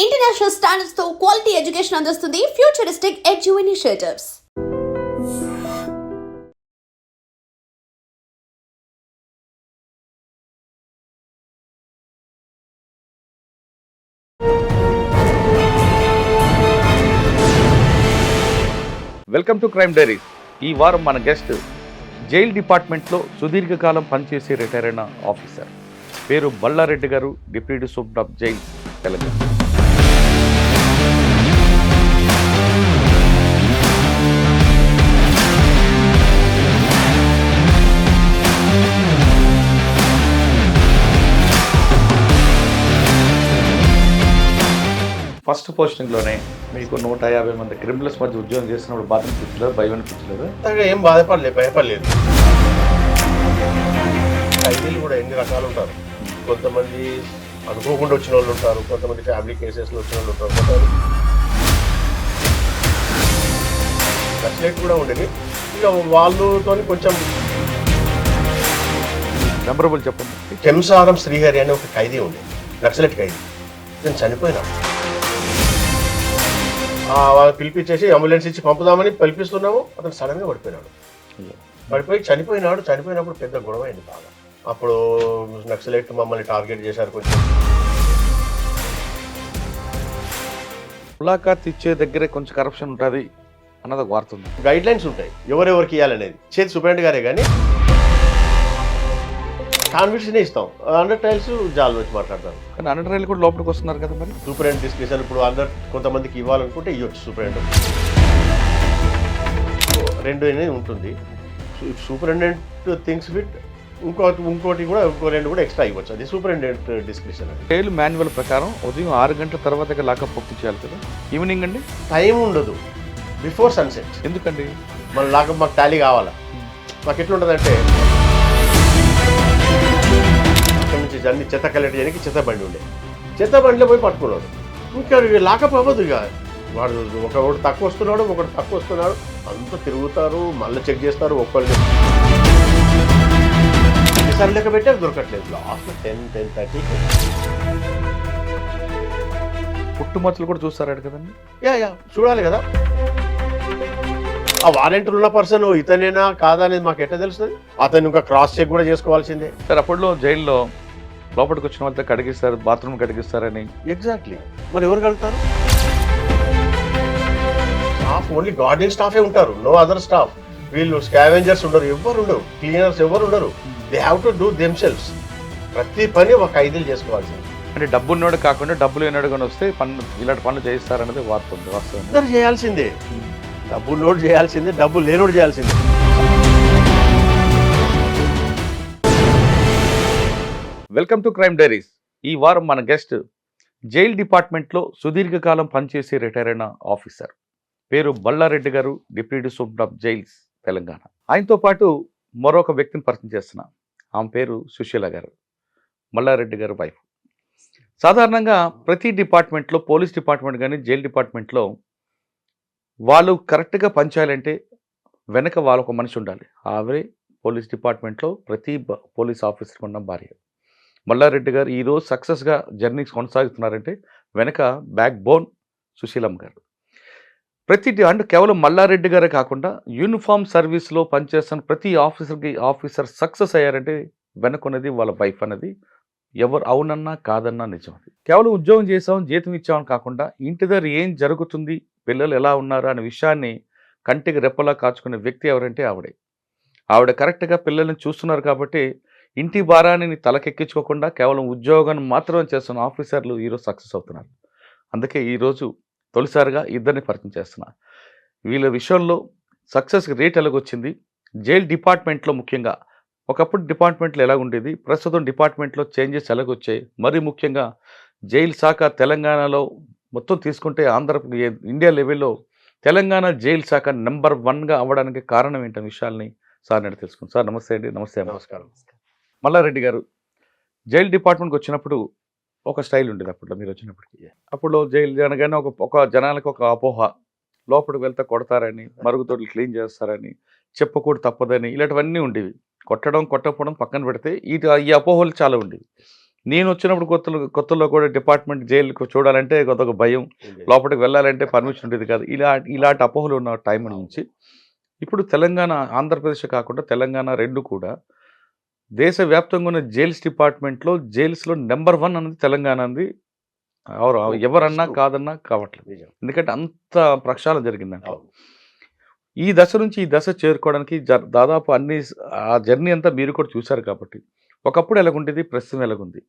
International standards తో quality education అందిస్తుంది futuristic edu initiatives. Welcome to crime diaries. ఈ వారం మన గెస్ట్ జైల్ డిపార్ట్మెంట్లో సుదీర్ఘకాలం పనిచేసి రిటైర్ అయిన ఆఫీసర్. పేరు బల్లారెడ్డి గారు, deputy super of jails, Telangana. First పోస్టింగ్లోనే మీకు 150 మంది క్రిమినల్స్ మధ్య ఉద్యోగం చేసినప్పుడు బాధ అనిపించలేదు, భయం అనిపించలేదు? ఏం బాధపడలేదు, భయపడలేదు. ఖైదీలు కూడా ఎన్ని రకాలు ఉంటారు. కొంతమంది అనుకోకుండా వచ్చిన వాళ్ళు ఉంటారు, కొంతమంది ఫ్యామిలీ కేసెస్లో వచ్చిన వాళ్ళు ఉంటారు, కొంతమంది నక్సలైట్ కూడా ఉండేది. ఇక వాళ్ళతో కొంచెం మెమరబుల్ చెప్పండి. కెంసారం శ్రీహరి అనే ఒక ఖైదీ ఉండేది, నక్సలైట్ ఖైదీ. నేను చనిపోయినా వాళ్ళు పిలిపించేసి అంబులెన్స్ ఇచ్చి పంపుదామని పిలిపిస్తున్నాము, అతను సడన్గా పడిపోయి చనిపోయినప్పుడు పెద్ద గొడవ అయింది బాగా. అప్పుడు నక్సలైట్ మమ్మల్ని టార్గెట్ చేశారు. కొంచెం ములాఖాత్ ఇచ్చే దగ్గరే కొంచెం కరప్షన్ ఉంటుంది అన్నది ఒక వార్త ఉంది. గైడ్ లైన్స్ ఉంటాయి ఎవరెవరికి ఇవ్వాలనేది. చేతి సూపరింటెండెంట్ గారే కానీ కాన్విక్షన్ ఇస్తాం. 100 ట్రయల్స్ జాల్ వచ్చి మాట్లాడతారు. కానీ 100 ట్రయల్ కూడా లోపలికి వస్తున్నారు కదా. మరి సూపరింటెండెంట్ డిస్క్రిప్షన్ ఇప్పుడు 100 కొంతమందికి ఇవ్వాలనుకుంటే ఇవ్వచ్చు. సూపరింటెండెంట్ 2 అనేది ఉంటుంది. సూపరింటెండెంట్ థింగ్స్ విత్ ఇంకోటి కూడా ఇంకో 2 కూడా ఎక్స్ట్రా ఇవ్వచ్చు. అది సూపరింటెండెంట్ డిస్క్రిప్షన్. జైలు మాన్యువల్ ప్రకారం ఉదయం 6 గంటల తర్వాత లాకప్ పూర్తి చేయాలి కదా. ఈవినింగ్ అండి టైం ఉండదు, బిఫోర్ సన్సెట్. ఎందుకండి? మన లాకప్ మాకు టాలీ కావాలా. మాకు ఎట్లుంటుందంటే అక్కడి నుంచి అన్ని చెత్త కలెక్ట్ చేయడానికి చెత్త బండి ఉండే, చెత్త బండిలో పోయి పట్టుకున్నాడు. ఇంకా లాకప్ అవ్వదు. ఇక వాడు ఒకడు తక్కువ వస్తున్నాడు, ఒకడు తక్కువ వస్తున్నాడు, అంతా తిరుగుతారు, మళ్ళీ చెక్ చేస్తారు. ఒక్కళ్ళు ఈసారి లెక్క పెట్టి దొరకట్లేదు. లాస్ట్ 10-10:30 పుట్టుమచ్చలు కూడా చూస్తారాడు కదండి. యా చూడాలి కదా. ఆ వారెంట్లు ఉన్న పర్సన్ ఇతనేనా కాదా అనేది మాకు ఎట్లా తెలుస్తుంది? అతను ఇంకా క్రాస్ చెక్ కూడా చేసుకోవాల్సిందే. సార్ అప్పట్లో జైల్లో లోపలికి వచ్చిన వాళ్ళతో కడిగిస్తారు, బాత్రూమ్ కడిగిస్తారని. ఎగ్జాక్ట్లీ. మరి ఎవరు కడుగుతారు? స్టాఫ్ ఓన్లీ గార్డెన్ స్టాఫే ఉంటారు, నో అదర్ స్టాఫ్. వీళ్ళు స్కావెంజర్స్ ఉండరు, ఎవరు ఉండరు, క్లీనర్స్ ఎవరు ఉండరు. They have to do themselves. ప్రతి పని ఒక ఖైదీలు చేసుకోవాల్సింది. అంటే డబ్బు ఉన్నోడు కాకుండా డబ్బులు లేనాడు కానీ వస్తే పనులు ఇలాంటి పనులు చేయిస్తారనేది వార్త ఉంది. వాస్తవం అందరు చేయాల్సిందే. డబ్బు నోడు చేయాల్సిందే, డబ్బు లేనోడు చేయాల్సిందే. Welcome to crime diaries. ఈ వారం మన గెస్ట్ జైల్ డిపార్ట్మెంట్లో సుదీర్ఘకాలం పనిచేసి రిటైర్ అయిన ఆఫీసర్. పేరు బల్లారెడ్డి గారు, deputy super of jails, Telangana. ఆయనతో పాటు మరొక వ్యక్తిని పరిచయం చేస్తున్నా. ఆమె పేరు సుశీల గారు, మల్లారెడ్డి గారు వైఫ్. సాధారణంగా ప్రతి డిపార్ట్మెంట్లో, పోలీస్ డిపార్ట్మెంట్ కానీ జైల్ డిపార్ట్మెంట్లో వాళ్ళు కరెక్ట్గా పనిచేయాలంటే వెనక వాళ్ళొక మనిషి ఉండాలి. ఆవిడే పోలీస్ డిపార్ట్మెంట్లో ప్రతి పోలీస్ ఆఫీసర్ ఉన్న భార్య. మల్లారెడ్డి గారు ఈరోజు సక్సెస్గా జర్నీ కొనసాగుతున్నారంటే వెనక బ్యాక్ బోన్ సుశీలమ్మ గారు. అంటే కేవలం మల్లారెడ్డి గారే కాకుండా యూనిఫామ్ సర్వీస్లో పనిచేస్తున్న ప్రతి ఆఫీసర్ సక్సెస్ అయ్యారంటే వెనకున్నది వాళ్ళ వైఫ్ అనేది ఎవరు అవునన్నా కాదన్నా నిజం. అది కేవలం ఉద్యోగం చేసాం, జీతం ఇచ్చామని కాకుండా ఇంటి దగ్గర ఏం జరుగుతుంది, పిల్లలు ఎలా ఉన్నారు అనే విషయాన్ని కంటికి రెప్పలా కాచుకునే వ్యక్తి ఎవరంటే ఆవిడ కరెక్ట్గా పిల్లల్ని చూస్తున్నారు. కాబట్టి ఇంటి భారాన్ని తలకెక్కించుకోకుండా కేవలం ఉద్యోగాన్ని మాత్రమే చేస్తున్న ఆఫీసర్లు ఈరోజు సక్సెస్ అవుతున్నారు. అందుకే ఈరోజు తొలిసారిగా ఇద్దరిని పరిచయం చేస్తున్నా. వీళ్ళ విషయంలో సక్సెస్ రేట్ ఎలాగొచ్చింది, జైల్ డిపార్ట్మెంట్లో ముఖ్యంగా ఒకప్పుడు డిపార్ట్మెంట్లో ఎలా ఉండేది, ప్రస్తుతం డిపార్ట్మెంట్లో చేంజెస్ ఎలాగొచ్చాయి, మరి ముఖ్యంగా జైలు శాఖ తెలంగాణలో మొత్తం తీసుకుంటే ఇండియా లెవెల్లో తెలంగాణ జైలు శాఖ నెంబర్ 1గా అవ్వడానికి కారణం ఏంటనే విషయాల్ని సార్ నేను తెలుసుకుంటాను. సార్ నమస్తే అండి. నమస్కారం. మల్లారెడ్డి గారు, జైలు డిపార్ట్మెంట్కి వచ్చినప్పుడు ఒక స్టైల్ ఉండేది. అప్పట్లో మీరు వచ్చినప్పటికీ అప్పుడు జైలు అనగానే ఒక జనాలకు ఒక అపోహ, లోపలికి వెళ్తే కొడతారని, మరుగుదొడ్లు క్లీన్ చేస్తారని, చెప్పకూడదు తప్పదని, ఇలాంటివన్నీ ఉండేవి. కొట్టకపోవడం పక్కన పెడితే ఈ అపోహలు చాలా ఉండేవి. నేను వచ్చినప్పుడు కొత్తలో కూడా డిపార్ట్మెంట్ జైలుకు చూడాలంటే కొంత భయం, లోపలికి వెళ్ళాలంటే పర్మిషన్ ఉండేది కాదు. ఇలాంటి అపోహలు ఉన్న టైం నుంచి ఇప్పుడు తెలంగాణ, ఆంధ్రప్రదేశ్ కాకుండా తెలంగాణ 2 కూడా దేశవ్యాప్తంగా ఉన్న జైల్స్ డిపార్ట్మెంట్‌లో జైల్స్‌లో నంబర్ 1 అన్నది తెలంగాణది. ఎవరన్నా కాదన్నా కావట్లేదు. నిజం. ఎందుకంటే అంత ప్రక్షాళన జరిగిందంట. అవును. ఈ దశ నుంచి ఈ దశ చేరుకోవడానికి దాదాపు ఆ జర్నీ అంతా మీరు కూడా చూశారు కాబట్టి, ఒకప్పుడు ఎలాగుండేది, ప్రస్తుతం ఎలాగుంది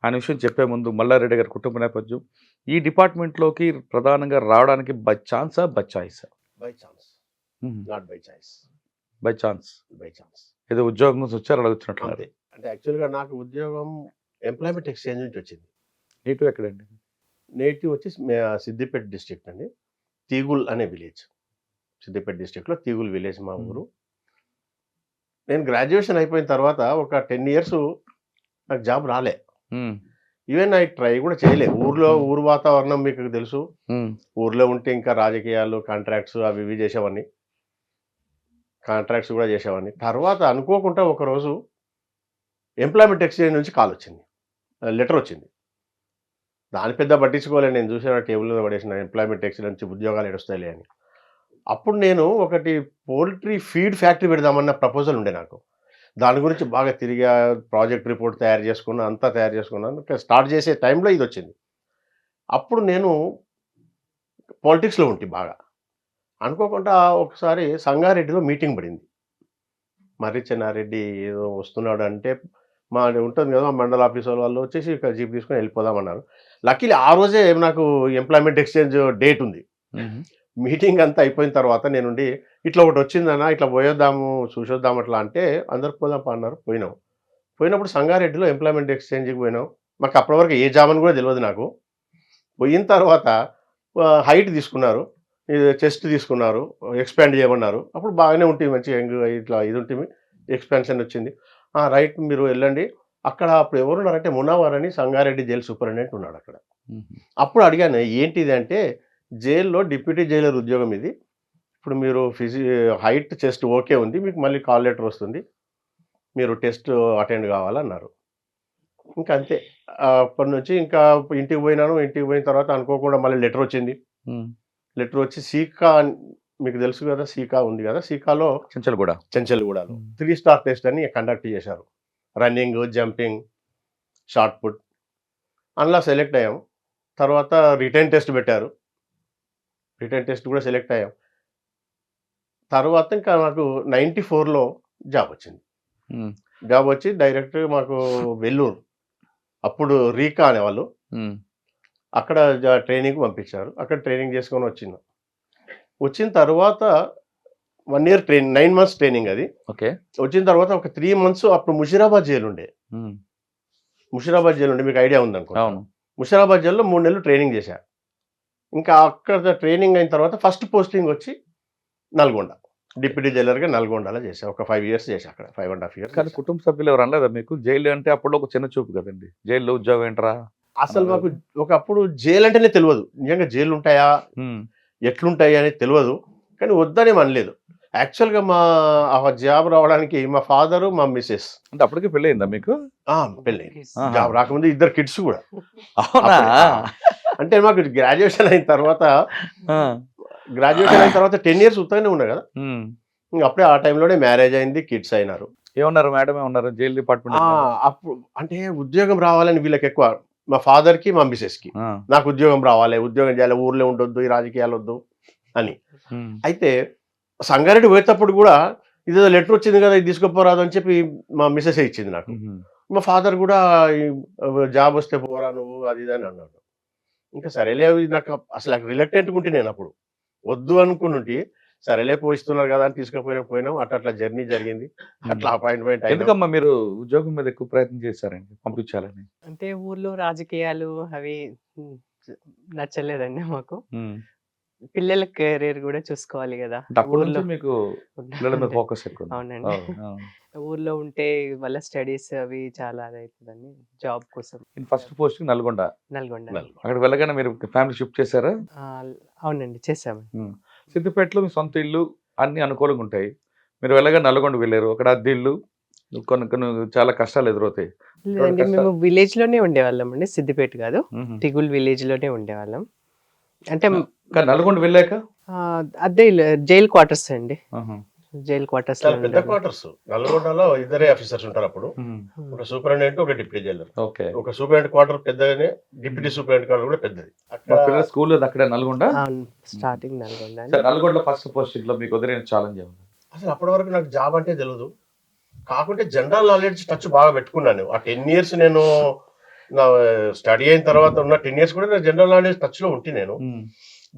అనే విషయం చెప్పే ముందు మల్లారెడ్డి గారి కుటుంబ నేపథ్యం, ఈ డిపార్ట్మెంట్‌లోకి ప్రధానంగా రావడానికి బై ఛాన్సా? బై చాయిసా? By chance, not by choice. By chance. By chance. ఏదో ఉద్యోగం నుంచి వచ్చారు అలా వచ్చినట్లున్నారు. అంతే. అంటే యాక్చువల్‌గా నాకు ఉద్యోగం ఎంప్లాయ్మెంట్ ఎక్స్చేంజ్ నుంచి వచ్చింది. నేటివ్ ఎక్కడండి? నేటివ్ వచ్చి సిద్దిపేట డిస్ట్రిక్ట్ అండి. తీగుల్ అనే విలేజ్. సిద్దిపేట డిస్ట్రిక్ట్‌లో తీగుల్ విలేజ్ మా ఊరు. నేను గ్రాడ్యుయేషన్ అయిపోయిన తర్వాత ఒక 10 ఇయర్స్ నాకు జాబ్ రాలే. ఈవెన్ ఐ ట్రై కూడా చేయలే. ఊరు వాతావరణం మీకు తెలుసు. ఊర్లో ఉంటే ఇంకా రాజకీయాలు, కాంట్రాక్ట్స్ అవి ఇవి చేసేవాడిని. కాంట్రాక్ట్స్ కూడా చేసేవాడిని. తర్వాత అనుకోకుండా ఒకరోజు ఎంప్లాయ్మెంట్ ఎక్స్చేంజ్ నుంచి కాల్ వచ్చింది. లెటర్ వచ్చింది. దాని పెద్ద పట్టించుకోలే. నేను చూసిన టేబుల్ మీద పడేసిన ఎంప్లాయ్మెంట్ ఎక్స్చేంజ్ నుంచి ఉద్యోగాలు ఎడుస్తాయిలే అని. అప్పుడు నేను ఒకటి పౌల్ట్రీ ఫీడ్ ఫ్యాక్టరీ పెడదామన్న ప్రపోజల్ ఉండే నాకు. దాని గురించి బాగా తిరిగా, ప్రాజెక్ట్ రిపోర్ట్ తయారు చేసుకున్నా, అంతా తయారు చేసుకున్నాను. స్టార్ట్ చేసే టైంలో ఇది వచ్చింది. అప్పుడు నేను పాలిటిక్స్‌లో ఉంటి బాగా. అనుకోకుండా ఒకసారి సంగారెడ్డిలో మీటింగ్ పడింది. మర్రి చెన్నారెడ్డి ఏదో వస్తున్నాడు అంటే ఉంటుంది కదా మండల ఆఫీస్ వాళ్ళు వచ్చేసి ఇక్కడ జీప్ తీసుకొని వెళ్ళిపోదామన్నారు. లక్కీలీ ఆ రోజే నాకు ఎంప్లాయ్మెంట్ ఎక్స్చేంజ్ డేట్ ఉంది. మీటింగ్ అంతా అయిపోయిన తర్వాత నేనుండి ఇట్లా ఒకటి వచ్చిందన్నా, ఇట్లా పోయొద్దాము, చూసొద్దాం అట్లా అంటే అందరు పోదాం అన్నారు. పోయినాం. పోయినప్పుడు సంగారెడ్డిలో ఎంప్లాయ్మెంట్ ఎక్స్చేంజ్కి పోయినాం. మాకు అప్పటి వరకు ఏ జాబ్ అని కూడా తెలియదు నాకు. పోయిన తర్వాత హైట్ తీసుకున్నారు, చెస్ట్ తీసుకున్నారు, ఎక్స్పాండ్ చేయమన్నారు. అప్పుడు బాగానే ఉంటుంది, మంచిగా ఇట్లా ఇది ఉంటుంది, ఎక్స్పాన్షన్ వచ్చింది. రైట్ మీరు వెళ్ళండి. అక్కడ అప్పుడు ఎవరున్నారంటే మునావర్ అని సంగారెడ్డి జైలు సూపరింటెండెంట్ ఉన్నాడు అక్కడ. అప్పుడు అడిగాను ఏంటిది అంటే, జైల్లో డిప్యూటీ జైలర్ ఉద్యోగం ఇది. ఇప్పుడు మీరు హైట్ చెస్ట్ ఓకే ఉంది, మీకు మళ్ళీ కాల్ లెటర్ వస్తుంది, మీరు టెస్ట్ అటెండ్ కావాలన్నారు. ఇంకా అంతే. అప్పటి నుంచి ఇంకా ఇంటికి పోయినాను. ఇంటికి పోయిన తర్వాత అనుకోకుండా మళ్ళీ లెటర్ వచ్చింది. లెటర్ వచ్చి సీకా, మీకు తెలుసు కదా సీకా ఉంది కదా, సీకాలో చెంచల్గూడలో 3 స్టార్ టెస్ట్ అని కండక్ట్ చేశారు. Running, jumping, shot put. అందులో సెలెక్ట్ అయ్యాం. తర్వాత రిటర్న్ టెస్ట్ పెట్టారు. రిటర్న్ టెస్ట్ కూడా సెలెక్ట్ అయ్యాం. తర్వాత ఇంకా నాకు 94లో జాబ్ వచ్చింది. జాబ్ వచ్చి డైరెక్ట్ మాకు వెల్లూరు, అప్పుడు రీకా అనేవాళ్ళు, అక్కడ ట్రైనింగ్ పంపించారు. అక్కడ ట్రైనింగ్ చేసుకొని వచ్చిన తర్వాత 1 ఇయర్ ట్రైనింగ్, 9 months ట్రైనింగ్ అది. ఓకే. వచ్చిన తర్వాత ఒక 3 months అప్పుడు ముషిరాబాద్ జైలు ఉండే. మీకు ఐడియా ఉందనుకో. ముషిరాబాద్ జైల్లో 3 నెలలు ట్రైనింగ్ చేశా. ఇంకా అక్కడ ట్రైనింగ్ అయిన తర్వాత ఫస్ట్ పోస్టింగ్ వచ్చి నల్గొండ, డిప్యూటీ జైలర్గా నల్గొండలో చేశా. ఒక 5 years చేశా అక్కడ, 5.5 years. కానీ కుటుంబ సభ్యులు ఎవరు అనలేదా మీకు? జైలు అంటే అప్పుడు ఒక చిన్న చూపు కదండి, జైల్లో ఉద్యోగం ఏంట్రా? అసలు మాకు ఒకప్పుడు జైలు అంటేనే తెలియదు. నిజంగా జైలు ఉంటాయా, ఎట్లుంటాయి అనేది తెలియదు. కానీ వద్దనే అనలేదు. యాక్చువల్గా మా జాబ్ రావడానికి మా ఫాదరు, మా మిస్సెస్. అంటే అప్పటికే పెళ్ళి అయిందా మీకు? పెళ్ళయింది. జాబ్ రాకముందు 2 kids కూడా. అవునా? అంటే మాకు గ్రాడ్యుయేషన్ అయిన తర్వాత 10 years ఉత్తగానే ఉన్నా కదా. అప్పుడే ఆ టైంలోనే మ్యారేజ్ అయింది, కిడ్స్ అయినారు. ఏమన్నారు మేడం? ఏమన్నారు జైలు డిపార్ట్మెంట్? అప్పుడు అంటే ఉద్యోగం రావాలని వీళ్ళకి ఎక్కువ, మా ఫాదర్కి మా మిస్సెస్కి. నాకు ఉద్యోగం రావాలి, ఉద్యోగం చేయాలి, ఊర్లో ఉండొద్దు, ఈ రాజకీయాలు వద్దు అని. అయితే సంగారెడ్డి పోయేటప్పుడు కూడా ఇదేదో లెటర్ వచ్చింది కదా, ఇది తీసుకుపోరాదు అని చెప్పి మా మిస్సెస్ ఇచ్చింది నాకు. మా ఫాదర్ కూడా జాబ్ వస్తే పోరా నువ్వు, అది ఇది అని అన్నాడు. ఇంకా సరేలే, నాకు అసలు రిలక్టెంట్గా ఉంటే నేను అప్పుడు వద్దు అనుకుంటుంటే, సరేలే పోయిస్తున్నారు కదా అని పోయినాం. అట్లా జర్నీ జరిగింది. అట్లా అపాయింట్మెంట్ అయింది. ఎందుకమ్మా మీరు ఉద్యోగం మీద ఎక్కువ ప్రయత్నం చేశారండి పంపించాలని? అంటే ఊర్లో రాజకీయాలు అవి నచ్చలేదండి మాకు. పిల్లల కెరీర్ కూడా చూసుకోవాలి కదా. ఊర్లో మీకు పిల్లల మీద ఫోకస్ ఎక్కువ. అవునండి. ఊర్లో ఉంటే వాళ్ళ స్టడీస్ అవి చాలా అదవుతుందని జాబ్ కోసం. First posting Nalgonda. అక్కడ వెళ్ళగానే మీరు ఫ్యామిలీ షిఫ్ట్ చేశారా? అవునండి, చేసాము. సిద్దిపేటలో మీ సొంత ఇల్లు అన్ని అనుకూలంగా ఉంటాయి. మీరు వెళ్ళగా నల్గొండ వెళ్ళారు, అక్కడ అద్దె ఇల్లు, కొన్ని చాలా కష్టాలు ఎదురవుతాయి. లేదండి, కష్టాలు. మేము విలేజ్ లోనే ఉండేవాళ్ళం అండి, సిద్దిపేట కాదు, మ్మ్. తిగుల్ విలేజ్ లోనే ఉండేవాళ్ళం. అంటే కానీ నల్గొండ వెళ్ళాక అదే జైల్ క్వార్టర్స్ అండి, ఆహా. జైల్ క్వార్టర్స్ లో చాలా పెద్ద ఉండేవాళ్ళం. క్వార్టర్స్. నల్గొండలో ఇద్దరే ఆఫీసర్స్ ఉంటారు అప్పుడు, మ్మ్. ఒక సూపరింటెండెంట్, ఒక డిప్యూటీ జైలర్. ఓకే. ఒక సూపరింటెండెంట్ క్వార్టర్ పెద్దగానే, డిప్యూటీ సూపరింటెండెంట్ క్వార్టర్ కూడా పెద్దది. మా అక్కడ పిల్లల స్కూల్ అక్కడే నల్గొండ. అవును, స్టార్టింగ్ నల్గొండ సార్ నల్గొండలో ఫస్ట్ పోస్టింగ్ లో మీకు వదిలేని ఛాలెంజ్ ఏమన్నా? అసలు అప్పటి వరకు నాకు జాబ్ అంటే తెలియదు. కాకుంటే జనరల్ నాలెడ్జ్ టచ్ బాగా పెట్టుకున్నాను. ఆ 10 years నేను నా స్టడీ అయిన తర్వాత ఉన్న 10 years కూడా నా జనరల్ నాలెడ్జ్ టచ్ లో ఉంటే నేను మ్మ్.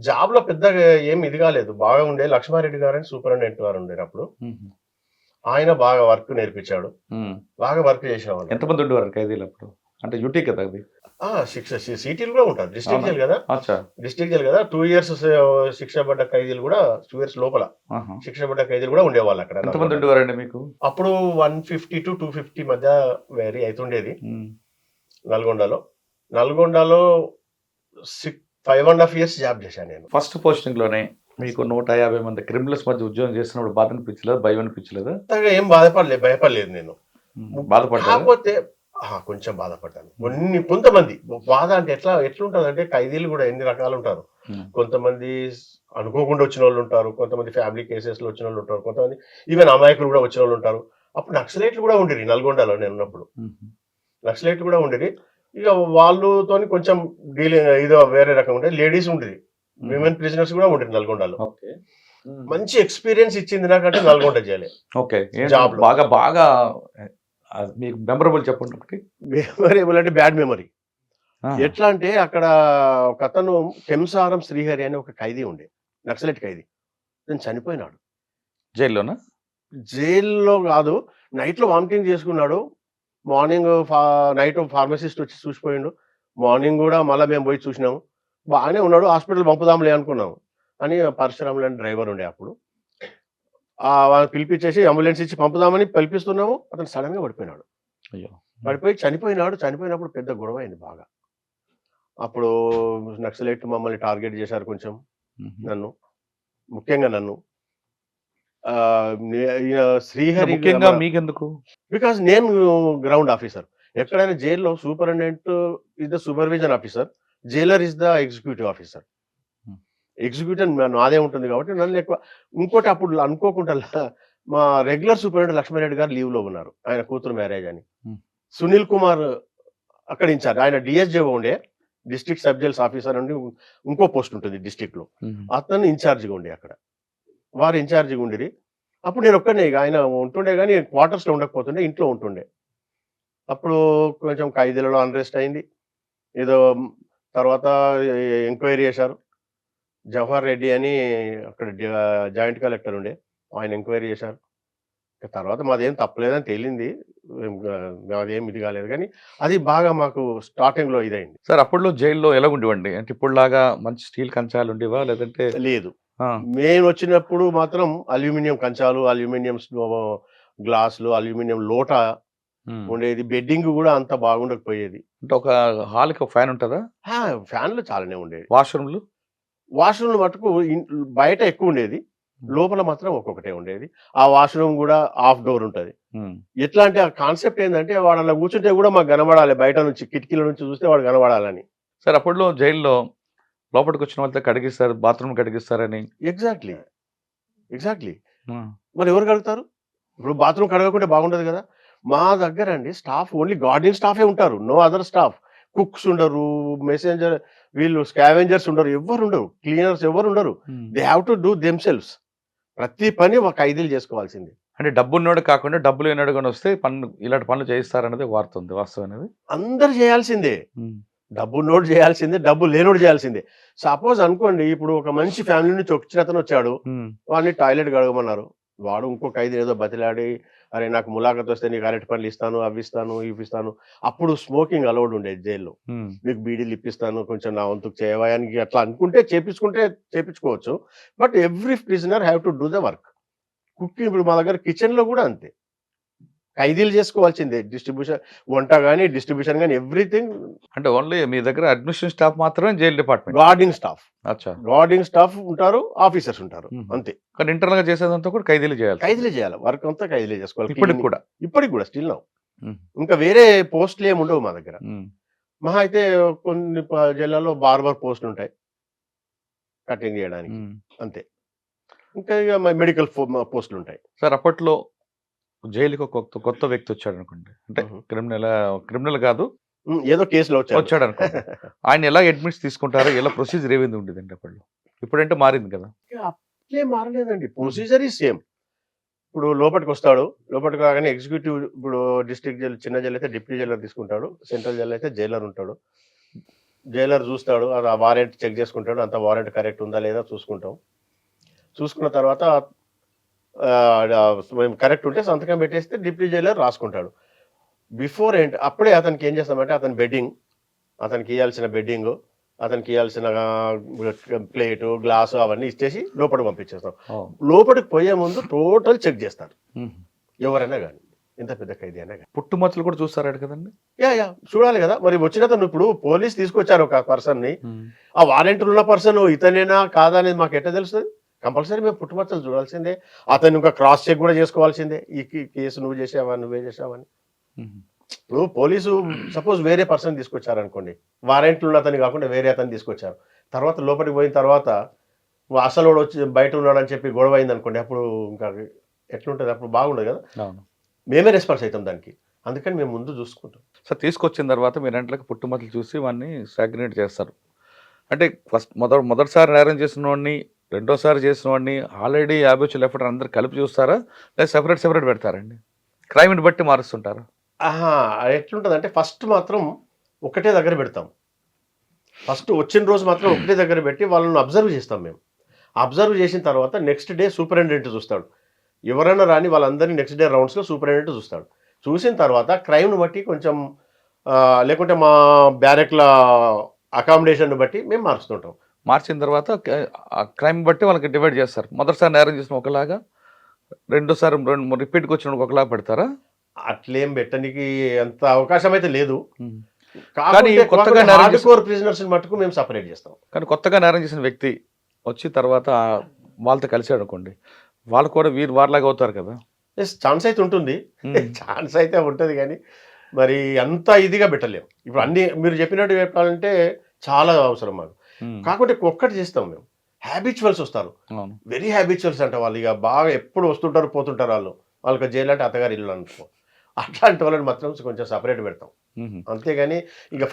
జాబ్ లో పెద్దగా ఏం ఇది కాలేదు. బాగా ఉండే లక్ష్మారెడ్డి గారు అని సూపరింటెండెంట్ గారు ఉండేది అప్పుడు. మ్మ్. ఆయన బాగా వర్క్ నేర్పించాడు, మ్మ్. బాగా వర్క్ చేసేవాళ్ళు. ఎంతమంది ఉండేవారు ఖైదీలు అప్పుడు? అంటే యూటీ కదా అది. శిక్ష సిటీలు కూడా ఉంటారు, డిస్ట్రిక్ట్ జైలు కదా, అచ్చా. డిస్ట్రిక్ట్ జైలు కదా. 2 years శిక్ష పడ్డ ఖైదీలు కూడా, 2 years లోపల ఆహా. శిక్ష పడ్డ ఖైదీలు కూడా ఉండేవాళ్ళు అక్కడ. ఎంతమంది ఉండేవారండి మీకు? అప్పుడు 150 to 250 మధ్య వేరీ అవుతుండేది మ్మ్. నల్గొండలో. నల్గొండలో 5.5 years జాబ్ చేశాను నేను. ఫస్ట్ పోస్టింగ్ లోనే మీకు 150 మంది క్రిమినల్స్ మధ్య ఉద్యోగం చేస్తున్నప్పుడు బాధ అనిపించలేదు, భయం అనిపించలేదా? అంతగా ఏం భయపడలేదు నేను. బాధపడ్డా? కాకపోతే కొంచెం బాధపడ్డాను. కొంతమంది బాధ అంటే ఎట్లుంటది అంటే, ఖైదీలు కూడా ఎన్ని రకాలు ఉంటారు. కొంతమంది అనుకోకుండా వచ్చిన వాళ్ళు ఉంటారు, కొంతమంది ఫ్యామిలీ కేసెస్ లో వచ్చిన వాళ్ళు ఉంటారు, కొంతమంది ఈవెన్ అమాయకులు కూడా వచ్చిన వాళ్ళు ఉంటారు. అప్పుడు నక్సలైట్లు కూడా ఉండేది నల్గొండలో నేను ఉన్నప్పుడు. నక్సలైట్లు కూడా ఉండేది. ఇక వాళ్ళతో కొంచెం డీలింగ్ ఇదో వేరే రకం ఉండేది. లేడీస్ ఉండేది, విమెన్ ప్రిజనర్స్ కూడా ఉండేది నల్గొండలో. ఓకే. మంచి ఎక్స్పీరియన్స్ ఇచ్చింది నాకంటే నల్గొండ జైలే. ఓకే. జాబ్ లో బాగా బాగా మీకు మెమరబుల్ చెప్పండి ఒకటి. మెమొరబుల్ అంటే బ్యాడ్ మెమరీ. ఎట్లా అంటే అక్కడ ఒక అతను కెంసారం శ్రీహరి అని ఒక ఖైదీ ఉండే, నక్సలైట్ ఖైదీ. నేను చనిపోయినాడు జైల్లోనా? జైల్లో కాదు, నైట్ లో వామిటింగ్ చేసుకున్నాడు. మార్నింగ్ నైట్ ఫార్మసిస్ట్ వచ్చి చూసిపోయిండు. మార్నింగ్ కూడా మళ్ళీ మేము పోయి చూసినాము, బాగానే ఉన్నాడు. హాస్పిటల్ పంపుదాంలే అనుకున్నాము అని పరశురాములు అని డ్రైవర్ ఉండే అప్పుడు. వాళ్ళని పిలిపించేసి అంబులెన్స్ ఇచ్చి పంపుదామని పిలిపిస్తున్నాము, అతను సడన్ గా పడిపోయినాడు. అయ్యో. పడిపోయి చనిపోయినాడు. చనిపోయినప్పుడు పెద్ద గొడవ అయింది బాగా. అప్పుడు నక్సలైట్ మమ్మల్ని టార్గెట్ చేశారు కొంచెం, నన్ను, ముఖ్యంగా నన్ను. శ్రీహరి ముఖ్యంగా మీకెందుకు? బికాస్ నేను గ్రౌండ్ ఆఫీసర్. ఎక్కడైనా జైల్లో superintendent is the supervision officer, Jailer is the executive officer. Executive నాదే ఉంటుంది కాబట్టి నన్ను ఎక్కువ. ఇంకోటి అప్పుడు అనుకోకుండా మా రెగ్యులర్ సూపరింటెండెంట్ లక్ష్మారెడ్డి గారు లీవ్ లో ఉన్నారు, ఆయన కూతురు మ్యారేజ్ అని. సునీల్ కుమార్ అక్కడ ఇన్ఛార్జ్, ఆయన డిఎస్జే ఉండే, డిస్ట్రిక్ట్ సబ్ జైల్స్ ఆఫీసర్ అని ఇంకో పోస్ట్ ఉంటుంది డిస్ట్రిక్ట్ లో, అతను ఇన్ఛార్జిగా ఉండే అక్కడ. వారు ఇన్ఛార్జిగా ఉండేది. అప్పుడు నేను ఒక్కనే, ఆయన ఉంటుండే కానీ క్వార్టర్స్ లో ఉండకపోతుండే, ఇంట్లో ఉంటుండే. అప్పుడు కొంచెం ఖైదీలలో అన్రెస్ట్ అయింది ఏదో. తర్వాత ఎంక్వైరీ చేశారు. జవహర్ రెడ్డి అని అక్కడ జాయింట్ కలెక్టర్ ఉండే, ఆయన ఎంక్వైరీ చేశారు. తర్వాత మాదేం తప్పలేదని తేలింది, అదేం ఇది కాలేదు. కానీ అది బాగా మాకు స్టార్టింగ్ లో ఇదైంది. సార్ అప్పట్లో జైల్లో ఎలా ఉండేవండి? అంటే ఇప్పుడు లాగా మంచి స్టీల్ కంచాలు ఉండేవా లేదంటే? లేదు, మేము వచ్చినప్పుడు మాత్రం అల్యూమినియం కంచాలు, అల్యూమినియం గ్లాసులు, అల్యూమినియం లోట ఉండేది. బెడ్డింగ్ కూడా అంత బాగుండకపోయేది. అంటే ఒక హాల్కి ఒక ఫ్యాన్ ఉంటుందా? ఫ్యాన్లు చాలానే ఉండేది. వాష్రూమ్లు మటుకు బయట ఎక్కువ ఉండేది, లోపల మాత్రం ఒక్కొక్కటే ఉండేది. ఆ వాష్రూమ్ కూడా ఆఫ్ డోర్ ఉంటది. ఎట్లా అంటే ఆ కాన్సెప్ట్ ఏంటంటే, వాడు అలా కూర్చుంటే కూడా మాకు కనబడాలి, బయట నుంచి కిటికీల నుంచి చూస్తే వాడు కనబడాలని. సార్ అప్పట్లో జైల్లో లోపలికి వచ్చిన వాళ్ళతో కడిగిస్తారు, బాత్రూమ్ కడిగిస్తారని. ఎగ్జాక్ట్లీ. మరి ఎవరు కడుగుతారు? ఇప్పుడు బాత్రూమ్ కడగకుంటే బాగుండదు కదా. మా దగ్గర అండి స్టాఫ్ ఓన్లీ గార్డింగ్ స్టాఫే ఉంటారు, నో అదర్ స్టాఫ్. కుక్స్ ఉండరు, మెసెంజర్, వీళ్ళు స్కావెంజర్స్ ఉండరు, ఎవరు ఉండరు, క్లీనర్స్ ఎవరు ఉండరు. They have to do themselves. ప్రతి పని ఒక ఖైదీలు చేసుకోవాల్సింది. అంటే డబ్బు ఉన్నోడు కాకుండా డబ్బులు లేనాడు కానీ వస్తే పనులు, ఇలాంటి పనులు చేయిస్తారనేది వార్త ఉంది, వాస్తవం అనేది. అందరు చేయాల్సిందే, డబ్బు నోటు చేయాల్సిందే, డబ్బు లేనోడు చేయాల్సిందే. సపోజ్ అనుకోండి, ఇప్పుడు ఒక మంచి ఫ్యామిలీ నుంచి వచ్చిన అతను వచ్చాడు, వాడిని టాయిలెట్ కడగమన్నారు. వాడు ఇంకో ఖైదీ ఏదో బతిలాడి, అరే నాకు ములాఖత్ వస్తే నీకు అరటి పనులు ఇస్తాను, అవి ఇస్తాను, ఇవి ఇస్తాను. అప్పుడు స్మోకింగ్ అలౌడ్ ఉండేది జైల్లో. మీకు బీడీలు ఇప్పిస్తాను, కొంచెం నా వంతుకు చేయవాయానికి అట్లా అనుకుంటే చేపించుకోవచ్చు. But every prisoner have to do the work. Cooking ఇప్పుడు మా దగ్గర కిచెన్ లో కూడా అంతే, ఖైదీలు చేసుకోవాల్సిందే. డిస్ట్రిబ్యూషన్, వంట కానీ డిస్ట్రిబ్యూషన్ కానీ ఎవ్రీథింగ్. అంటే ఓన్లీ మీ దగ్గర అడ్మినిస్ట్రేషన్ స్టాఫ్ మాత్రమే జైల్ డిపార్ట్మెంట్? Guarding staff. అచ్చా. గార్డింగ్ స్టాఫ్ ఉంటారు, ఆఫీసర్స్ ఉంటారు, అంతే. కానీ ఇంటర్నల్ గా చేసేదంతా కూడా ఖైదీలు చేయాలి. వర్క్ అంతా ఖైదీలే చేసుకోవాలి. ఇప్పటికి కూడా స్టిల్ నౌ. ఉమ్, ఇంకా వేరే పోస్టులు ఏమి ఉండవు మా దగ్గర. ఉమ్, మహా అయితే కొన్ని జిల్లాల్లో బార్బర్ పోస్టులు ఉంటాయి కటింగ్ చేయడానికి, ఉమ్. అంతే. ఇంకా ఇక మెడికల్ పోస్టులు ఉంటాయి. సార్ అప్పట్లో జైలుకి ఒక కొత్త వ్యక్తి వచ్చాడు అనుకోండి, అంటే మ్మ్. క్రిమినల్ కాదు, ఏదో కేసులో వచ్చాడు. వచ్చాడు అనుకోండి. ఆయన ఎలా అడ్మిట్స్ తీసుకుంటారు, ఎలా ప్రొసీజర్ ఏమైంది ఉండేదండి అప్పట్లో? ఇప్పుడంటే మారింది కదా. అట్లే మారలేదండి, ప్రొసీజర్ ఈ సేమ్. ఇప్పుడు లోపలికి వస్తాడు, లోపలికి రాగానే ఎగ్జిక్యూటివ్, ఇప్పుడు డిస్ట్రిక్ట్ జైలు, చిన్న జైలు అయితే డిప్యూటీ జైలర్ తీసుకుంటాడు, సెంట్రల్ జైలు అయితే జైలర్ ఉంటాడు. జైలర్ చూస్తాడు, అది ఆ వారెంట్ చెక్ చేసుకుంటాడు, అంత వారెంట్ కరెక్ట్ ఉందా లేదా చూసుకుంటాం. చూసుకున్న తర్వాత ఆ, మేము కరెక్ట్ ఉంటే సంతకం పెట్టేస్తే డిప్యూటీ జైలర్ రాసుకుంటాడు. బిఫోర్ ఏంటి అప్పుడే అతనికి ఏం చేస్తామంటే అతని బెడ్డింగ్, అతనికి ఇవ్వాల్సిన బెడ్డింగ్, అతనికి ఇవ్వాల్సిన ప్లేటు గ్లాసు అవన్నీ ఇచ్చేసి లోపలికి పంపించేస్తాం. ఓ. లోపలికి పోయే ముందు టోటల్ చెక్ చేస్తారు, ఉమ్. ఎవరైనా కానీ, ఎంత పెద్ద ఖైదీ అయినా కానీ. పుట్టుమచ్చలు కూడా చూస్తారాడు కదండి. యా చూడాలి కదా. మరి వచ్చిన అతను ఇప్పుడు పోలీస్ తీసుకొచ్చారు ఒక పర్సన్ని, ఉమ్. ఆ వారెంట్లు ఉన్న పర్సన్ ఇతనేనా కాదా అనేది మాకు ఎట్లా తెలుస్తుంది? కంపల్సరీ మేము పుట్టుమచ్చలు చూడాల్సిందే, అతను ఇంకా క్రాస్ చెక్ కూడా చేసుకోవాల్సిందే. ఈ కేసు నువ్వు చేసావా, నువ్వే చేసావని. ఉమ్. ఇప్పుడు పోలీసు సపోజ్ వేరే పర్సన్ తీసుకొచ్చారు అనుకోండి, వారెంట్లు ఉన్న అతని కాకుండా వేరే అతను తీసుకొచ్చారు, తర్వాత లోపలికి పోయిన తర్వాత అసలు వాడు వచ్చి బయట ఉన్నాడు అని చెప్పి గొడవ అయింది అనుకోండి, అప్పుడు ఇంకా ఎట్లుంటుంది? అప్పుడు బాగుండదు కదా. అవును. మేమే రెస్పాన్స్ అవుతాం దానికి, అందుకని మేము ముందు చూసుకుంటాం. సార్ తీసుకొచ్చిన తర్వాత మీరు ఇంట్లోకి పుట్టుమచ్చలు చూసి వాడిని సాగ్రినేట్ చేస్తారు. అంటే మొదటిసారి నేరం చేసిన వాడిని, రెండోసారి చేసిన వాడిని, ఆల్రెడీ 50 వచ్చి లెఫ్ట్ అందరు కలిపి చూస్తారా, లేదా సెపరేట్ పెడతారండి? క్రైమ్ని బట్టి మారుస్తుంటారా? ఆహా, ఎట్లుంటుంది అంటే ఫస్ట్ మాత్రం ఒకటే దగ్గర పెడతాం. ఫస్ట్ వచ్చిన రోజు మాత్రం ఒకటే దగ్గర పెట్టి వాళ్ళని అబ్జర్వ్ చేస్తాం మేము. అబ్జర్వ్ చేసిన తర్వాత నెక్స్ట్ డే సూపరింటెండెంట్ చూస్తాడు. ఎవరైనా రాని వాళ్ళందరినీ నెక్స్ట్ డే రౌండ్స్లో సూపరింటెండెంట్ చూస్తాడు. చూసిన తర్వాత క్రైమ్ను బట్టి కొంచెం లేకుంటే మా బ్యారెక్ల అకామిడేషన్ బట్టి మేము మారుస్తుంటాం. మార్చిన తర్వాత క్రైమ్ బట్టి వాళ్ళకి డివైడ్ చేస్తారు. మొదటిసారి నేరం చేసిన ఒకలాగా, రెండోసారి రిపీట్కి వచ్చిన ఒకలాగా పెడతారా? అట్లేం పెట్టడానికి అంత అవకాశం అయితే లేదు. కానీ కొత్తగా నేరం హార్డ్ కోర్ ప్రిజనర్స్ మటుకు మేము సపరేట్ చేస్తాం. కానీ కొత్తగా నేరం చేసిన వ్యక్తి వచ్చి తర్వాత వాళ్ళతో కలిసాడు అనుకోండి, వాళ్ళు కూడా వారిలాగా అవుతారు కదా. ఎస్, ఛాన్స్ అయితే ఉంటుంది, ఛాన్స్ అయితే ఉంటుంది, కానీ మరి అంత ఇదిగా పెట్టలేము. ఇప్పుడు అన్ని మీరు చెప్పినట్టు చెప్పాలంటే చాలా అవసరం మాకు. కాకుంటే ఒక్కటి చేస్తాం మేము, హ్యాబిచువల్స్ వస్తారు, అవును. వెరీ హ్యాబిచువల్స్ అంట. వాళ్ళు ఇక బాగా ఎప్పుడు వస్తుంటారు పోతుంటారు, వాళ్ళకి జైలు అంటే అత్తగారు ఇల్లు అనుకో, అట్లాంటి వాళ్ళని మాత్రం కొంచెం సపరేట్ పెడతాం. అంతేగాని ఇక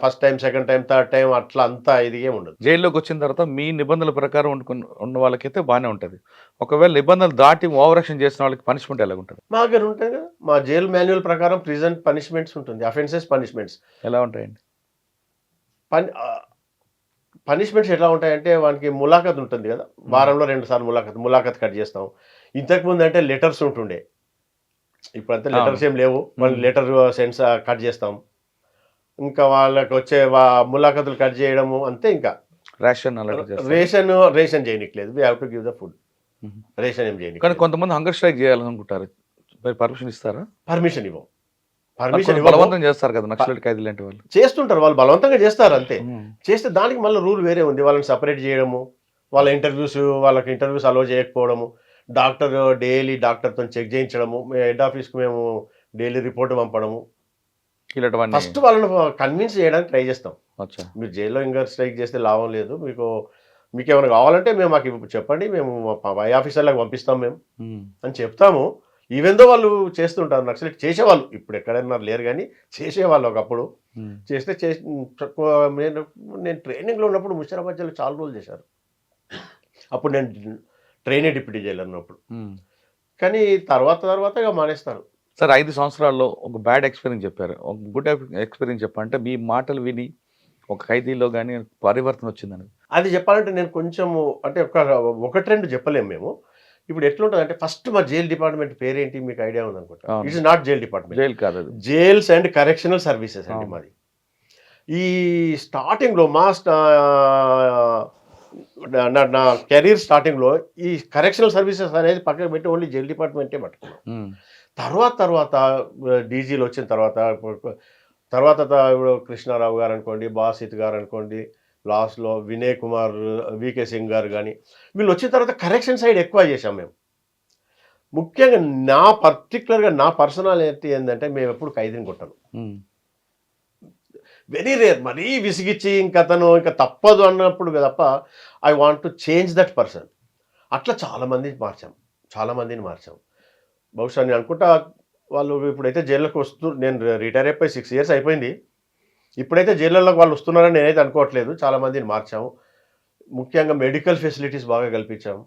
first time, second time, third time అట్లా అంతా ఇది ఏమి ఉండదు. జైల్లోకి వచ్చిన తర్వాత మీ నిబంధనల ప్రకారం ఉన్న వాళ్ళకైతే బాగానే ఉంటుంది. ఒకవేళ నిబంధనలు దాటి ఓవర్ యాక్షన్ చేసిన వాళ్ళకి పనిష్మెంట్ ఎలా ఉంటుంది? మా దగ్గర ఉంటాయి కదా, మా జైలు మాన్యువల్ ప్రకారం ప్రిజన్ పనిష్మెంట్స్ ఉంటుంది, అఫెన్సెస్ పనిష్మెంట్స్. ఎలా ఉంటాయండి పనిష్మెంట్స్ ఎట్లా ఉంటాయంటే వానికి ములాఖత్ ఉంటుంది కదా, వారంలో 2 సార్లు ములాఖత్ కట్ చేస్తాం. ఇంతకుముందు అంటే లెటర్స్ ఉంటుండే, ఇప్పుడంతా లెటర్స్ ఏం లేవు. వాళ్ళు లెటర్ సెన్స్ కట్ చేస్తాం. ఇంకా వాళ్ళకి వచ్చే ములాఖతులు కట్ చేయడము అంతే. ఇంకా రేషన్ చేయనిట్లేదు, we have to give the food. Ration ఏం చేయని. కానీ కొంతమంది హంగర్ స్ట్రైక్ చేయాలనుకుంటారు, పర్మిషన్ ఇస్తారా? పర్మిషన్ ఇవ్వం. బలవంతం చేస్తారు కదా నక్సలైట్ ఖైదీ లాంటి వాళ్ళు. చేస్తుంటారు, వాళ్ళు బలవంతంగా చేస్తారు అంతే. చేస్తే దానికి మళ్ళీ రూల్ వేరే ఉంది, వాళ్ళని సపరేట్ చేయడము, వాళ్ళకి ఇంటర్వ్యూస్ అలో చేయకపోవడము, డాక్టర్ డైలీ డాక్టర్తో చెక్ చేయించడము, హెడ్ ఆఫీస్కి మేము డైలీ రిపోర్ట్ పంపడము. ఫస్ట్ వాళ్ళని కన్విన్స్ చేయడానికి ట్రై చేస్తాం. మీరు జైల్లో ఇంకా స్ట్రైక్ చేస్తే లాభం లేదు, మీకు ఏమైనా కావాలంటే మేము మాకు చెప్పండి, మేము పై ఆఫీసర్లకు పంపిస్తాం మేము అని చెప్తాము. ఈవెందో వాళ్ళు చేస్తుంటారు, నక్సలైట్ చేసేవాళ్ళు ఇప్పుడు ఎక్కడైనా లేరు, కానీ చేసేవాళ్ళు ఒకప్పుడు. చేస్తే నేను ట్రైనింగ్లో ఉన్నప్పుడు ముషిరాబాద్ జైలు చాలా రోజులు చేశారు. అప్పుడు నేను ట్రైనీ డిప్యూటీ జైలర్ ఉన్నప్పుడు. కానీ తర్వాత ఇక మానేస్తారు. సార్ 5 సంవత్సరాల్లో ఒక బ్యాడ్ ఎక్స్పీరియన్స్ చెప్పారు, ఒక గుడ్ ఎక్స్పీరియన్స్ చెప్పాలంటే మీ మాటలు విని ఒక ఖైదీలో కానీ పరివర్తన వచ్చిందని. అది చెప్పాలంటే నేను కొంచెము అంటే ఒకటి రెండు చెప్పలేము మేము. ఇప్పుడు ఎట్లుంటుంది అంటే ఫస్ట్ మా జైల్ డిపార్ట్మెంట్ పేరేంటి మీకు ఐడియా ఉందనుకుంటా? It's not jail department, jail కాదు, జైల్స్ అండ్ కరెక్షనల్ సర్వీసెస్ అండి మాది. ఈ స్టార్టింగ్లో నా కెరీర్ స్టార్టింగ్లో ఈ కరెక్షనల్ సర్వీసెస్ అనేది పక్కన పెట్టి ఓన్లీ జైల్ డిపార్ట్మెంటే పట్టుకున్నాం. తర్వాత డీజీలు వచ్చిన తర్వాత ఇప్పుడు కృష్ణారావు గారు అనుకోండి, బాసిత్ గారు అనుకోండి, లాస్ట్లో వినయ్ కుమార్, వికే సింగ్ గారు కానీ వీళ్ళు వచ్చిన తర్వాత కరెక్షన్ సైడ్ ఎక్కువ చేసాం మేము. ముఖ్యంగా పర్టికులర్గా నా పర్సనాలిటీ ఏంటంటే మేము ఎప్పుడు ఖైదీని కొట్టాను. వెరీ రేర్, మరీ విసిగిచ్చి ఇంకా తప్పదు అన్నప్పుడు తప్ప I want to change that person. అట్లా చాలామందిని మార్చాం. బహుశా నేను అనుకుంటా వాళ్ళు ఇప్పుడైతే జైల్లోకి నేను రిటైర్ అయిపోయి 6 years అయిపోయింది. ఇప్పుడైతే జైళ్ళలోకి వాళ్ళు వస్తున్నారని నేనైతే అనుకోవట్లేదు. చాలామందిని మార్చాము. ముఖ్యంగా మెడికల్ ఫెసిలిటీస్ బాగా కల్పించాము.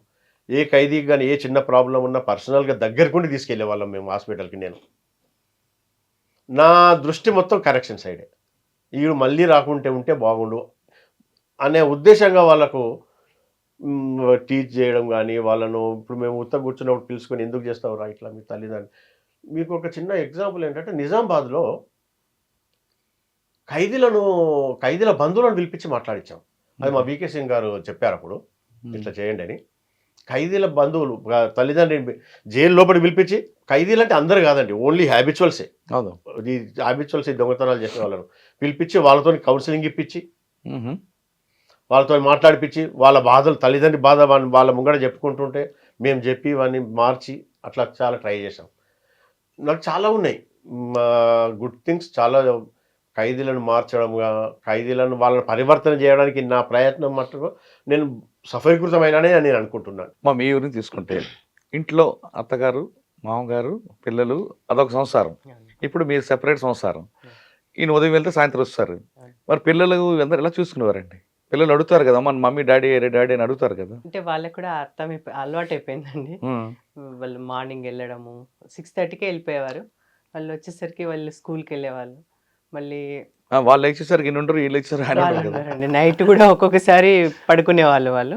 ఏ ఖైదీకి కానీ ఏ చిన్న ప్రాబ్లం ఉన్నా పర్సనల్గా దగ్గరకుండి తీసుకెళ్లే వాళ్ళం మేము హాస్పిటల్కి. నా దృష్టి మొత్తం కరెక్షన్ సైడే. వీడు మళ్ళీ రాకుంటే ఉంటే బాగుండు అనే ఉద్దేశంగా వాళ్ళకు టీచ్ చేయడం కానీ, వాళ్ళను ఇప్పుడు మేము కూర్చున్నప్పుడు పిలుచుకొని ఎందుకు చేస్తావురా ఇట్లా మీ తల్లిదండ్రులు. మీకు ఒక చిన్న ఎగ్జాంపుల్ ఏంటంటే నిజామాబాద్లో ఖైదీల బంధువులను పిలిపించి మాట్లాడించాం. అది మా బీకే సింగ్ గారు చెప్పారు అప్పుడు, ఇట్లా చేయండి అని. ఖైదీల బంధువులు తల్లిదండ్రులు జైలు లోపలికి పిలిపించి, ఖైదీలు అంటే అందరు కాదండి, ఓన్లీ హ్యాబిచువల్సే. ఈ హ్యాబిచువల్స్ దొంగతనాలు చేసే వాళ్ళను పిలిపించి వాళ్ళతో కౌన్సిలింగ్ ఇప్పించి, వాళ్ళతో మాట్లాడిపించి, వాళ్ళ బాధలు తల్లిదండ్రి బాధ వాళ్ళ ముంగడ చెప్పుకుంటుంటే మేము చెప్పి వాడిని మార్చి అట్లా చాలా ట్రై చేసాం. నాకు చాలా ఉన్నాయి గుడ్ థింగ్స్. చాలా ఖైదీలను మార్చడంగా, ఖైదీలను వాళ్ళని పరివర్తన చేయడానికి నా ప్రయత్నం మట్టుకు నేను సఫలీకృతమైననే నేను అనుకుంటున్నాను. మీ ఊరిని తీసుకుంటే ఇంట్లో అత్తగారు, మామగారు, పిల్లలు అదొక సంసారం. ఇప్పుడు మీరు సెపరేట్ సంసారం. ఈయన ఉదయం వెళ్తే సాయంత్రం వస్తారు. మరి పిల్లలు అందరు ఎలా చూసుకునేవారండి? పిల్లలు అడుగుతారు కదా, మన మమ్మీ డాడీ అని అడుగుతారు కదా. అంటే వాళ్ళకి కూడా అలవాటు అయిపోయిందండి. వాళ్ళు మార్నింగ్ వెళ్ళడము 6:30కే వెళ్ళిపోయేవారు. వాళ్ళు వచ్చేసరికి వాళ్ళు స్కూల్కి వెళ్ళేవాళ్ళు. మళ్ళీ వాళ్ళు వచ్చేసరికి ఉండరు, వీళ్ళు వచ్చేసరికి నైట్ కూడా ఒక్కొక్కసారి పడుకునే వాళ్ళు.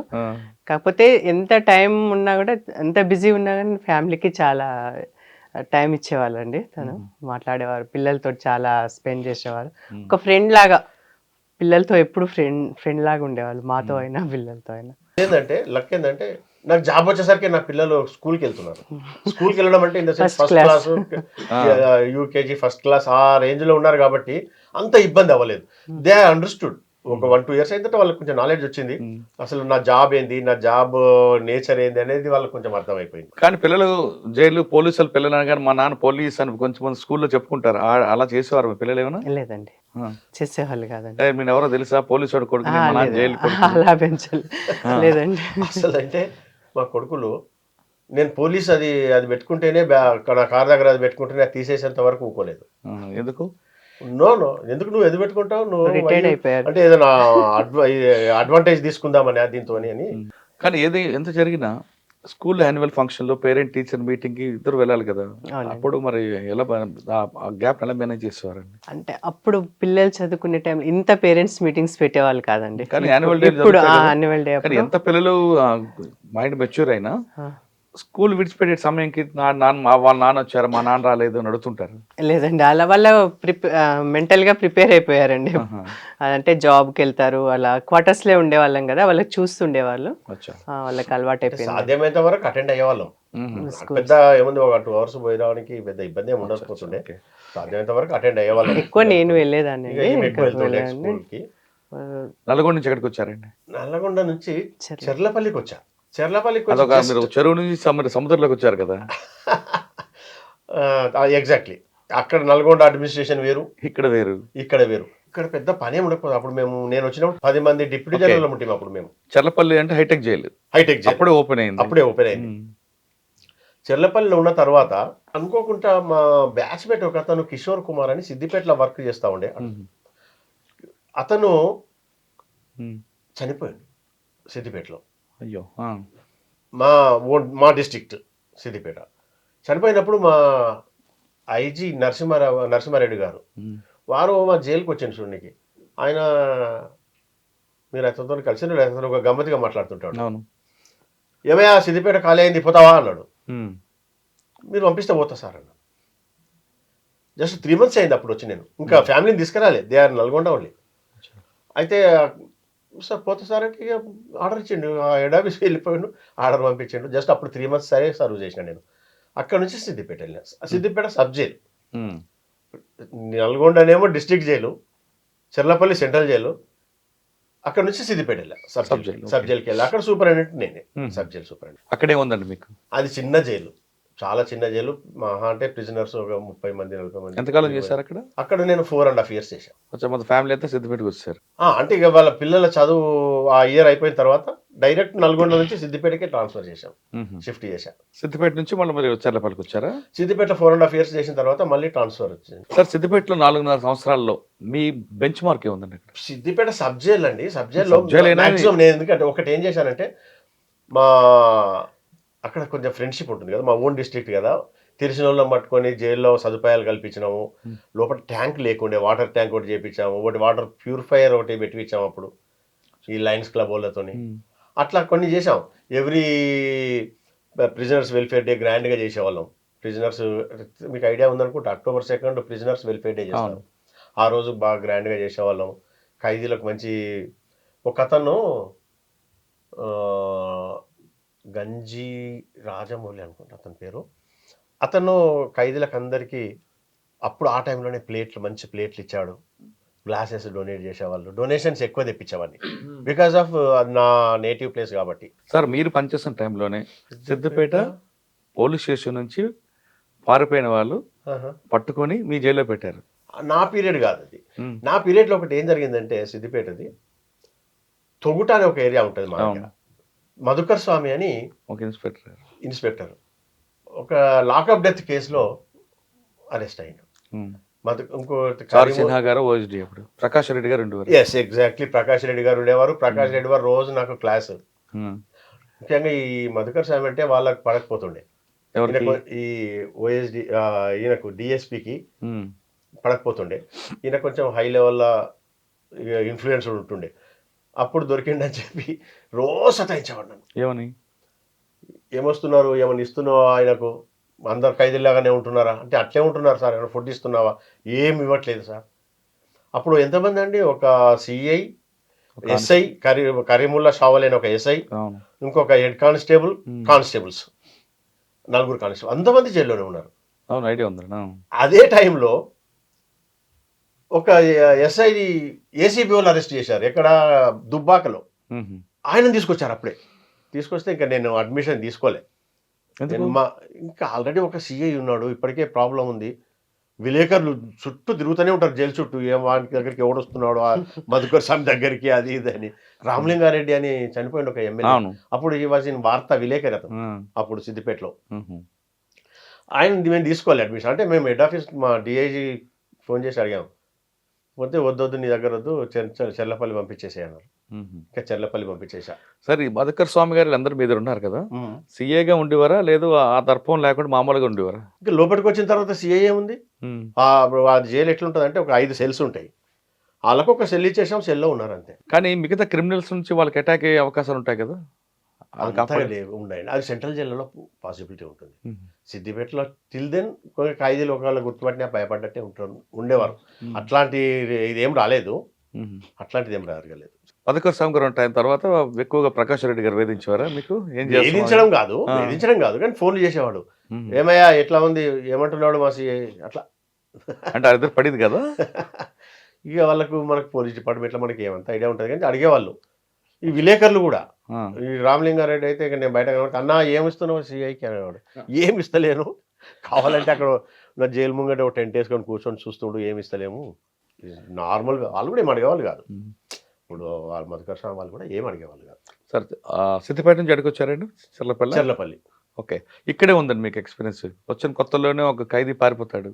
కాకపోతే ఎంత టైం ఉన్నా కూడా, ఎంత బిజీ ఉన్నా కానీ ఫ్యామిలీకి చాలా టైం ఇచ్చేవాళ్ళు అండి. తను మాట్లాడేవారు, పిల్లలతో చాలా స్పెండ్ చేసేవారు. ఒక ఫ్రెండ్ లాగా, పిల్లలతో ఎప్పుడు ఫ్రెండ్ లాగా ఉండేవాళ్ళు, మాతో అయినా పిల్లలతో అయినా. ఏంటంటే లక్ ఏంటంటే నాకు జాబ్ వచ్చేసరికి నా పిల్లలు స్కూల్కి వెళ్తున్నారు. స్కూల్కి వెళ్ళడం అంటే in the sense first class, UKG, first class ఆ రేంజ్లో ఉన్నారు కాబట్టి అంత ఇబ్బంది అవ్వలేదు. They understood. ఒక 1-2 years అయితే వాళ్ళకి కొంచెం నాలెడ్జ్ వచ్చింది. అసలు నా జాబ్ ఏంది, నా జాబ్ నేచర్ ఏంది అనేది వాళ్ళకి కొంచెం అర్థమైపోయింది. కానీ పిల్లలు జైలు పోలీసులు పిల్లలు కానీ మా నాన్న పోలీస్ అని కొంచెం మంది స్కూల్లో చెప్పుకుంటారు. అలా చేసేవారు మీ పిల్లలు ఏమైనా? లేదండి, చేసేవాళ్ళు కాదండి. మీరు ఎవరో తెలుసా పోలీసు వాడు కొడుకు జైలు అలా పెంచాలి లేదండి. అసలు అంటే మా కొడుకులు నేను పోలీస్ అది పెట్టుకుంటేనే నా కార్ దగ్గర అది పెట్టుకుంటేనే అది తీసేసేంత వరకు ఊకోలేదు. ఎందుకు? నో ఎందుకు నువ్వు ఎందుకు పెట్టుకుంటావు, నువ్వు రిటైర్డ్ అయిపోయారు అంటే ఏదైనా అడ్వాంటేజ్ తీసుకుందామని దీంతో అని. కానీ ఎంత జరిగినా స్కూల్ యాన్యువల్ ఫంక్షన్ లో పేరెంట్ టీచర్ మీటింగ్ కి ఇద్దరు వెళ్ళాలి కదా. అప్పుడు మరి ఎలా గ్యాప్ ఎలా మేనేజ్ చేసేవారండి? అంటే అప్పుడు పిల్లలు చదువుకునే టైం ఇంత పేరెంట్స్ మీటింగ్స్ పెట్టేవాళ్ళు కాదండి. కానీ యాన్యువల్ డే ఎంత పిల్లలు మైండ్ మెచ్యూర్ అయినా స్కూల్ విడిచిపెట్టే సమయంకి వాళ్ళ నాన్న వచ్చారు, మా నాన్న రాలేదు అని అడుగుతుంటారు. లేదండి, అలా వాళ్ళ మెంటల్ గా ప్రిపేర్ అయిపోయారండి. అంటే జాబ్కి వెళ్తారు, అలా క్వార్టర్స్ లో ఉండేవాళ్ళం కదా, వాళ్ళకి చూస్తుండేవాళ్ళు, వాళ్ళకి అలవాటు అయిపోయింది. సాధ్యమైనంత వరకు అటెండ్ అయ్యేవాళ్ళం. పెద్ద ఏముంది, ఒక 2 hours పోయి రావడానికి పెద్ద ఇబ్బంది ఏమి ఉండకపోతుండే. సాధ్యమైనంత వరకు అటెండ్ అయ్యేవాళ్ళం. ఎక్కువ నేను వెళ్ళేదాన్ని. నల్గొండ నుంచి ఎక్కడికి వచ్చారండి? నల్లగొండ నుంచి చెర్లపల్లికి వచ్చా. మీరు చెరువు నుంచి సముద్రంలోకి వచ్చారు కదా. ఎగ్జాక్ట్లీ. అక్కడ నల్గొండ అడ్మినిస్ట్రేషన్ వేరు, ఇక్కడ వేరు. ఇక్కడ పెద్ద పని ఉండకపోదు. అప్పుడు నేను వచ్చినప్పుడు 10 మంది డిప్యూటీ జనరల్ ఉంటాం. అప్పుడు మేము చెర్లపల్లి అంటే హైటెక్ జైలు అప్పుడే ఓపెన్ అయింది. చెర్లపల్లిలో ఉన్న తర్వాత అనుకోకుండా మా బ్యాచ్మేట్ ఒక అతను కిషోర్ కుమార్ అని సిద్దిపేటలో వర్క్ చేస్తా ఉండే. అతను చనిపోయాడు సిద్దిపేటలో. అయ్యో. మా డిస్ట్రిక్ట్ సిద్దిపేట. చనిపోయినప్పుడు మా ఐజీ నరసింహారెడ్డి గారు వారు మా జైలుకి వచ్చాను చూడడానికి. ఆయన మీరు అతనితో కలిసి అతను ఒక గమ్మతిగా మాట్లాడుతుంటాడు. ఏమయ్యా సిద్దిపేట ఖాళీ అయింది పోతావా అన్నాడు. మీరు పంపిస్తే పోతా సార్ అన్న. జస్ట్ 3 months అయింది అప్పుడు వచ్చి. నేను ఇంకా ఫ్యామిలీని తీసుకురాలే, దే ఆర్ నల్గొండ ఓన్లీ. అయితే సార్ పోతే సార్ అంటే ఇక ఆర్డర్ ఇచ్చిండు, హెడ్ ఆఫీస్కి వెళ్ళిపోయాడు, ఆర్డర్ పంపించిండు. జస్ట్ అప్పుడు 3 months సరే సర్వ్ చేసిన నేను. అక్కడ నుంచి సిద్దిపేట వెళ్ళిన. సిద్దిపేట సబ్ జైలు, నల్గొండనేమో district jail, Cherlapalli central jail. అక్కడ నుంచి సిద్దిపేట వెళ్ళా సబ్ జైలుకి వెళ్ళి. అక్కడ సూపరింటెండెంట్ నేనే, సబ్ జైలు సూపరింటెండెంట్. అక్కడే ఉందండి మీకు? అది చిన్న జైలు, చాలా చిన్న జైలు. మహా అంటే ప్రిజనర్స్ ఒక 30 మంది 40 మంది. ఎంతకాలం చేశారు అక్కడ? అక్కడ నేను 4.5 years చేశాను. కొంచెం మొత్తం ఫ్యామిలీ అంతా సిద్దిపేటకి వచ్చారు. అంటే ఇక వాళ్ళ పిల్లల చదువు ఆ ఇయర్ అయిపోయిన తర్వాత డైరెక్ట్ నల్గొండ నుంచి సిద్దిపేటకి ట్రాన్స్ఫర్ చేశాం, షిఫ్ట్ చేశాం. సిద్దిపేట నుంచి మళ్ళీ మరి చర్లపల్లికి వచ్చారా? సిద్దిపేట 4.5 years చేసిన తర్వాత మళ్ళీ ట్రాన్స్ఫర్ వచ్చింది. సార్ సిద్దిపేటలో 4.5 సంవత్సరాల్లో మీ బెంచ్ మార్క్ ఏముందండి అక్కడ? సిద్దిపేట సబ్ జైల్ అండి. సబ్ జైల్లో మాక్సిమం నేను ఎందుకంటే ఒకటి ఏం చేశానంటే, మా అక్కడ కొంచెం ఫ్రెండ్షిప్ ఉంటుంది కదా, మా ఓన్ డిస్ట్రిక్ట్ కదా, తెలిసిన వాళ్ళని పట్టుకొని జైల్లో సదుపాయాలు కల్పించినాము. లోపల ట్యాంక్ లేకుండే, వాటర్ ట్యాంక్ ఒకటి చేయించాము, ఒకటి వాటర్ ప్యూరిఫైయర్ ఒకటి పెట్టించాము అప్పుడు ఈ లయన్స్ క్లబ్ వాళ్ళతోని. అట్లా కొన్ని చేసాం. ఎవ్రీ ప్రిజనర్స్ వెల్ఫేర్ డే గ్రాండ్గా చేసేవాళ్ళం. ప్రిజనర్స్ మీకు ఐడియా ఉందనుకుంటే October 2 ప్రిజనర్స్ వెల్ఫేర్ డే చేస్తాం. ఆ రోజు బాగా గ్రాండ్గా చేసేవాళ్ళం. ఖైదీలకు మంచి ఒక అతను గంజి రాజమౌళి అనుకుంటా అతని పేరు. అతను ఖైదీలకు అందరికీ అప్పుడు ఆ టైంలోనే మంచి ప్లేట్లు ఇచ్చాడు. గ్లాసెస్ డొనేట్ చేసేవాళ్ళు. డొనేషన్స్ ఎక్కువ తెప్పించేవాడిని బికాస్ ఆఫ్ నా నేటివ్ ప్లేస్ కాబట్టి. సార్ మీరు పనిచేసిన టైంలోనే సిద్దిపేట పోలీస్ స్టేషన్ నుంచి పారిపోయిన వాళ్ళు పట్టుకొని మీ జైల్లో పెట్టారు. నా పీరియడ్ కాదు అది. నా పీరియడ్లో ఒకటి ఏం జరిగిందంటే, సిద్దిపేటది తొగుట అనే ఒక ఏరియా ఉంటుంది మా దగ్గర. మధుకర్ స్వామి అని ఒక ఇన్స్పెక్టర్ ఒక లాకప్ డెత్ కేసులో అరెస్ట్ అయ్యాడు. ప్రకాష్ రెడ్డి గారు ఉండేవారు. ఎగ్జాక్ట్లీ ప్రకాష్ రెడ్డి గారు ఉండేవారు. ప్రకాష్ రెడ్డి గారు రోజు నాకు క్లాస్. ముఖ్యంగా ఈ మధుకర్ స్వామి అంటే వాళ్ళకి పడకపోతుండే. ఈ ఓఎస్డి ఈయనకు డిఎస్పికి పడకపోతుండే. ఈయన కొంచెం హై లెవెల్లో ఇన్ఫ్లుయెన్స్ ఉంటుండే. అప్పుడు దొరికిండని చెప్పి రోజు సతాయించేవాడు నన్ను. ఏమని? ఏమొస్తున్నారు, ఏమని ఇస్తున్నావా ఆయనకు, అందరు ఖైదీలాగానే ఉంటున్నారా అంటే, అట్లే ఉంటున్నారు సార్, ఏమైనా ఫుడ్ ఇస్తున్నావా, ఏమి ఇవ్వట్లేదు సార్. అప్పుడు ఎంతమంది అండి, ఒక సిఐ, ఎస్ఐ కరీముల్లా షావల్ అయిన ఒక ఎస్ఐ, ఇంకొక హెడ్ కానిస్టేబుల్, కానిస్టేబుల్స్ 4 కానిస్టేబుల్, అంతమంది జైల్లోనే ఉన్నారు. అవును, ఐడియా ఉంది. అదే టైంలో ఒక ఎస్ఐ ఏసీబీ వాళ్ళు అరెస్ట్ చేశారు. ఎక్కడ? దుబ్బాకలో. ఆయన తీసుకొచ్చారు. అప్పుడే తీసుకొస్తే ఇంకా నేను అడ్మిషన్ తీసుకోలే. ఇంకా ఆల్రెడీ ఒక సిఐ ఉన్నాడు, ఇప్పటికే ప్రాబ్లం ఉంది. విలేకరులు చుట్టూ తిరుగుతూనే ఉంటారు జైలు చుట్టూ, ఏం వాడి దగ్గరికి ఎవడొస్తున్నాడు, మధుకర్ స్వామి దగ్గరికి, అది ఇది అని. రామలింగారెడ్డి అని చనిపోయింది ఒక ఎమ్మెల్యే. అప్పుడు ఈ వాజ్ ఇన్ వార్తా విలేకరి అతను అప్పుడు సిద్దిపేటలో. ఆయన మేము తీసుకోవాలి అడ్మిషన్. అంటే మేము హెడ్ ఆఫీస్ మా డిఐజీ ఫోన్ చేసి అడిగాము. పోతే వద్దొద్దు, నీ దగ్గర వద్దు, చెర్లపల్లి పంపించేసేయన్నారు. ఇంకా చెర్లపల్లి పంపించేసా. సరే, ఈ మధుకర్ స్వామి గారు అందరు మీద ఉన్నారు కదా, సిఏగా ఉండేవారా లేదు ఆ దర్పం లేకుండా మామూలుగా ఉండేవారా? ఇంకా లోపలికి వచ్చిన తర్వాత సిఐ ఏముంది, ఆ జైలు ఎట్లుంటుంది అంటే ఒక 5 cells ఉంటాయి. వాళ్ళకు ఒక సెల్ ఇచ్చేసాం, సెల్లో ఉన్నారు అంతే. కానీ మిగతా క్రిమినల్స్ నుంచి వాళ్ళకి అటాక్ అయ్యే అవకాశాలు ఉంటాయి కదా? ఉండండి, అది సెంట్రల్ జైల్లో పాసిబిలిటీ ఉంటుంది. సిద్దిపేటలో టిల్ దెన్ ఖైదీలు ఒకవేళ గుర్తుపట్టినా భయపడ్డట్టే ఉండేవారు. అట్లాంటి ఇదేం రాలేదు, అట్లాంటిది ఏం జరగలేదు. మధుకర్ స్వామి గారు టైం తర్వాత ఎక్కువగా ప్రకాష్ రెడ్డి గారు వేధించేవారా మీకు? వేధించడం కాదు కానీ ఫోన్లు చేసేవాడు. ఏమయ్యా ఎట్లా ఉంది, ఏమంటున్నాడు మా సిఐ, అట్లా అంటే అది పడింది కదా. ఇక వాళ్ళకు మనకు పోలీస్ డిపార్ట్మెంట్లో మనకి ఏమంత ఐడియా ఉంటుంది కానీ అడిగేవాళ్ళు. ఈ విలేకరులు కూడా, ఈ రామలింగారెడ్డి అయితే ఇక నేను బయట కనబడి, అన్నా ఏమి ఇస్తున్నావు సిఐకి అనేవాడు. ఏమి ఇస్తలేను, కావాలంటే అక్కడ నా జైలు ముంగట ఒక 10 days కూర్చొని చూస్తుండు, ఏమి ఇస్తలేము. నార్మల్ వాళ్ళు కూడా ఏం అడిగేవాళ్ళు కాదు. ఇప్పుడు వాళ్ళు మధుకర్ స్వామి వాళ్ళు కూడా ఏం అడిగేవాళ్ళు కాదు. సార్ సిద్దిపేట నుంచి అడిగొచ్చారండి చెర్లపల్లి. ఓకే, ఇక్కడే ఉందండి మీకు ఎక్స్పీరియన్స్. వచ్చిన కొత్తలోనే ఒక ఖైదీ పారిపోతాడు.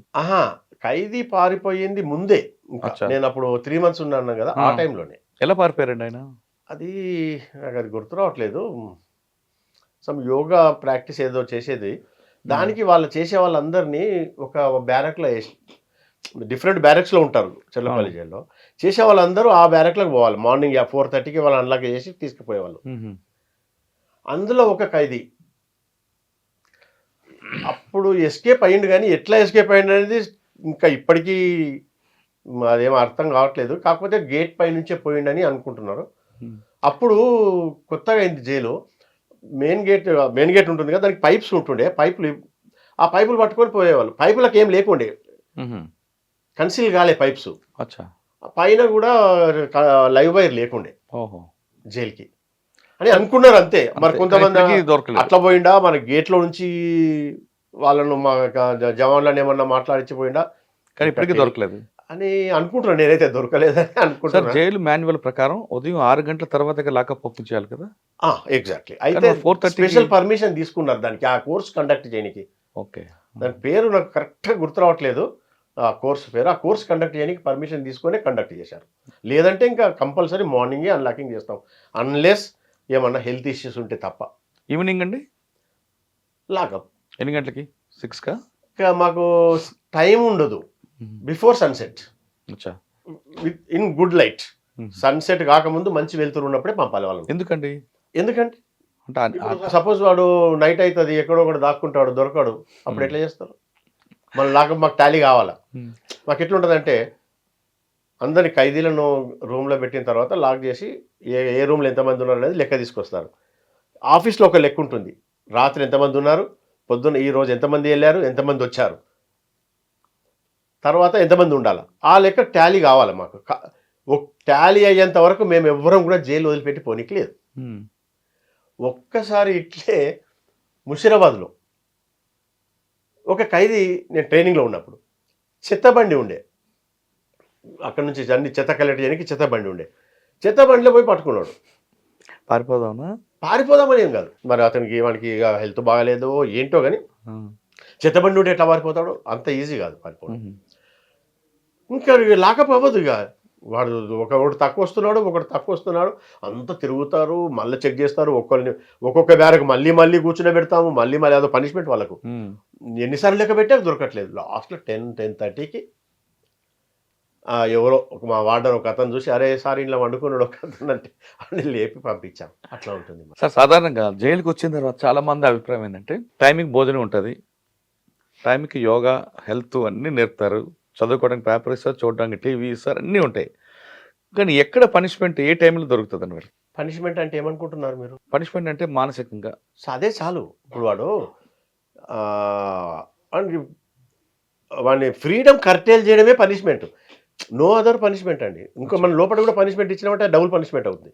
ఖైదీ పారిపోయింది ముందే. నేను అప్పుడు 3 months ఉన్నాను కదా, ఆ టైంలోనే. ఎలా పారిపోయారండి ఆయన? అది నాకు అది గుర్తు రావట్లేదు. సమ్ యోగా ప్రాక్టీస్ ఏదో చేసేది, దానికి వాళ్ళు చేసే వాళ్ళందరినీ ఒక బ్యారక్లో వేసి, డిఫరెంట్ బ్యారక్స్లో ఉంటారు చెర్లపల్లి జైల్లో. చేసే వాళ్ళందరూ ఆ బ్యారక్లోకి పోవాలి. మార్నింగ్ 4:30కి వాళ్ళు అన్లాక్ చేసి తీసుకుపోయేవాళ్ళు. అందులో ఒక ఖైదీ అప్పుడు ఎస్కేప్ అయ్యిండు, కానీ ఎట్లా ఎస్కేప్ అయ్యిండు అనేది ఇంకా ఇప్పటికీ అదేమో అర్థం కావట్లేదు. కాకపోతే గేట్ పై నుంచే పోయిండని అనుకుంటున్నారు. అప్పుడు కొత్తగా అయింది జైలు. మెయిన్ గేట్ ఉంటుంది కదా, దానికి పైప్స్ ఉంటుండే. ఆ పైపులు పట్టుకొని పోయేవాళ్ళు. పైపులకు ఏం లేకుండే, కన్సీల్ కాలే పైప్స్. పైన కూడా లైవ్ వైర్ లేకుండే జైలుకి అని అనుకున్నారు అంతే. మరి కొంతమంది అట్లా పోయిండా, మన గేట్లో నుంచి వాళ్ళను మా జవాన్లను ఏమన్నా మాట్లాడించిపోయిందా కానీ ఇప్పటికీ దొరకలేదు. అని అనుకుంటున్నాను. నేనైతే దొరకలేదని సార్ అనుకుంటున్నాను. జైలు మాన్యువల్ ప్రకారం ఉదయం 6 గంటల తర్వాత లాకప్ ఓపెన్ చేయాలి కదా. ఎగ్జాక్ట్లీ. అయితే 4:30 స్పెషల్ పర్మిషన్ తీసుకున్నారు దానికి, ఆ కోర్స్ కండక్ట్ చేయడానికి. ఓకే. దాని పేరు నాకు కరెక్ట్గా గుర్తు రావట్లేదు, ఆ కోర్స్ పేరు. ఆ కోర్స్ కండక్ట్ చేయడానికి పర్మిషన్ తీసుకొని కండక్ట్ చేశారు. లేదంటే ఇంకా కంపల్సరీ మార్నింగే అన్లాకింగ్ చేస్తాం, అన్లెస్ ఏమన్నా హెల్త్ ఇష్యూస్ ఉంటే తప్ప. ఈవినింగ్ అండి లాకప్ ఎన్ని గంటలకి? 6కా? ఇంకా మాకు టైం ఉండదు. బిఫోర్ సన్సెట్, అచ్చా. In good light. సన్సెట్ కాకముందు మంచి వెళ్తురు ఉన్నప్పుడే పంపాలి వాళ్ళని. ఎందుకండి? ఎందుకంటే అంటే సపోజ్ వాడు నైట్ అవుతుంది, ఎక్కడో ఒకటి దాక్కుంటాడు, దొరకడు, అప్పుడు ఎట్లా చేస్తారు? మళ్ళీ లాకప్ మాకు టాలీ కావాలా. మాకు ఎట్లుంటుందంటే అందరి ఖైదీలను రూమ్లో పెట్టిన తర్వాత లాక్ చేసి ఏ రూమ్లో ఎంతమంది ఉన్నారు అనేది లెక్క తీసుకొస్తారు. ఆఫీస్లో ఒక లెక్క ఉంటుంది, రాత్రి ఎంతమంది ఉన్నారు, పొద్దున్న ఈరోజు ఎంతమంది వెళ్ళారు, ఎంతమంది వచ్చారు, తర్వాత ఎంతమంది ఉండాలి, ఆ లెక్క టాలీ కావాలి మాకు. ఒక టాలీ అయ్యేంత వరకు మేము ఎవ్వరం కూడా జైలు వదిలిపెట్టి పోనీకి లేదు. ఒక్కసారి ఇట్లే ముషిరాబాద్లో ఒక ఖైదీ, నేను ట్రైనింగ్లో ఉన్నప్పుడు చెత్తబండి ఉండే, అక్కడ నుంచి అన్ని చెత్త కలెక్ట్ చేయడానికి చెత్తబండి ఉండే, చెత్తబండిలో పోయి పట్టుకున్నాడు. పారిపోదామా? పారిపోదామని ఏం కాదు, మరి అతనికి వానికి ఇక హెల్త్ బాగాలేదో ఏంటో కానీ చెత్తబండి ఉంటే ఎట్లా పారిపోతాడో అంత ఈజీ కాదు పారిపోవడం. ఇంకా లాకప్ అవ్వదు. ఇక వాడు ఒకటి తక్కువ వస్తున్నాడు, ఒకటి తక్కువ వస్తున్నాడు, అంతా తిరుగుతారు, మళ్ళీ చెక్ చేస్తారు, ఒక్కొక్క బ్యారకు మళ్ళీ కూర్చునే పెడతాము, మళ్ళీ అదో పనిష్మెంట్ వాళ్ళకు. ఎన్నిసార్లు లెక్క పెట్టాక దొరకట్లేదు. లాస్ట్లో 10-10:30కి ఎవరో మా వార్డర్ ఒక అతను చూసి, అరే సార్ ఇంట్లో వండుకున్నాడు ఒక అతను అంటే అని లేపి పంపించాం. అట్లా ఉంటుంది సార్. సాధారణంగా జైలుకి వచ్చిన తర్వాత చాలా మంది అభిప్రాయం ఏంటంటే టైంకి భోజనం ఉంటుంది, టైంకి యోగా, హెల్త్ అన్నీ నేర్పుతారు, చదువుకోవడానికి పేపర్ ఇస్తారు, చూడడానికి టీవీ ఇస్తారు, అన్నీ ఉంటాయి. కానీ ఎక్కడ పనిష్మెంట్ ఏ టైంలో దొరుకుతుంది అని? పనిష్మెంట్ అంటే ఏమనుకుంటున్నారు మీరు? పనిష్మెంట్ అంటే మానసికంగా అదే చాలు. ఇప్పుడు వాడు వాడిని ఫ్రీడమ్ కర్టేల్ చేయడమే పనిష్మెంట్, నో అదర్ పనిష్మెంట్ అండి. ఇంకా మన లోపల కూడా పనిష్మెంట్ ఇచ్చినామంటే డబుల్ పనిష్మెంట్ అవుతుంది.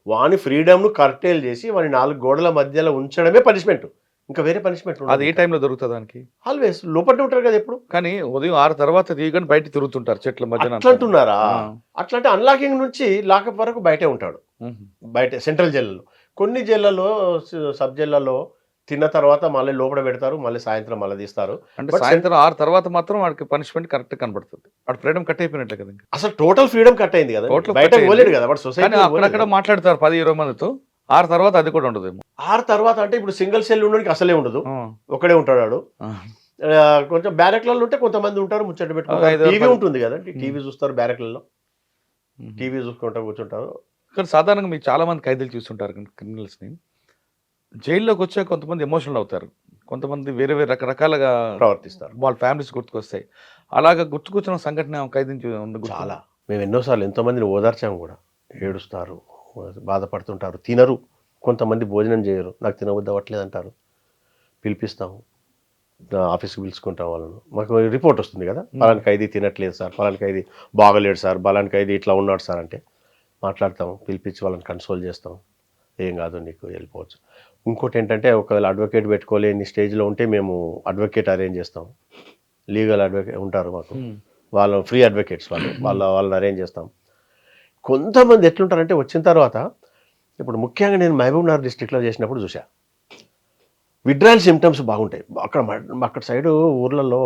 వాని ఫ్రీడమ్ను కర్టేల్ చేసి వాని 4 గోడల మధ్యలో ఉంచడమే పనిష్మెంట్, ఇంకా వేరే పనిష్మెంట్ అది ఏ టైంలో దొరుకుతుంది దానికి? ఆల్వేస్ లోపలనే ఉంటారు కదా ఎప్పుడు. కానీ ఉదయం 6 తర్వాత దిగని బయట తిరుగుతుంటారు చెట్ల మధ్యన అంటున్నారా? అట్లా అంటే అన్లాకింగ్ నుంచి లాకప్ వరకు బయటే ఉంటాడు, బయట సెంట్రల్ జైల్లో. కొన్ని జైళ్ళలో, సబ్ జైళ్ళలో తిన్న తర్వాత మళ్ళీ లోపల పెడతారు, మళ్ళీ సాయంత్రం మళ్ళీ తీస్తారు. అంటే సాయంత్రం 6 తర్వాత మాత్రం వాడికి పనిష్మెంట్ కరెక్ట్ కనబడుతుంది. వాడు ఫ్రీడమ్ కట్ అయిపోయినట్లే కదా. అసలు టోటల్ ఫ్రీడమ్ కట్ అయింది కదా, బయట పోలేడు కదా వాడు. సొసైటీ అక్కడక్కడ మాట్లాడతారు 10-20 మందితో, 6 తర్వాత అది కూడా ఉండదు. 6 తర్వాత అంటే ఇప్పుడు సింగిల్ సెల్ ఉండడానికి అసలే ఉండదు, ఒకడే ఉంటాడు వాడు. కొంచెం బ్యారెక్లలో ఉంటే కొంతమంది ఉంటారు, ముచ్చట పెట్టుకుంటారు, టీవీ ఉంటుంది కదా, టీవీ చూస్తారు బ్యారెక్లలో, టీవీ చూసుకుంటా కూర్చుంటారు. కానీ సాధారణంగా మీకు చాలా మంది ఖైదీలు చూస్తుంటారు క్రిమినల్స్ని. జైల్లోకి వచ్చాక కొంతమంది ఎమోషనల్ అవుతారు, కొంతమంది వేరే వేరే రకరకాలుగా ప్రవర్తిస్తారు, వాళ్ళ ఫ్యామిలీస్ గుర్తుకొస్తాయి. అలాగా గుర్తుకొచ్చిన సంఘటన ఖైదీ చాలా. మేము ఎన్నోసార్లు ఎంతోమందిని ఓదార్చాము కూడా. ఏడుస్తారు, బాధపడుతుంటారు, తినరు, కొంతమంది భోజనం చేయరు, నాకు తినవద్దు అవ్వట్లేదు అంటారు. పిలిపిస్తాము, ఆఫీస్కి పిలుచుకుంటాం వాళ్ళను. మాకు రిపోర్ట్ వస్తుంది కదా, పలానా ఖైదీ తినట్లేదు సార్, పలానా ఖైదీ బాగలేడు సార్, పలానా ఖైదీ ఇట్లా ఉన్నాడు సార్ అంటే మాట్లాడతాము, పిలిపించి వాళ్ళని కన్సోల్ చేస్తాం. ఏం కాదు, నీకు వెళ్ళిపోవచ్చు. ఇంకోటి ఏంటంటే ఒకవేళ అడ్వకేట్ పెట్టుకోలేని స్టేజ్లో ఉంటే మేము అడ్వకేట్ అరేంజ్ చేస్తాం. లీగల్ అడ్వకేట్ ఉంటారు మాకు, వాళ్ళు ఫ్రీ అడ్వకేట్స్, వాళ్ళని అరేంజ్ చేస్తాం. కొంతమంది ఎట్లుంటారంటే వచ్చిన తర్వాత, ఇప్పుడు ముఖ్యంగా నేను మహబూబ్నగర్ డిస్ట్రిక్ట్లో చేసినప్పుడు చూసా, విడ్రాయల్ సిమ్టమ్స్ బాగుంటాయి. అక్కడ సైడు ఊర్లలో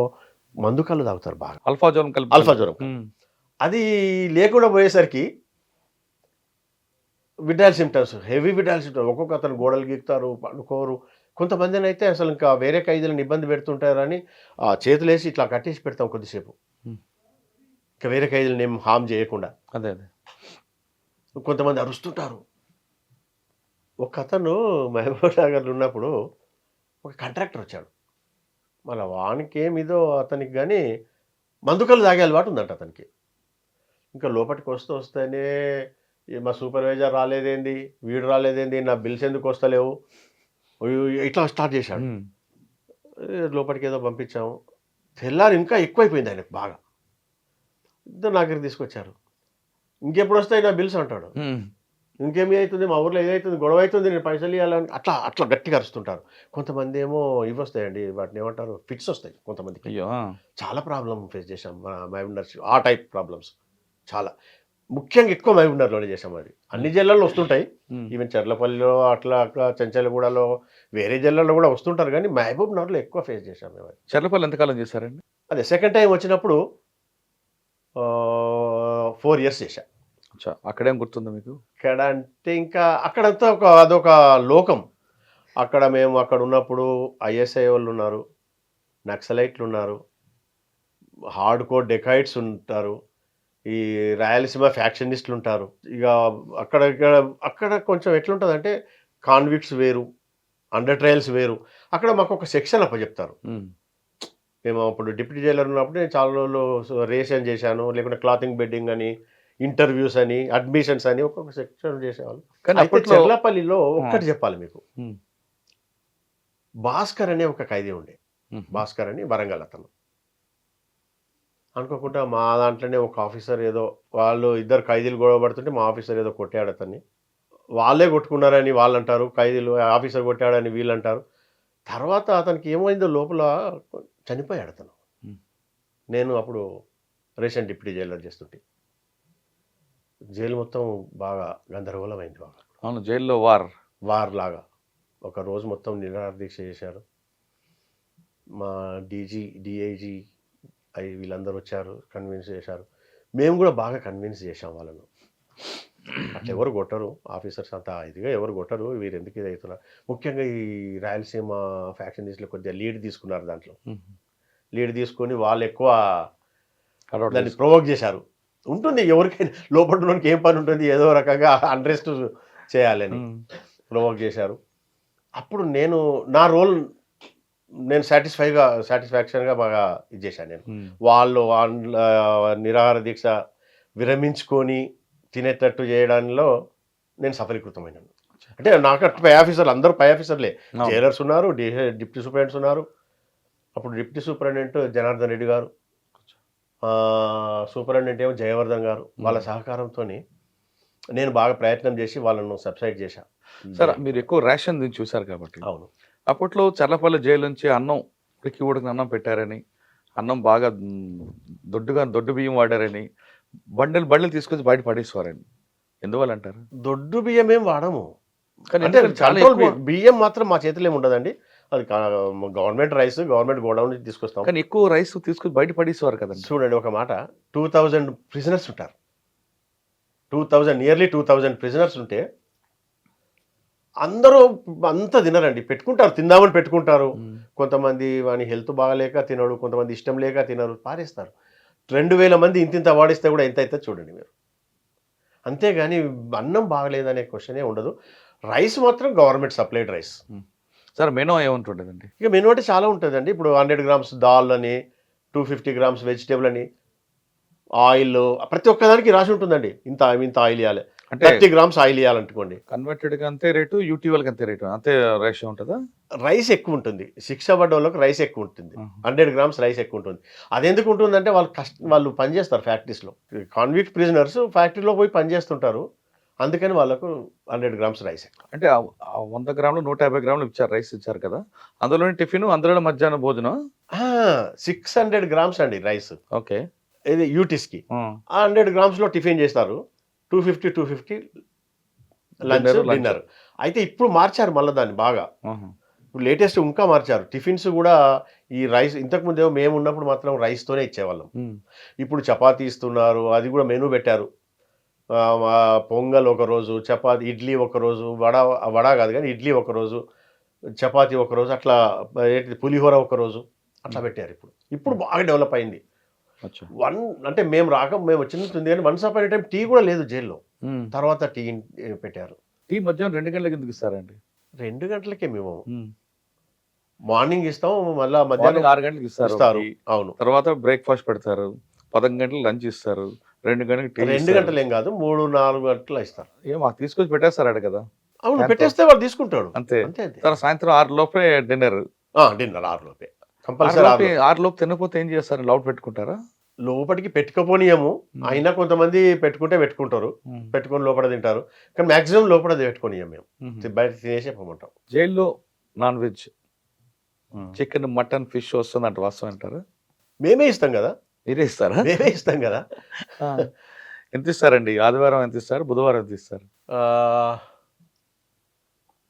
మందు కళ్ళు తాగుతారు బాగా, అల్ఫా జ్వరం. అది లేకుండా పోయేసరికి withdrawal symptoms, heavy withdrawal symptoms. ఒక్కొక్క అతను గోడలు గీకుతారు, పడుకోరు. కొంతమందిని అయితే అసలు ఇంకా వేరే ఖైదీలను ఇబ్బంది పెడుతుంటారని చేతులు వేసి ఇట్లా కట్టేసి పెడతాం కొద్దిసేపు, ఇంకా వేరే ఖైదీలను ఏం హామ్ చేయకుండా. అదే కొంతమంది అరుస్తుంటారు. ఒక అతను మహబూబ్ నగర్లో ఉన్నప్పుడు ఒక కాంట్రాక్టర్ వచ్చాడు, మళ్ళీ వానికి ఏమిదో అతనికి కానీ మందుకలు తాగే అలవాటు ఉందంట అతనికి. ఇంకా లోపలికి వస్తేనే మా సూపర్వైజర్ రాలేదేంది, వీడు రాలేదేంది, నా బిల్స్ ఎందుకు వస్తలేవు, ఇట్లా స్టార్ట్ చేశాడు. లోపలికి ఏదో పంపించాము. తెల్లారి ఇంకా ఎక్కువైపోయింది ఆయనకు బాగా. ఇద్దరు నా దగ్గరికి తీసుకొచ్చారు. ఇంకెప్పుడు వస్తాయి నా బిల్స్ అంటాడు. ఇంకేమి అవుతుంది, మా ఊర్లో ఏదైతుంది, గొడవ అవుతుంది, నేను పైసలు ఇవ్వాలని అట్లా అట్లా గట్టిగా అరుస్తుంటారు. కొంతమంది ఏమో ఇవి వస్తాయండి, వాటిని ఏమంటారు, ఫిట్స్ వస్తాయి కొంతమందికి. అయ్యో చాలా ప్రాబ్లం ఫేస్ చేశాం మా మహబూబ్నగర్. ఆ టైప్ ప్రాబ్లమ్స్ చాలా ముఖ్యంగా ఎక్కువ మహబూబ్నగర్లోనే చేసాం. అది అన్ని జిల్లాల్లో వస్తుంటాయి, ఈవెన్ చర్లపల్లిలో అట్లా అట్లా చెంచల్గూడలో వేరే జిల్లాల్లో కూడా వస్తుంటారు, కానీ మహబూబ్నగర్లో ఎక్కువ ఫేస్ చేశాం మేము. అది చర్లపల్లి ఎంతకాలం చేశారండి? అదే సెకండ్ టైం వచ్చినప్పుడు 4 years చేశా. అచ్చా, అక్కడేం గుర్తుందా మీకు? ఇక్కడ అంటే ఇంకా అక్కడంతా అదొక లోకం. అక్కడ మేము అక్కడ ఉన్నప్పుడు ఐఎస్ఐ వాళ్ళు ఉన్నారు, నక్సలైట్లు ఉన్నారు, హార్డ్ కోర్ డెకాయిట్స్ ఉంటారు, ఈ రాయలసీమ ఫ్యాక్షనిస్టులు ఉంటారు. ఇక అక్కడ కొంచెం ఎట్లుంటుందంటే కాన్విక్ట్స్ వేరు, అండర్ ట్రయల్స్ వేరు. అక్కడ మాకు ఒక సెక్షన్ అప్పచెప్తారు. మేము అప్పుడు డిప్యూటీ జైలర్ ఉన్నప్పుడు నేను చాలా రోజులు రేషన్ చేశాను, లేకుంటే క్లాతింగ్ బెడ్డింగ్ అని, ఇంటర్వ్యూస్ అని, అడ్మిషన్స్ అని ఒక్కొక్క సెక్షన్ చేసేవాళ్ళు. కానీ అయితే అప్పట్లో చెర్లపల్లిలో ఒక్కటి చెప్పాలి మీకు, భాస్కర్ అనే ఒక ఖైదీ ఉండే. భాస్కర్ అని వరంగల్ అతను. అనుకోకుండా మా దాంట్లోనే ఒక ఆఫీసర్ ఏదో, వాళ్ళు 2 ఖైదీలు గొడవ పడుతుంటే మా ఆఫీసర్ ఏదో కొట్టాడు అతన్ని. వాళ్ళే కొట్టుకున్నారని వాళ్ళు అంటారు, ఖైదీలు ఆఫీసర్ కొట్టాడని వీళ్ళు అంటారు. తర్వాత అతనికి ఏమైందో లోపల చనిపోయాడు అతను. నేను అప్పుడు రేషన్ డిప్యూటీ జైలర్ చేస్తుంటే జైలు మొత్తం బాగా గందరగోళమైంది. బాగా అవును, జైల్లో వార్ లాగా ఒక రోజు మొత్తం నిరాహార దీక్ష చేశారు. మా డిఐజీ వీళ్ళందరూ వచ్చారు, కన్విన్స్ చేశారు. మేము కూడా బాగా కన్విన్స్ చేశాం వాళ్ళను. అట్లా ఎవరు కొట్టరు, ఆఫీసర్స్ అంతా ఇదిగా ఎవరు కొట్టరు, వీరు ఎందుకు ఇది అవుతున్నారు. ముఖ్యంగా ఈ రాయలసీమ ఫ్యాక్షనిస్టులు కొద్దిగా లీడ్ తీసుకున్నారు. దాంట్లో లీడ్ తీసుకొని వాళ్ళు ఎక్కువ దాన్ని ప్రొవోక్ చేశారు. ఉంటుంది ఎవరికైనా, లోపల ఏం పని ఉంటుంది, ఏదో రకంగా అన్రెస్ట్ చేయాలని ప్రొవోక్ చేశారు. అప్పుడు నా రోల్ నేను సాటిస్ఫాక్షన్గా బాగా ఇది చేశాను. నేను వాళ్ళు నిరాహార దీక్ష విరమించుకొని తినేటట్టు చేయడంలో నేను సఫలీకృతమైనాను. అంటే నాకు పై ఆఫీసర్లు అందరూ పై ఆఫీసర్లే, జైలర్స్ ఉన్నారు, డిప్యూటీ సూపరింటెండెంట్స్ ఉన్నారు. అప్పుడు డిప్యూటీ సూపరింటెండెంట్ జనార్దన్ రెడ్డి గారు, సూపరింటెండెంట్ ఏమో జయవర్ధన్ గారు. వాళ్ళ సహకారంతో నేను బాగా ప్రయత్నం చేసి వాళ్ళను సబ్సైడ్ చేశాను. సార్, మీరు ఎక్కువ రేషన్ దీన్ని చూశారు కాబట్టి, అవును, అప్పట్లో చర్లపల్లి జైలు నుంచి అన్నం ఉడికి ఉడికిన అన్నం పెట్టారని, అన్నం బాగా దొడ్డు బియ్యం వాడారని, బండ్లు తీసుకొచ్చి బయట పడేసేవారండి. ఎందువల్ల అంటారు? దొడ్డు బియ్యం ఏం వాడము, కానీ అంటే కంట్రోల్ బియ్యం మాత్రం మా చేతిలో ఏమి ఉండదండి. అది గవర్నమెంట్ రైస్, గవర్నమెంట్ గోడౌన్ నుంచి తీసుకొస్తాం. కానీ ఎక్కువ రైస్ తీసుకొచ్చి బయట పడేసేవారు కదండి. చూడండి ఒక మాట, 2000 ప్రిజనర్స్ ఉంటారు. 2000 ప్రిజనర్స్ ఉంటే అందరూ అంతా తినరండి, పెట్టుకుంటారు, తిందామని పెట్టుకుంటారు. కొంతమంది వాని హెల్త్ బాగాలేక తినడు, కొంతమంది ఇష్టం లేక తినరు, పారేస్తారు. 2000 మంది ఇంత వాడిస్తే కూడా ఎంత అవుతుంది చూడండి మీరు. అంతేగాని అన్నం బాగలేదనే క్వశ్చనే ఉండదు. రైస్ మాత్రం government supplied rice. Sir, menu ఏముంటుండదండి? ఇక మెనూ అంటే చాలా ఉంటుందండి. ఇప్పుడు 100 grams దాల్ అని, 250 grams వెజిటేబుల్ అని, ఆయిల్ ప్రతి ఒక్కదానికి రాసి ఉంటుందండి. ఇంత ఆయిల్ ఇవ్వాలి, అంటే 30 grams ఆయిల్ ఇవ్వాలనుకోండి. కన్వర్టెడ్గా అంతే రేటు, యూటీవల్కి అంతే రేటు, అంతే రేషియో ఉంటుందా? రైస్ ఎక్కువ ఉంటుంది, శిక్ష పడ్డ వాళ్ళకి రైస్ ఎక్కువ ఉంటుంది. 100 grams రైస్ ఎక్కువ ఉంటుంది. అది ఎందుకు ఉంటుందంటే వాళ్ళు పనిచేస్తారు ఫ్యాక్టరీస్లో. కాన్విక్ట్ ప్రిజనర్స్ ఫ్యాక్టరీలో పోయి పనిచేస్తుంటారు, అందుకని వాళ్ళకు 100 grams రైస్. అంటే 100 గ్రాములు 150 గ్రాములు ఇచ్చారు, రైస్ ఇచ్చారు కదా, అందులోనే టిఫిన్, అందులో మధ్యాహ్న భోజనం. 600 grams అండి రైస్. ఓకే, ఇది యూటీస్కి. 100 grams టిఫిన్ చేస్తారు, 250 లంచ్ డిన్నర్. అయితే ఇప్పుడు మార్చారు మళ్ళీ దాన్ని బాగా, ఇప్పుడు లేటెస్ట్ ఇంకా మార్చారు. టిఫిన్స్ కూడా ఈ రైస్, ఇంతకుముందు మేము ఉన్నప్పుడు మాత్రం రైస్తోనే ఇచ్చేవాళ్ళం. ఇప్పుడు చపాతీ ఇస్తున్నారు, అది కూడా మెనూ పెట్టారు. పొంగల్ ఒకరోజు, చపాతీ, ఇడ్లీ ఒకరోజు, వడ కాదు కానీ ఇడ్లీ ఒకరోజు, చపాతీ ఒకరోజు, అట్లా పులిహోర ఒకరోజు, అట్లా పెట్టారు. ఇప్పుడు బాగా డెవలప్ అయింది. అంటే మేము వచ్చింది కానీ once upon a time tea కూడా లేదు జైల్లో. తర్వాత టీ పెట్టారు. టీ మధ్యాహ్నం 2 గంటలకు ఎందుకు ఇస్తారండి? 2 గంటలకే మేము మార్నింగ్ ఇస్తాం, మళ్ళీ మధ్యాహ్నం 6 గంటలకు ఇస్తారు. అవును, తర్వాత బ్రేక్ఫాస్ట్ పెడతారు, 11 గంటలు లంచ్ ఇస్తారు, 2 గంటలకు టీ. 2 గంటలు ఏం కాదు, 3-4 గంటలు ఇస్తారు. మాకు తీసుకొచ్చి పెట్టేస్తారట కదా. అవును, పెట్టేస్తే వాళ్ళు తీసుకుంటాడు అంతే. సాయంత్రం 6 లోపే డిన్నర్. 6 లోపే కంపల్సరీ. 6 లోపు తినకపోతే ఏం చేస్తారు? లౌడ్ పెట్టుకుంటారా? లోపలికి పెట్టుకోపోనియము, అయినా కొంతమంది పెట్టుకుంటే పెట్టుకుంటారు, పెట్టుకొని లోపల తింటారు, కానీ మాక్సిమం లోపల పెట్టుకోనియం మేము, బయట తినేసే పోమంటాం. జైల్లో non veg chicken mutton fish వస్తుందంట, వాస్తవం అంటారు? మేమే ఇస్తాం కదా, మీరే ఇస్తారా? మేమే ఇస్తాం కదా. ఎంత ఇస్తారండి? ఆదివారం ఎంత ఇస్తారు, బుధవారం ఎంత ఇస్తారు?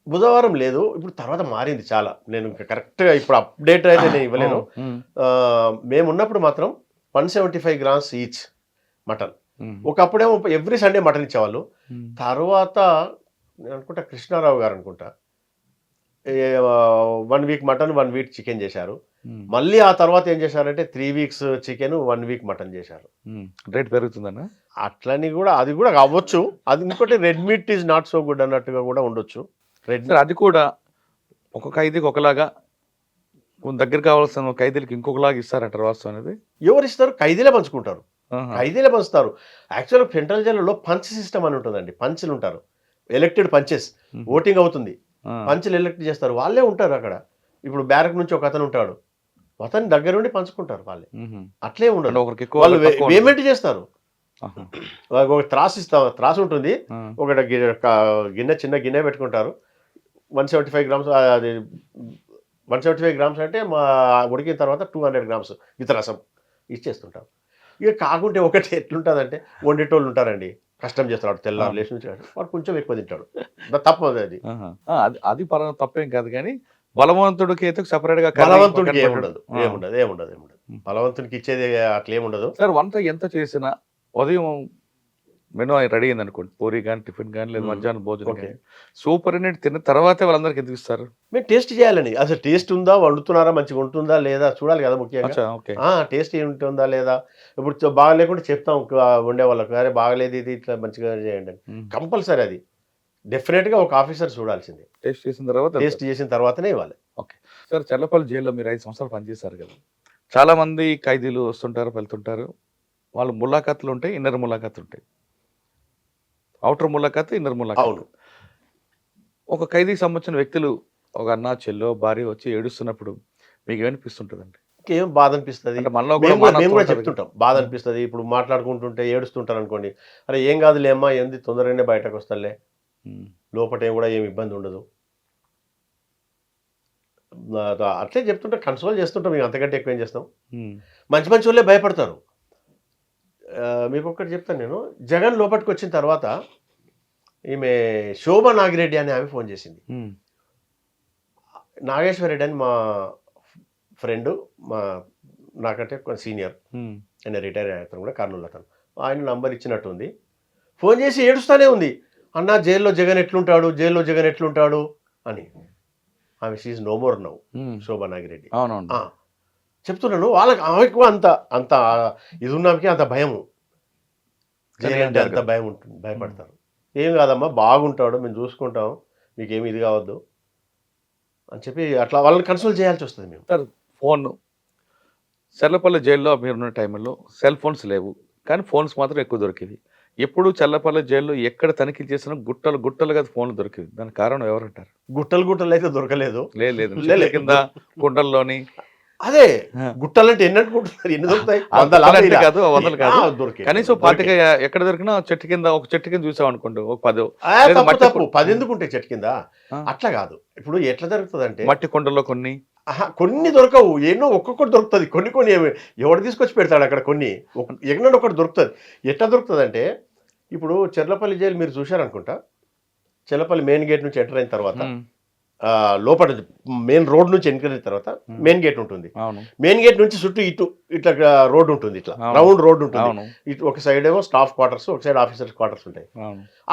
బుధవారం లేదు, ఇప్పుడు తర్వాత మారింది చాలా. నేను కరెక్ట్గా ఇప్పుడు అప్డేట్ అయితే నేను ఇవ్వలేను. మేము ఉన్నప్పుడు మాత్రం 175 grams ఈచ్ మటన్. ఒకప్పుడేమో ఎవ్రీ సండే మటన్ ఇచ్చేవాళ్ళు. తర్వాత నేను అనుకుంటా కృష్ణారావు గారు అనుకుంటా 1 week మటన్ 1 week చికెన్ చేశారు. మళ్ళీ ఆ తర్వాత ఏం చేశారంటే 3 weeks చికెన్ 1 week మటన్ చేశారు. రేట్ పెరుగుతుందన్న అట్లని కూడా అది కూడా అవ్వచ్చు. అది ఇంకోటి red meat is not so good అన్నట్టుగా కూడా ఉండొచ్చు. సార్ అది కూడా ఒక ఖైదీకి ఒకలాగా, దగ్గర కావాల్సిన ఖైదీలకి ఇంకొకలాగా ఇస్తారంటారు, వాస్తవం అనేది? ఎవరు ఇస్తారు? ఖైదీలే పంచుకుంటారు, ఖైదీలే పంచుతారు. యాక్చువల్గా సెంట్రల్ జైల్లో పంచ్ సిస్టమ్ అని ఉంటుందండి. పంచులు ఉంటారు, ఎలక్టెడ్ పంచెస్, ఓటింగ్ అవుతుంది, పంచులు ఎలక్ట్ చేస్తారు, వాళ్ళే ఉంటారు అక్కడ. ఇప్పుడు బ్యారక్ నుంచి ఒక అతను ఉంటాడు, అతని దగ్గర నుండి పంచుకుంటారు వాళ్ళే, అట్లే ఉండదు. వాళ్ళు పేమెంట్ చేస్తారు. ఒక త్రాసు ఉంటుంది, ఒకటి గిన్నె, చిన్న గిన్నె పెట్టుకుంటారు. 175 grams, అది 175 grams అంటే మా ఉడికిన తర్వాత 200 grams వితరసం ఇచ్చేస్తుంటారు. ఇక కాకుంటే ఒకటి ఎట్లుంటుందంటే వండేటోళ్ళు ఉంటారండి, కష్టం చేస్తాడు, తెల్లారు లేచి నుంచి వాడు కొంచెం ఎక్కువ తింటాడు, తప్ప అది అది తప్పేం కాదు. కానీ బలవంతుడికి అయితే సెపరేట్ గా, బలవంతుడికి ఏముండదు. బలవంతునికి ఇచ్చేది అట్లా ఏముండదు సార్. వంట ఎంత చేసినా ఉదయం మెనూ రెడీ అయింది అనుకోండి, పూరి కానీ టిఫిన్ కానీ లేదా మధ్యాహ్నం భోజనం కానీ, సూపర్ అనేది తిన్న తర్వాతే వాళ్ళందరికి ఎందుకు ఇస్తారు? మేము టేస్ట్ చేయాలని. అసలు టేస్ట్ ఉందా, వండుతున్నారా, మంచిగా ఉంటుందా లేదా చూడాలి కదా ముఖ్యంగా. టేస్ట్ ఉంటుందా లేదా, ఇప్పుడు బాగలేకుండా చెప్తాం వండే వాళ్ళకి, అరే బాగలేదు ఇది ఇట్లా మంచిగా చేయండి అని. కంపల్సరీ అది డెఫినెట్గా ఒక ఆఫీసర్ చూడాల్సిందే. టేస్ట్ చేసిన తర్వాతనే ఇవ్వాలి. ఓకే సార్, చల్లపల్లి జైల్లో మీరు 5 సంవత్సరాలు పనిచేశారు కదా, చాలా మంది ఖైదీలు వస్తుంటారు వెళ్తుంటారు, వాళ్ళు ములాఖాతులు ఉంటాయి, ఇన్నర్ ములాఖాతులు ఉంటాయి, అవుటర్ ములాఖాత్, ఇన్నర్ ములాఖాత్. ఒక ఖైదీకి సంబంధించిన వ్యక్తులు, ఒక అన్న చెల్లో భార్య వచ్చి ఏడుస్తున్నప్పుడు మీకు ఏమనిపిస్తుంటుందండి? ఏం బాధ అనిపిస్తుంది, మేము కూడా చెప్తుంటాం, బాధ అనిపిస్తుంది. ఇప్పుడు మాట్లాడుకుంటుంటే ఏడుస్తుంటారు అనుకోండి, అరే ఏం కాదులేమ్మా, ఏంది తొందరగానే బయటకు వస్తాలే, లోపల కూడా ఏమి ఇబ్బంది ఉండదు, అట్లే చెప్తుంటే కన్సోల్ చేస్తుంటాం. మేము అంతకంటే ఎక్కువ ఏం చేస్తాం. మంచి మంచి వాళ్ళే భయపడతారు. మీకు ఒక్కటి చెప్తాను నేను, జగన్ లోపలికి వచ్చిన తర్వాత ఈమె శోభా నాగిరెడ్డి అని ఆమె ఫోన్ చేసింది. నాగేశ్వర రెడ్డి అని మా ఫ్రెండ్, నాకంటే కొంచెం సీనియర్, ఆయన రిటైర్ అయ్యారు కూడా, కర్నూలు అతను. ఆయన నంబర్ ఇచ్చినట్టుంది. ఫోన్ చేసి ఏడుస్తూనే ఉంది, అన్న జైల్లో జగన్ ఎట్లుంటాడు అని. ఆమె షీఈ్ నో మోర్ నౌ, శోభా నాగిరెడ్డి. చెప్తున్నాను, ఆమెకు అంత ఇది ఉన్నామెకి అంత భయము, అంత భయం ఉంటుంది, భయపడతారు. ఏం కాదమ్మా బాగుంటాడు, మేము చూసుకుంటాం, మీకేమి ఇది కావద్దు అని చెప్పి అట్లా వాళ్ళని కన్సల్ట్ చేయాల్సి వస్తుంది. మేము సార్ ఫోన్, చల్లపల్లి జైల్లో మీరున్న టైంలో సెల్ ఫోన్స్ లేవు, కానీ ఫోన్స్ మాత్రం ఎక్కువ దొరికేవి. ఎప్పుడు చల్లపల్లి జైల్లో ఎక్కడ తనిఖీ చేసినా గుట్టలుగా ఫోన్లు దొరికేవి. దానికి కారణం ఎవరంటారు? గుట్టలు అయితే దొరకలేదు, లేదు కింద కుండల్లోని. అదే గుట్టలంటే ఎన్ని అనుకుంటున్నారు, ఎన్ని దొరుకుతాయి? కాదు, 100 కాదు, కనీసం 25 ఎక్కడ దొరికినా ఒక చెట్టు కింద చూసాం అనుకోండి, ఒక 10. తప్పు 10 ఎందుకు ఉంటాయి చెట్టు కింద? అట్లా కాదు. ఇప్పుడు ఎట్లా దొరుకుతుంది అంటే, మట్టి కొండల్లో కొన్ని దొరకవు, ఎన్నో ఒక్కొక్కటి దొరుకుతుంది. కొన్ని ఎవడు తీసుకొచ్చి పెడతాడు అక్కడ, కొన్ని ఎక్కడ ఒకటి దొరుకుతుంది. ఎట్లా దొరుకుతుంది అంటే, ఇప్పుడు చెర్లపల్లి జైలు మీరు చూశారనుకుంటా, చెర్లపల్లి మెయిన్ గేట్ నుంచి ఎంటర్ అయిన తర్వాత లోపల మెయిన్ రోడ్ నుంచి ఎంటర్ అయిన తర్వాత మెయిన్ గేట్ ఉంటుంది. మెయిన్ గేట్ నుంచి చుట్టూ ఇట్లా రోడ్ ఉంటుంది, ఇట్లా రౌండ్ రోడ్ ఉంటుంది. ఇటు ఒక సైడ్ ఏమో స్టాఫ్ క్వార్టర్స్, ఒక సైడ్ ఆఫీసర్స్ క్వార్టర్స్ ఉంటాయి.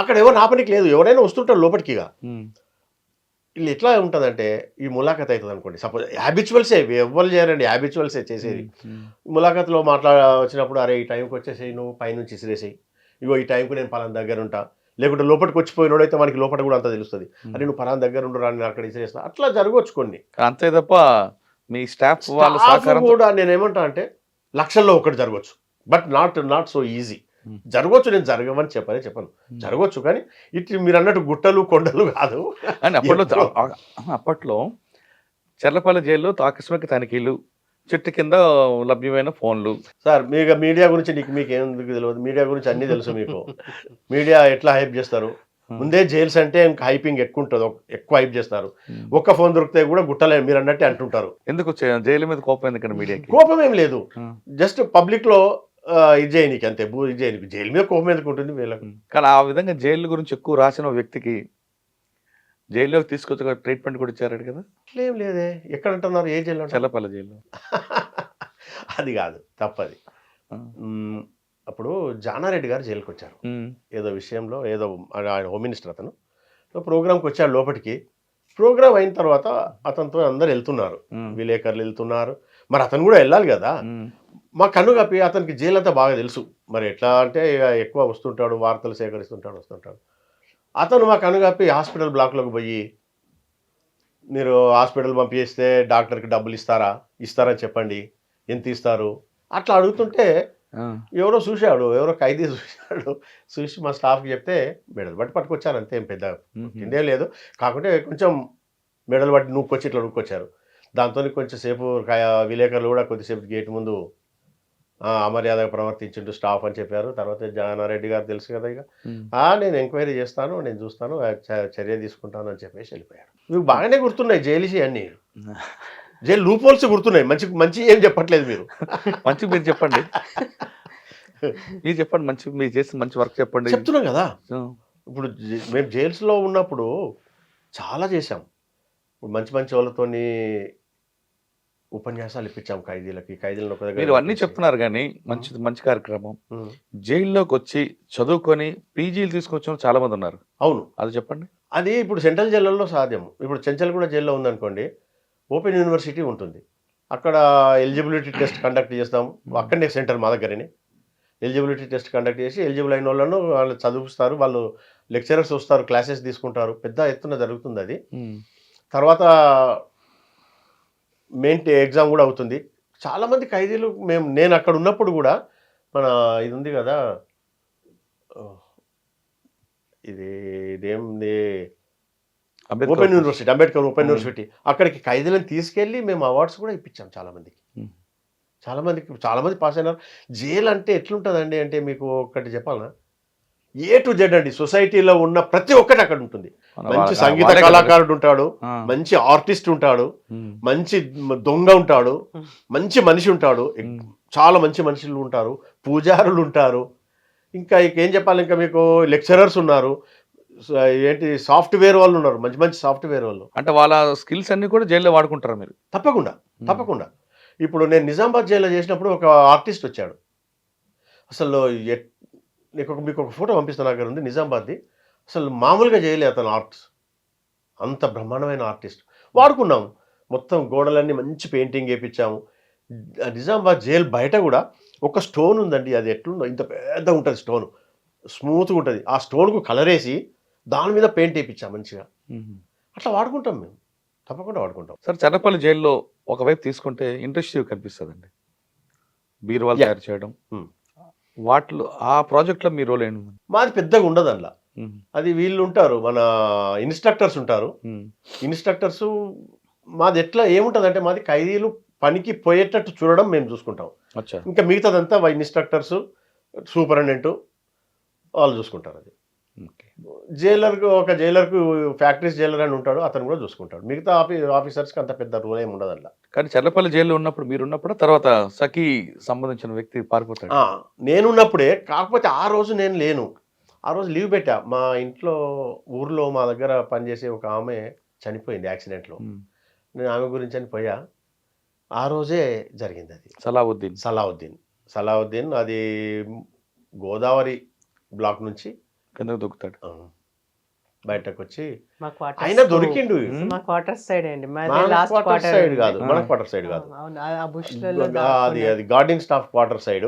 అక్కడ ఎవరు ఆపనికి లేదు, ఎవరైనా వస్తుంటారు లోపలికి. వీళ్ళు ఎట్లా ఉంటుందంటే, ఈ ములాఖత్ అవుతుంది అనుకోండి, సపోజ్ హ్యాబిచువల్సే, ఎవరు చేయరండి, హ్యాబిచువల్సే చేసేది. ములాఖత్లో వచ్చినప్పుడు, అరే ఈ టైంకి వచ్చేసేయి, నువ్వు పైనుంచి ఇసిరేసేయి, ఇగో ఈ టైంకి నేను పలానా దగ్గర ఉంటా, లేకుంటే లోపలికి వచ్చిపోయినోడైతే మనకి లోపల కూడా అంతా తెలుస్తుంది, అరే నువ్వు పలానా దగ్గర ఉండు రా, నేను అక్కడ ఇసిరేస్తా, అట్లా జరగవచ్చు కొన్ని. అంతే తప్ప మీ స్టాఫ్ కూడా నేను ఏమంటా అంటే, లక్షల్లో ఒకటి జరగవచ్చు, బట్ నాట్ సో ఈజీ. జరగవచ్చు, నేను జరగమని చెప్పను, జరగవచ్చు, కానీ ఇటు మీరు అన్నట్టు గుట్టలు కొండలు కాదు. అని అప్పట్లో చర్లపల్లి జైల్లో ఆకస్మిక తనిఖీలు, చెట్టు కింద లభ్యమైన ఫోన్లు. సార్ మీడియా గురించి మీకు ఎందుకు తెలియదు? మీడియా గురించి అన్నీ తెలుసు మీకు. మీడియా ఎట్లా హైప్ చేస్తారు? ముందే జైల్స్ అంటే ఇంకా హైపింగ్ ఎక్కువ ఉంటుంది, ఎక్కువ హైప్ చేస్తారు. ఒక్క ఫోన్ దొరికితే కూడా గుట్టలే మీరు అన్నట్టే అంటుంటారు. ఎందుకు జైలు మీద కోపం ఎందుకంటే మీడియాకి? కోపం ఏం లేదు, జస్ట్ పబ్లిక్ లో ఇది చేయనీకి అంతే. ఇది చేయనీకి జైలు మీద కోపం ఎందుకు ఉంటుంది వీళ్ళకి? కానీ ఆ విధంగా జైలు గురించి ఎక్కువ రాసిన వ్యక్తికి జైల్లోకి తీసుకొచ్చి ట్రీట్మెంట్ కూడా ఇచ్చారు కదా? ఏం లేదే, ఎక్కడ అంటున్నారు? ఏ జైలు? చల్లపల్లి జైల్లో. అది కాదు, తప్పది. అప్పుడు జానారెడ్డి గారు జైలుకి వచ్చారు ఏదో విషయంలో, ఏదో ఆయన హోమ్ మినిస్టర్ అతను. ప్రోగ్రామ్కి వచ్చాడు లోపలికి. ప్రోగ్రామ్ అయిన తర్వాత అతనితో అందరు వెళ్తున్నారు, విలేకరులు వెళ్తున్నారు. మరి అతను కూడా వెళ్ళాలి కదా. మా కన్ను కప్పి అతనికి జైలు అంతా బాగా తెలుసు. మరి ఎట్లా అంటే ఎక్కువ వస్తుంటాడు, వార్తలు వస్తుంటాడు. అతను మా కన్ను కప్పి హాస్పిటల్ బ్లాక్లోకి పోయి, మీరు హాస్పిటల్ పంపిస్తే డాక్టర్కి డబ్బులు ఇస్తారని చెప్పండి, ఎంత ఇస్తారు అట్లా అడుగుతుంటే ఎవరో చూశాడు, ఎవరో ఖైదీ చూసి మా స్టాఫ్కి చెప్తే మెడల్ బట్టి పట్టుకొచ్చారు. అంతే, ఏం పెద్ద ఇందేం లేదు. కాకుంటే కొంచెం మెడల్ బట్టి ఇట్లా నూక్కొచ్చారు. దాంతో కొంచెం సేపు విలేకరులు కూడా కొద్దిసేపు గేట్ ముందు అమర్యాదగా ప్రవర్తించిండు స్టాఫ్ అని చెప్పారు. తర్వాత జానారెడ్డి గారు తెలుసు కదా, ఇక నేను ఎంక్వైరీ చేస్తాను, నేను చూస్తాను, చర్య తీసుకుంటాను అని చెప్పేసి వెళ్ళిపోయారు. మీకు బాగానే గుర్తున్నాయి జైలుసి అన్నీ, జైలు లూపోల్స్ గుర్తున్నాయి. మంచి ఏం చెప్పట్లేదు మీరు. మంచి మీరు చెప్పండి, మీరు చెప్పండి, మంచి మీరు చేసిన మంచి వర్క్ చెప్పండి. చెప్తున్నాం కదా. ఇప్పుడు మేము జైల్స్లో ఉన్నప్పుడు చాలా చేసాం. మంచి వాళ్ళతోని ఉపన్యాసాలు ఇప్పించాం ఖైదీలను. మీరు అన్నీ చెప్తున్నారు కానీ మంచి కార్యక్రమం. జైల్లోకి వచ్చి చదువుకొని పీజీలు తీసుకొచ్చిన చాలా మంది ఉన్నారు. అవును, అది చెప్పండి. అది ఇప్పుడు సెంట్రల్ జైళ్ళల్లో సాధ్యం. ఇప్పుడు చెంచల్గూడ జైల్లో ఉందనుకోండి, ఓపెన్ యూనివర్సిటీ ఉంటుంది. అక్కడ ఎలిజిబిలిటీ టెస్ట్ కండక్ట్ చేస్తాం. అక్కడనే సెంటర్ మా దగ్గరనే ఎలిజిబిలిటీ టెస్ట్ కండక్ట్ చేసి ఎలిజిబుల్ అయిన వాళ్ళు చదివిస్తారు. వాళ్ళు లెక్చరర్స్ వస్తారు, క్లాసెస్ తీసుకుంటారు. పెద్ద ఎత్తున జరుగుతుంది అది. తర్వాత మెయిన్ ఎగ్జామ్ కూడా అవుతుంది. చాలామంది ఖైదీలు నేను అక్కడ ఉన్నప్పుడు కూడా మన ఇది ఉంది కదా, ఇదేంది open university, Ambedkar open university, అక్కడికి ఖైదీలను తీసుకెళ్ళి మేము అవార్డ్స్ కూడా ఇప్పించాం చాలా మంది పాస్ అయినారు. జైలు అంటే ఎట్లుంటుందండి అంటే మీకు ఒకటి చెప్పాలనా, ఏ టు జెడ్ అండి. సొసైటీలో ఉన్న ప్రతి ఒక్కటి అక్కడ ఉంటుంది. మంచి సంగీత కళాకారుడు ఉంటాడు, మంచి ఆర్టిస్ట్ ఉంటాడు, మంచి దొంగ ఉంటాడు, మంచి మనిషి ఉంటాడు, చాలా మంచి మనుషులు ఉంటారు, పూజారులు ఉంటారు, ఇంకా ఏం చెప్పాలి, ఇంకా మీకు లెక్చరర్స్ ఉన్నారు, ఏంటి సాఫ్ట్వేర్ వాళ్ళు ఉన్నారు, మంచి సాఫ్ట్వేర్ వాళ్ళు. అంటే వాళ్ళ స్కిల్స్ అన్ని కూడా జైల్లో వాడుకుంటారు మీరు? తప్పకుండా. ఇప్పుడు నేను నిజామాబాద్ జైల్లో చేసినప్పుడు ఒక ఆర్టిస్ట్ వచ్చాడు. అసలు మీకు ఒక ఫోటో పంపిస్తాను, నా దగ్గర ఉంది, నిజామాబాద్ది. అసలు మామూలుగా చేయలేదు అతను ఆర్ట్స్, అంత బ్రహ్మాండమైన ఆర్టిస్ట్. వాడుకున్నాము, మొత్తం గోడలన్నీ మంచి పెయింటింగ్ వేయించాము. నిజామాబాద్ జైలు బయట కూడా ఒక స్టోన్ ఉందండి, అది ఎట్లుందో ఇంత పెద్ద ఉంటుంది స్టోన్, స్మూత్గా ఉంటుంది. ఆ స్టోన్కు కలర్ వేసి దాని మీద పెయింట్ వేయించాం మంచిగా. అట్లా వాడుకుంటాం మేము, తప్పకుండా వాడుకుంటాం. సార్, చల్లపల్లి జైల్లో ఒకవైపు తీసుకుంటే ఇండస్ట్రీ కనిపిస్తుందండి, బీరువాలు తయారు చేయడం, వాటిలో ఆ ప్రాజెక్ట్లో మీ రోల్ ఏంటి? మాది పెద్దగా ఉండదు అందులో. అది వీళ్ళు ఉంటారు, మన ఇన్స్ట్రక్టర్స్ ఉంటారు. ఇన్స్ట్రక్టర్స్ మాది ఎట్లా ఏముంటుంది అంటే, మాది ఖైదీలు పనికి పోయేటట్టు చూడడం మేము చూసుకుంటాం. ఇంకా మిగతాదంతా ఇన్స్ట్రక్టర్స్, సూపరింటెండెంట్ వాళ్ళు చూసుకుంటారు. అది ఒక జైలర్కు ఫ్యాక్టరీస్ జైలర్ అని ఉంటాడు, అతను కూడా చూసుకుంటాడు. మిగతా ఆఫీసర్స్కి అంత పెద్ద రూల్ ఏమి ఉండదు అట్లా. కానీ చల్లపల్లి జైల్లో ఉన్నప్పుడు మీరు ఉన్నప్పుడు తర్వాత సఖీ సంబంధించిన వ్యక్తి పారిపోతాడు. నేనున్నప్పుడే, కాకపోతే ఆ రోజు నేను లేను, ఆ రోజు లీవ్ పెట్టా. మా ఇంట్లో ఊర్లో మా దగ్గర పనిచేసే ఒక ఆమె చనిపోయింది యాక్సిడెంట్లో. నేను ఆమె గురించి అని పోయా. ఆ రోజే జరిగింది అది. సలావుద్దీన్ అది గోదావరి బ్లాక్ నుంచి కిందకు దొక్కుతాడు, బయటకు వచ్చి ఆయన దొరికిండు. మా క్వార్టర్ సైడ్ అండి, సైడ్ కాదు, మన క్వార్టర్ సైడ్ కాదు, అది గార్డింగ్ స్టాఫ్ క్వార్టర్ సైడ్.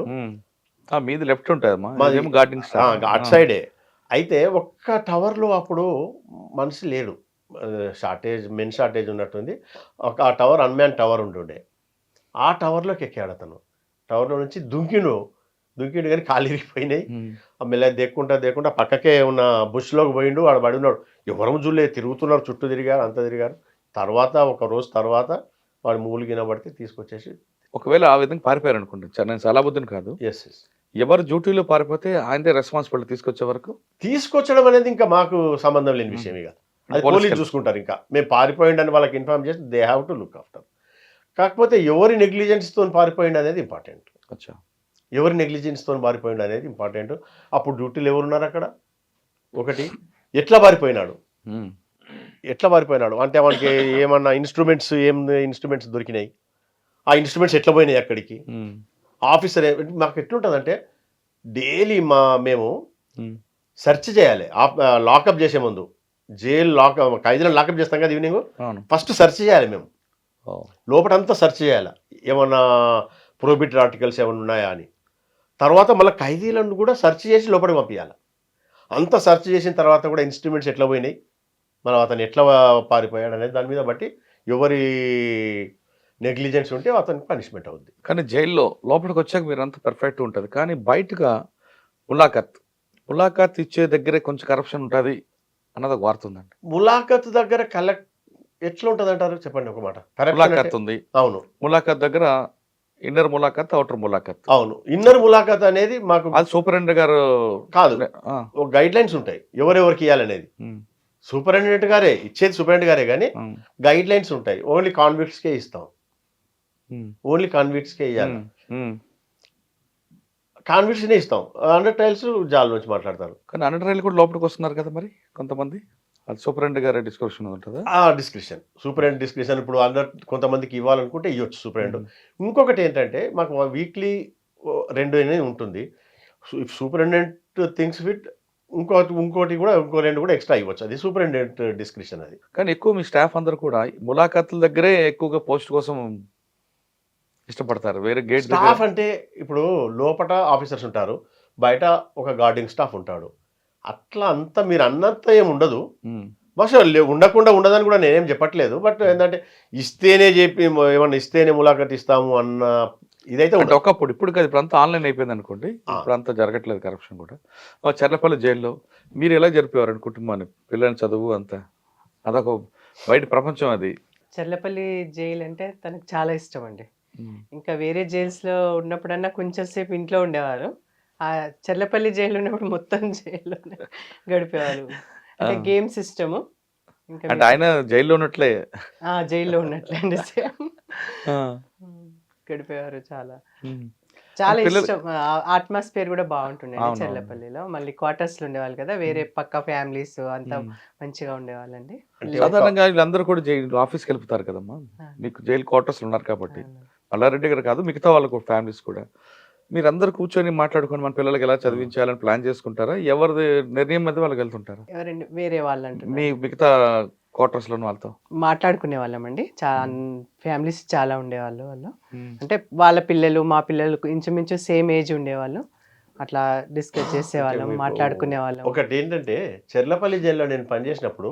మీది లెఫ్ట్ ఉంటుంది, గార్డింగ్ స్టాఫ్ అటు సైడే. అయితే ఒక్క టవర్లో అప్పుడు మనిషి లేడు, మెన్ షార్టేజ్ ఉన్నట్టుంది. ఆ టవర్ అన్మ్యాన్ టవర్ ఉంటుండే. ఆ టవర్లోకి ఎక్కాడు అతను. టవర్లో నుంచి దుంకిండు కానీ కాలు ఇరిగిపోయినాయి. మెల్లగా దేక్కుంటా పక్కకే ఉన్న బుష్లోకి పోయిండు. వాడు పడి ఉన్నాడు, ఎవరము జుల్లే తిరుగుతున్నారు, చుట్టూ తిరిగారు, అంత తిరిగారు. తర్వాత ఒక రోజు తర్వాత వాడు మూలిగిన పడితే తీసుకొచ్చేసి ఒకవేళ ఆ విధంగా పారిపోయారు అనుకోండి, నేను సలాబుద్దీన్ కాదు, ఎస్ ఎస్ ఎవరు డ్యూటీలో పారిపోతే ఆయనదే రెస్పాన్సిబిలిటీ తీసుకొచ్చే వరకు. తీసుకొచ్చడం అనేది ఇంకా మాకు సంబంధం లేని విషయం. ఇక అది పోలీస్ పోలీసు చూసుకుంటారు. ఇంకా మేము పారిపోయిండని వాళ్ళకి ఇన్ఫార్మ్ చేసి they have to look after. కాకపోతే ఎవరి నెగ్లిజెన్స్తో పారిపోయింది అనేది ఇంపార్టెంట్. అచ్చా. ఎవరి నెగ్లిజెన్స్తో పారిపోయింది అనేది ఇంపార్టెంట్. అప్పుడు డ్యూటీలు ఎవరున్నారు అక్కడ, ఒకటి ఎట్లా పారిపోయినాడు, ఉమ్. ఎట్లా పారిపోయినాడు అంటే వానికి ఏమన్నా ఇన్స్ట్రుమెంట్స్ దొరికినాయి, ఆ ఇన్స్ట్రుమెంట్స్ ఎట్లా పోయినాయి అక్కడికి, ఉమ్. ఆఫీసర్ మాకు ఎట్లుంటుందంటే డైలీ మేము ఉమ్. సెర్చ్ చేయాలి. లాకప్ చేసే ముందు జైలు ఖైదీలను లాకప్ చేస్తాం కదా ఈవినింగ్, అవును. ఫస్ట్ సెర్చ్ చేయాలి మేము. ఓ. లోపలంతా సెర్చ్ చేయాలి ఏమన్నా ప్రొహిబిటెడ్ ఆర్టికల్స్ ఏమైనా ఉన్నాయా అని. తర్వాత మళ్ళీ ఖైదీలను కూడా సెర్చ్ చేసి లోపలికి పంపించాలి. అంతా సెర్చ్ చేసిన తర్వాత కూడా ఇన్స్ట్రుమెంట్స్ ఎట్లా పోయినాయి, మనం అతను ఎట్లా పారిపోయాడు అనేది దాని మీద బట్టి ఎవరి నెగ్లిజెన్స్ ఉంటే అతనికి పనిష్మెంట్ అవుద్ది. కానీ జైల్లో లోపలికి వచ్చాక మీరు అంత పర్ఫెక్ట్ ఉంటుంది, కానీ బయటగా ములాఖాత్ ఇచ్చే దగ్గరే కొంచెం కరప్షన్ ఉంటుంది అన్నది ఒక వార్త ఉందండి. ములాఖత్ దగ్గర ఎట్లా ఉంటుంది అంటారు చెప్పండి ఒక మాట. ములాఖాత్ ఉంది, అవును. ములాఖాత్ దగ్గర ఇన్నర్ ములాఖాత్, అవుటర్ ములాఖాత్. అవును, ఇన్నర్ ములాఖాత్ అనేది మాకు అది సూపరింటెండెంట్ గారు కాదు, ఆ, ఒక గైడ్ లైన్స్ ఉంటాయి ఎవరెవరికి ఇవ్వాలనేది. ఉమ్, సూపరింటెండెంట్ గారే ఇచ్చేది, సూపరింటెండెంట్ గారే, కానీ ఉమ్, గైడ్ లైన్స్ ఉంటాయి. ఓన్లీ కాన్విక్ట్స్కే ఇస్తాం, ఉమ్, ఓన్లీ కాన్విక్ట్స్కే ఇవ్వాలి. ఉమ్. కాన్విక్ట్స్నే ఇస్తాం. 100 ట్రయల్స్ జాల్ నుంచి మాట్లాడతారు. కానీ అన్న రైలు కూడా లోపలికి వస్తున్నారు కదా మరి కొంతమంది, అది సూపరింటెండెంట్ గారి డిస్కషన్ ఉంటుందా? ఆ డిస్క్రిప్షన్, సూపరింటెండెంట్ డిస్క్రిప్షన్ ఇప్పుడు కొంతమందికి ఇవ్వాలనుకుంటే ఇవ్వచ్చు సూపరింటెండెంట్. ఇంకొకటి ఏంటంటే మాకు వీక్లీ 2 అనేది ఉంటుంది. సూపరింటెండెంట్ థింగ్స్ ఫిట్ ఇంకోటి కూడా ఇంకో 2 కూడా ఎక్స్ట్రా ఇవ్వచ్చు. అది సూపరింటెండెంట్ డిస్క్రిప్షన్. అది కానీ ఎక్కువ మీ స్టాఫ్ అందరూ కూడా ములాఖాతుల దగ్గరే ఎక్కువగా పోస్ట్ కోసం ఇష్టపడతారు. వేరే గేట్ స్టాఫ్ అంటే ఇప్పుడు లోపల ఆఫీసర్స్ ఉంటారు, బయట ఒక గార్డింగ్ స్టాఫ్ ఉంటాడు. అట్లా అంతా మీరు అన్నంత ఏమి ఉండదు. బహుశా ఉండకుండా ఉండదని కూడా నేనేం చెప్పట్లేదు. బట్ ఏంటంటే ఇస్తేనే చెప్పి ఏమన్నా ఇస్తేనే ములాఖత్ ఇస్తాము అన్న ఇదైతే అంటే ఉండదు. ఒకప్పుడు, ఇప్పుడు కాదు, ఇప్పుడు అంతా ఆన్లైన్ అయిపోయింది అనుకోండి, ఇప్పుడు అంతా జరగట్లేదు కరప్షన్ కూడా. చర్లపల్లి జైల్లో మీరు ఎలా జరిపేవారండి కుటుంబాన్ని, పిల్లల్ని చదువు అంతా, అదొక బయట ప్రపంచం అది. చర్లపల్లి జైలు అంటే తనకు చాలా ఇష్టం అండి. ఇంకా వేరే జైల్స్లో ఉన్నప్పుడన్నా కొంచెం సేపు ఇంట్లో ఉండేవారు. ఆ చర్లపల్లి జైలు ఉన్నప్పుడు మొత్తం జైల్లోనే గడిపేవారు. అంటే గేమ్ సిస్టము ఇంకా అంటే ఆయన జైల్లో ఉన్నట్లే జైల్లో ఉన్నట్లే అండి సేమ్ గడిపేవారు. చాలా చాలా పిల్లలు- ఇష్టం. అట్మాస్ఫియర్ కూడా బాగుంటుండే అవునవును. చర్లపల్లిలో. మళ్ళీ క్వార్టర్స్లో ఉండేవాళ్ళు కదా, వేరే పక్క ఫ్యామిలీస్ అంతా మంచిగా ఉండేవాళ్ళండి. అంటే సాధారణంగా వీళ్ళందరూ కూడా జైలు ఆఫీస్కి వెళ్ళిపోతారు కదమ్మా, మీకు జైలు క్వార్టర్స్ ఉన్నారు కాబట్టి. మల్లారెడ్డి గారు కాదు, మిగతా వాళ్ళకు ఫ్యామిలీస్ కూడా మీరందరూ కూర్చొని మాట్లాడుకొని మన పిల్లలకి ఎలా చదివించాలని ప్లాన్ చేసుకుంటారా, ఎవరిది నిర్ణయం మీద వాళ్ళకి వెళ్తుంటారా, ఎవరండి వేరే వాళ్ళు అంటున్నారు? మీ మిగతా క్వార్టర్స్ లో వాళ్ళతో మాట్లాడుకునే వాళ్ళం అండి. చాలా ఫ్యామిలీస్ చాలా ఉండేవాళ్ళు వాళ్ళు. అంటే వాళ్ళ పిల్లలు మా పిల్లలు ఇంచుమించు సేమ్ ఏజ్ ఉండేవాళ్ళు. అట్లా డిస్కస్ చేసేవాళ్ళం, మీకు మాట్లాడుకునే వాళ్ళం. ఒకటి ఏంటంటే చెర్లపల్లి జైల్లో నేను పనిచేసినప్పుడు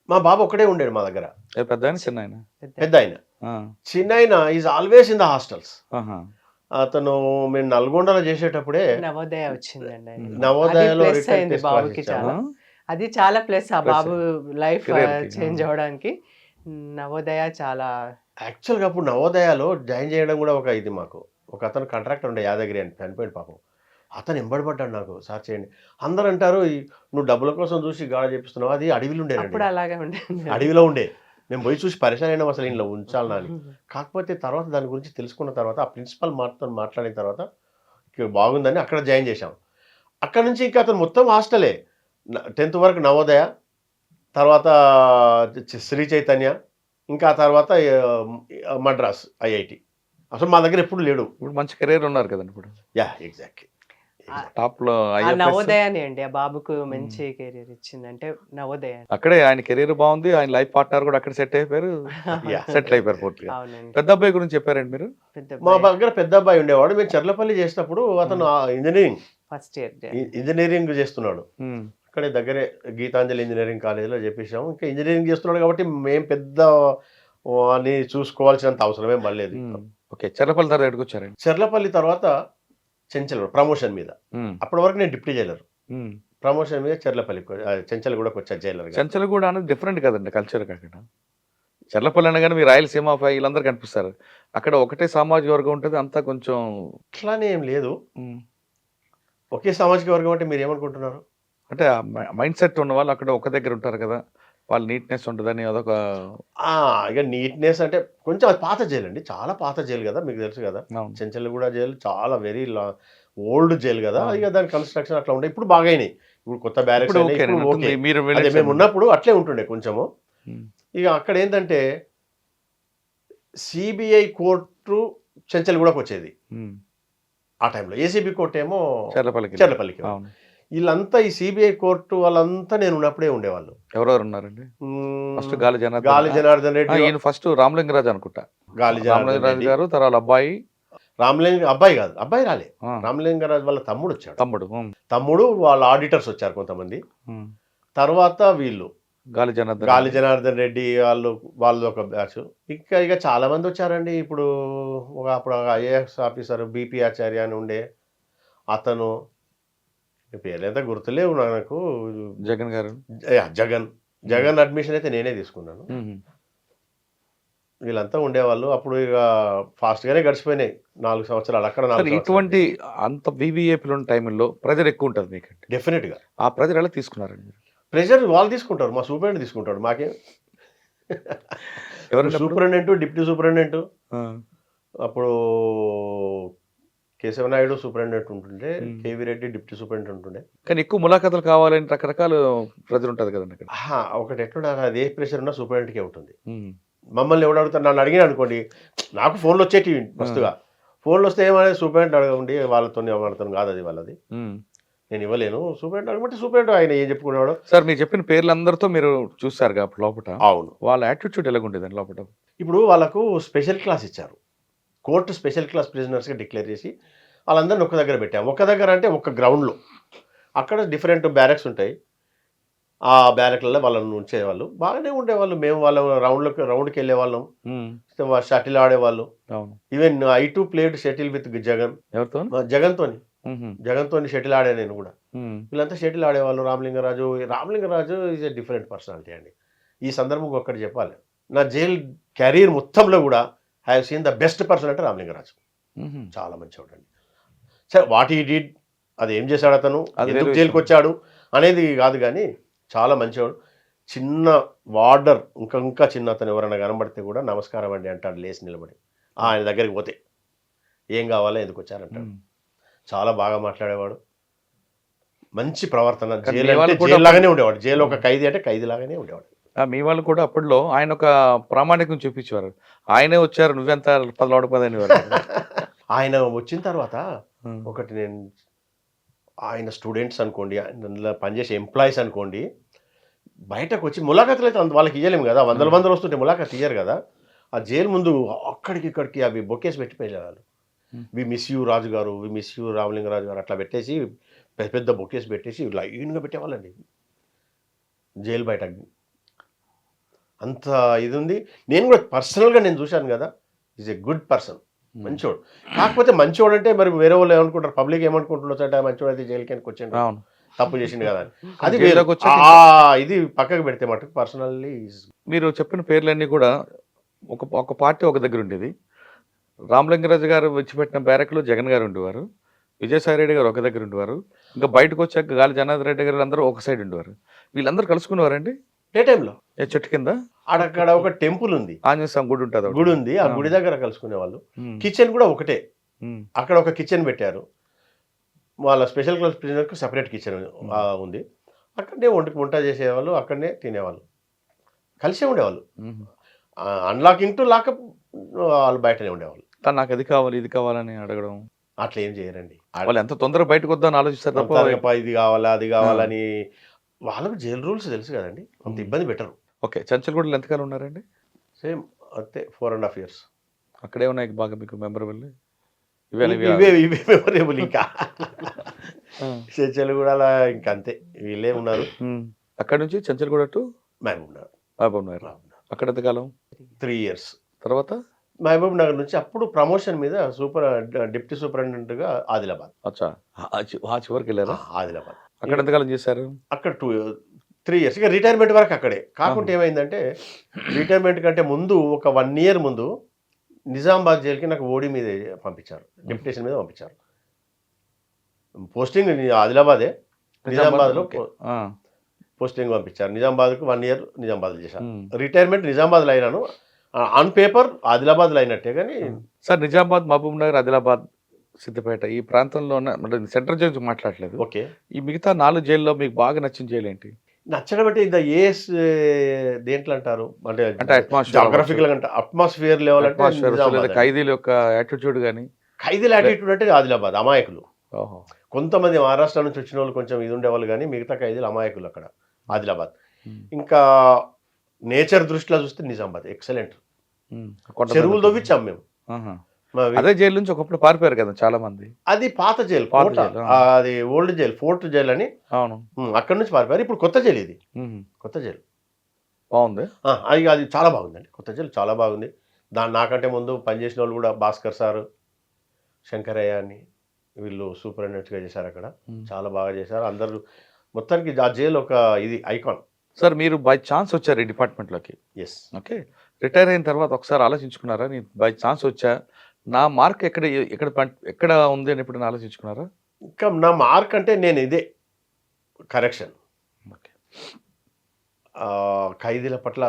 మా బాబు ఒక్కడే ఉండేది మా దగ్గర. పెద్ద ఆయన చిన్న ఆయన? పెద్ద ఆయన, చిన్న ఆయన is always in the hostels. అతను మేము నల్గొండలో చేసేటప్పుడే నవోదయ వచ్చిందండి ఆయనకి. నవోదయలో అది plus రిటర్న్ అయింది టెస్ట్ బాబుకి రాసిచ్చాము. చాలా. అది చాలా ప్లస్ ఆ Plus బాబు లైఫ్ career కి. చేంజ్ అవ్వడానికి నవోదయ చాలా. యాక్చువల్గా అప్పుడు నవోదయాలో జాయిన్ చేయడం కూడా ఒక ఇది మాకు. ఒక అతను కాంట్రాక్టర్ ఉండే యాదగిరి అని, చనిపోయాడు పాపం. అతను ఎంబడిపడ్డాడు నాకు, సార్ చేయండి. అందరు అంటారు నువ్వు డబ్బుల కోసం చూసి గాడ చేపిస్తున్నావు. అది అడవిలో అప్పుడు ఉండేనండి, అలాగే ఉండేది. అడవిలో ఉండే. మేము పోయి చూసి పరిశాన్ అయినాం అసలు ఇంట్లో ఉంచాలని అని. కాకపోతే తర్వాత దాని గురించి తెలుసుకున్న తర్వాత ఆ ప్రిన్సిపల్ మాట్లాడిన తర్వాత ఇక బాగుందని అక్కడ జాయిన్ చేశాం. అక్కడ నుంచి ఇంకా అతను మొత్తం హాస్టలే. 10th వరకు నవోదయ, తర్వాత శ్రీ చైతన్య, ఇంకా ఆ తర్వాత మద్రాస్ ఐఐటి. అసలు మా దగ్గర ఎప్పుడు లేడు. ఇప్పుడు మంచి కెరీర్ ఉన్నారు కదండి ఇప్పుడు, యా ఎగ్జాక్ట్లీ. టాప్ లో ఆ IFS. నవోదయానే అండి ఆ బాబుకు మంచి కెరీర్ ఇచ్చింది. అంటే నవోదయ. అక్కడే ఆయన కెరీర్ బాగుంది, ఆయన లైఫ్ పార్ట్నర్ కూడా అక్కడ సెట్ అయిపోయారు, Yeah. సెటిల్ అయిపోయారు పూర్తిగా. అవునండి. పెద్ద అబ్బాయి గురించి చెప్పారండి మీరు? పెద్ద మా దగ్గర పెద్ద అబ్బాయి ఉండేవాడు. మేము చర్లపల్లి చేసినప్పుడు అతను ఫస్ట్ ఇయర్ ఇంజనీరింగ్ చేస్తున్నాడు. అక్కడే దగ్గరే గీతాంజలి ఇంజనీరింగ్ కాలేజీలో చెప్పేసాము. ఇంకా ఇంజనీరింగ్ చేస్తున్నాడు కాబట్టి మేము పెద్ద అని చూసుకోవాల్సినంత అవసరమే పడలేదు. ఓకే, చెర్లపల్లి తర్వాత ఎక్కడికి వచ్చారండి? చెర్లపల్లి తర్వాత చెంచల్ ప్రమోషన్ మీద. అప్పటి వరకు నేను డిప్యూటీ జైలర్, ప్రమోషన్ మీద చెర్లపల్లి చెంచల్ కూడా వచ్చా జైలర్. చెంచల్ కూడా అనేది డిఫరెంట్ కదండి కల్చర్ కాకుండా. చర్లపల్లి అనగానే మీ రాయలసీమ వీళ్ళందరూ కనిపిస్తారు. అక్కడ ఒకటే సామాజిక వర్గం ఉంటుంది, అంతా కొంచెం అట్లానే ఏం లేదు. ఉమ్, ఒకే సామాజిక వర్గం అంటే మీరు ఏమనుకుంటున్నారు? అంటే మైండ్ సెట్ ఉన్న వాళ్ళు అక్కడ ఒక దగ్గర ఉంటారు కదా, వాళ్ళు నీట్నెస్ ఉంటుందని అదొక ఇక నీట్నెస్ అంటే కొంచెం అది పాత జైలు అండి, చాలా పాత జైలు కదా, మీకు తెలుసు కదా. అవును. చెంచల్గూడ జైలు చాలా వెరీ ఓల్డ్ జైలు కదా, ఇక దాని కన్స్ట్రక్షన్ అట్లా ఉండే. ఇప్పుడు బాగాయినాయి, ఇప్పుడు కొత్త బ్యారెక్స్ ఇప్పుడు అయినాయి, ఓకే ఇప్పుడు ఓకే. మీరు అదే వెళ్ళేసి మేము ఉన్నప్పుడు అట్లే ఉంటుండే కొంచెము. ఉమ్, ఇక అక్కడ ఏంటంటే సిబిఐ కోర్టు చెంచల్గూడకు వచ్చేది ఉమ్, ఆ టైంలో, ఏసీబీ కోర్టు ఏమో చర్లపల్లికి. చర్లపల్లికి. అవును. వీళ్ళంతా ఈ సిబిఐ కోర్టు వాళ్ళంతా నేను ఉన్నప్పుడే ఉండేవాళ్ళు. ఎవరెవరు ఉన్నారండి? ఫస్ట్ గాలి గాలి జనార్దన్ జనార్దన్ రెడ్డి, ఈయన ఫస్ట్ రామలింగరాజు అనుకుంటా. గాలి జనార్దన్ రామలింగరాజు రెడ్డి, గారు, తర్వాత అబ్బాయి రామలింగ అబ్బాయి కాదు, అబ్బాయి రాలే, ఆ, రామలింగరాజు వాళ్ళ తమ్ముడు వచ్చాడు. తమ్ముడు తమ్ముడు వాళ్ళ ఆడిటర్స్ వచ్చారు కొంతమంది. ఉమ్, తర్వాత వీళ్ళు గాలి జనార్దన్ గాలి జనార్దన్ రెడ్డి వాళ్ళు ఒక బ్యాచ్. ఇక చాలా మంది వచ్చారండి. ఇప్పుడు అప్పుడు ఐఏఎస్ ఆఫీసర్ బీపీ ఆచార్య అని ఉండే అతను, పేర్లు ఎంత గుర్తులేవు నాకు. జగన్ గారు. జగన్ అడ్మిషన్ అయితే నేనే తీసుకున్నాను. ఉమ్. వీళ్ళంతా ఉండేవాళ్ళు. అప్పుడు ఇక ఫాస్ట్గానే గడిచిపోయినాయి 4 సంవత్సరాలు అక్కడ. సరే, ఇటువంటి అంత బీబీఏపీలు ఉన్న టైంలో ప్రెజర్ ఎక్కువ ఉంటుంది మీకంటే. డెఫినెట్గా ఆ ప్రెజర్ ఎలా తీసుకున్నారండి మీరు? ప్రెషర్ వాళ్ళు తీసుకుంటారు, మా సూపరింటెండెంట్ తీసుకుంటాడు. మాకేం ఎవరండి అప్పుడు? సూపరింటెండెంట్, డిప్యూటీ సూపరింటెండెంట్, ఆ, అప్పుడు కేశవనాయుడు సూపరింటెండెంట్ ఉంటుండే, Hmm. KV Reddy deputy superintendent ఉంటుండే. కానీ ఎక్కువ ములాఖాతులు కావాలని రకరకాల ప్రెజర్ ఉంటుంది కదండి అక్కడ. ఒకటి ఎట్లుండే, అది ఏ ప్రెషర్ ఉన్నా సూపరింటెండెంట్కే ఉంటుంది. ఉమ్, మమ్మల్ని ఎవడు అడుగుతారు, నన్ను అడిగిన అనుకోండి, నాకు ఫోన్లు వచ్చేటివి మస్తుగా. ఫోన్లు వస్తే ఏమనేది సూపరింటెండెంట్ అడగండి, వాళ్ళతో కాదు అది వాళ్ళది, ఉమ్. నేను ఇవ్వలేను. సూపరింటెండెంట్ అడగబట్టి సూపరింటెండెంట్ ఆయన ఏం చెప్పుకున్నాడు. సార్, మీరు చెప్పిన పేర్లందరితో మీరు చూస్తారు కాబట్టి లోపల అవును, వాళ్ళ యాటిట్యూడ్ ఎలాగుండేదండి లోపల? ఇప్పుడు వాళ్ళకు స్పెషల్ క్లాస్ ఇచ్చారు, కోర్టు స్పెషల్ క్లాస్ ప్రిజనర్స్గా డిక్లేర్ చేసి వాళ్ళందరినీ ఒక్క దగ్గర పెట్టాము. ఒక్క దగ్గర అంటే ఒక గ్రౌండ్లో, అక్కడ డిఫరెంట్ బ్యారెక్స్ ఉంటాయి. ఆ బ్యారెక్లలో వాళ్ళని ఉంచేవాళ్ళు, బాగానే ఉండేవాళ్ళు. మేము వాళ్ళ రౌండ్కి వెళ్ళే వాళ్ళం, ఉమ్, షటిల్ ఆడేవాళ్ళు. అవును. Even I2 played shuttle with Jagan, ఎవరితో? జగన్తోని షటిల్ ఆడే నేను కూడా. ఉమ్, వీళ్ళంతా షటిల్ ఆడేవాళ్ళు. Ramalinga Raju is a different personality అండి. ఈ సందర్భంగా ఒక్కటి చెప్పాలి, నా జైల్ కెరీర్ మొత్తంలో కూడా I have seen the best person అంటే రామలింగరాజు. ఉమ్. చాలా మంచివాడు అండి. సరే, వాట్ హీ డిడ్, అది ఏం చేశాడు అతను, అది వేరే ఎందుకు విషయం. జైలుకి వచ్చాడు అనేది కాదు, కానీ చాలా మంచివాడు. చిన్న వార్డర్, ఇంకా చిన్న అతను ఎవరైనా కనబడితే కూడా నమస్కారం అండి అంటాడు లేచి నిలబడి. ఆయన దగ్గరికి పోతే ఏం కావాలో ఎందుకు వచ్చారంటాడు. ఉమ్. చాలా బాగా మాట్లాడేవాడు, మంచి ప్రవర్తన. కానీ జైలు మీ వాళ్ళు అంటే కూడా జైలు లాగానే ఉండేవాడు, జైలు ఒక ఖైదీ అంటే ఖైదీ లాగానే ఉండేవాడు. మీ వాళ్ళు కూడా అప్పట్లో ఆయన ఒక ప్రామాణికం చూపించేవారు. ఆయనే వచ్చారు, నువ్వెంత పదలాడపదని వారు. ఆయన వచ్చిన తర్వాత ఒకటి, నేను ఆయన స్టూడెంట్స్ అనుకోండి, అందులో పనిచేసే ఎంప్లాయీస్ అనుకోండి, బయటకు వచ్చి ములాఖాతులు అయితే వాళ్ళకి ఇవ్వలేము కదా, వందలు వస్తుంటే ములాఖాతు ఇయ్యరు కదా. ఆ జైలు ముందు అక్కడికి ఇక్కడికి అవి బొకేస్ పెట్టిపోయేవాళ్ళు. వి మిస్ యూ రాజు గారు, వి మిస్ యూ రామలింగరాజు గారు అట్లా పెట్టేసి పెద్ద పెద్ద బొకేస్ పెట్టేసి లైన్గా పెట్టేవాళ్ళండి జైలు బయట. అంత ఇది ఉంది. నేను కూడా పర్సనల్గా నేను చూశాను కదా, ఈజ్ ఎ గుడ్ పర్సన్, మంచోడు. కాకపోతే మంచోడు అంటే మరి వేరే వాళ్ళు ఏమనుకుంటారు, పబ్లిక్ ఏమనుకుంటున్నారు అంటే మంచోడు అయితే జైలుకి వచ్చాడు, అవును, తప్పు చేసిండు కదా అని. అది జైలుకి వచ్చాక ఇది పక్కకు పెడితే మటుకు పర్సనల్లీ. మీరు చెప్పిన పేర్లన్నీ కూడా ఒక పార్టీ ఒక దగ్గర ఉండేది. రామలింగరాజు గారు విడిచిపెట్టిన బ్యారక్లో జగన్ గారు ఉండేవారు, విజయసాయి రెడ్డి గారు ఒక దగ్గర ఉండేవారు, ఇంకా బయటకు వచ్చాక గాలి జనార్దన్ రెడ్డి గారు అందరూ ఒక సైడ్ ఉండేవారు. వీళ్ళందరూ కలుసుకునేవారండి డే టైంలో. ఏ చెట్టు కింద అక్కడ ఒక టెంపుల్ ఉంది, ఆంజనేయ స్వామి గుడి ఉంటుంది ఒకటి. గుడి ఉంది, ఆ గుడి దగ్గర కలుసుకునే వాళ్ళు. ఉమ్, కిచెన్ కూడా ఒకటే, ఉమ్, అక్కడ ఒక కిచెన్ పెట్టారు. వాళ్ళ స్పెషల్ క్లాస్ ప్రిజనర్కి సపరేట్ కిచెన్ ఉంది, అక్కడనే వంట చేసేవాళ్ళు, అక్కడనే తినేవాళ్ళు, కలిసే ఉండేవాళ్ళు. ఉమ్. అన్లాకింగ్ టు లాకప్ వాళ్ళు బయటనే ఉండేవాళ్ళు. తను నాకు అది కావాలి ఇది కావాలని అడగడం, అట్లా ఏం చేయరండి. వాళ్ళు ఎంత తొందరగా బయటకు వద్దామని ఆలోచిస్తారు తప్ప. తప్ప ఇది కావాలా అది కావాలని, వాళ్ళకు జైలు రూల్స్ తెలుసు కదండి, అంత ఇబ్బంది పెట్టరు. ఓకే, చంచల్గూడలో ఎంతకాలం ఉన్నారండి? సేమ్ అంతే, 4.5 years. అక్కడే ఉన్నాయి బాగా మీకు మెమరబుల్ ఇవే మెమొరబుల్. ఇంకా చర్చలు కూడా అలా ఇంకా అంతే, వీళ్ళే ఉన్నారు. అక్కడ నుంచి చంచల్గూడ టు మహబూబ్ నగర్. మహబూబ్ నగర్ అక్కడ ఎంతకాలం? 3 years. తర్వాత మహబూబ్ నగర్ నుంచి అప్పుడు ప్రమోషన్ మీద డిప్యూటీ సూపరింటెండెంట్గా ఆదిలాబాద్. అచ్చా, ఆ చివరికి వెళ్ళారా? ఆదిలాబాద్ అక్కడ ఎంతకాలం చేశారు? అక్కడ 3 ఇయర్స్ ఇక రిటైర్మెంట్ వరకు అక్కడే. కాకుంటే ఏమైందంటే రిటైర్మెంట్ కంటే ముందు ఒక 1 ఇయర్ ముందు నిజామాబాద్ జైలుకి నాకు ఓడి మీద పంపించారు, డిప్యుటేషన్ మీద పంపించారు. పోస్టింగ్ ఆదిలాబాదే, నిజామాబాద్లో పోస్టింగ్ పంపించారు. నిజామాబాద్కు 1 ఇయర్ నిజామాబాద్లో చేశాను. రిటైర్మెంట్ నిజామాబాద్లో అయినాను, ఆన్ పేపర్ ఆదిలాబాద్లో అయినట్టే. కానీ సార్ నిజామాబాద్, మహబూబ్ నగర్, ఆదిలాబాద్, సిద్దిపేట ఈ ప్రాంతంలో అంటే సెంట్రల్ జైలు మాట్లాడలేదు. ఓకే, ఈ మిగతా 4 జైల్లో మీకు బాగా నచ్చిన జైలు ఏంటి? నచ్చడం అంటే ఇది ఏఎస్ దేంట్లో అంటారు అంటే అంటే atmosphere జాగ్రఫికల్ అంటే అట్మాస్ఫియర్ లెవెల్ అంటే Atmosphere, లేదా నిజామాబాద్. ఖైదీల యొక్క యాటిట్యూడ్ కానీ. ఖైదీల యాటిట్యూడ్ అంటే ఆదిలాబాద్ అమాయకులు. ఓహో. కొంతమంది మహారాష్ట్ర నుంచి వచ్చిన వాళ్ళు కొంచెం ఇది ఉండేవాళ్ళు, కానీ మిగతా ఖైదీలు అమాయకులు అక్కడ ఆదిలాబాద్. ఇంకా నేచర్ దృష్టిలో చూస్తే నిజామాబాద్ ఎక్సలెంట్. చెరువులు తవ్వించాం మేము. అదే జైలు నుంచి ఒకప్పుడు పారిపోయారు కదా చాలా మంది. అది పాత జైలు, పాత కోట. జైలు, అది ఓల్డ్ జైలు, ఫోర్ట్ జైలు అని. అవును. అక్కడ నుంచి పారిపోయారు. ఇప్పుడు కొత్త జైలు ఇది, కొత్త జైలు బాగుంది. అది చాలా బాగుందండి, కొత్త జైలు చాలా బాగుంది. నాకంటే ముందు పనిచేసిన వాళ్ళు కూడా భాస్కర్ సారు, శంకరయ్య అని వీళ్ళు సూపరింటెండెంట్గా చేశారు అక్కడ. చాలా బాగా చేశారు అందరూ. మొత్తానికి ఆ జైలు ఒక ఇది ఐకాన్. సార్ మీరు బై ఛాన్స్ వచ్చారు ఈ డిపార్ట్మెంట్లోకి. ఎస్. ఓకే, రిటైర్ అయిన తర్వాత ఒకసారి ఆలోచించుకున్నారా, నేను బై ఛాన్స్ వచ్చా, నా మార్క్ ఎక్కడ ఎక్కడ ఎక్కడ ఉంది అని ఇప్పుడు ఆలోచించుకున్నారా? ఇంకా నా మార్క్ అంటే నేను ఇదే కరెక్షన్. ఓకే. ఖైదీల పట్ల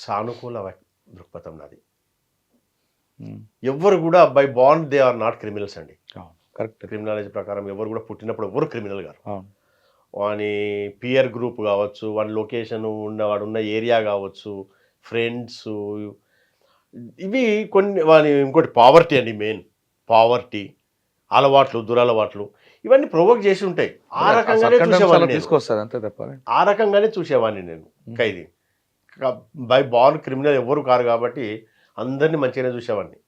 సానుకూల దృక్పథం నాది. ఎవరు కూడా బై బాండ్ దే ఆర్ నాట్ క్రిమినల్స్ అండి. కరెక్ట్. క్రిమినాలజీ ప్రకారం ఎవరు కూడా పుట్టినప్పుడు ఎవరు క్రిమినల్ గారు. అవును. వాని పియర్ గ్రూప్ కావచ్చు, వాని లొకేషన్ వాడున్న ఏరియా కావచ్చు, ఫ్రెండ్స్, ఇవి కొన్ని. వాని ఇంకోటి పావర్టీ అండి, మెయిన్ పావర్టీ, అలవాట్లు, దురలవాట్లు, ఇవన్నీ ప్రొవోక్ చేసి ఉంటాయి. ఆ రకంగానే చూసేవాడిని, తీసుకొస్తారు అంతే తప్ప. ఆ రకంగానే చూసేవాడిని నేను. ఖైదీ బై బార్న్ క్రిమినల్ ఎవరు కారు కాబట్టి అందరినీ మంచిగానే చూసేవాడిని.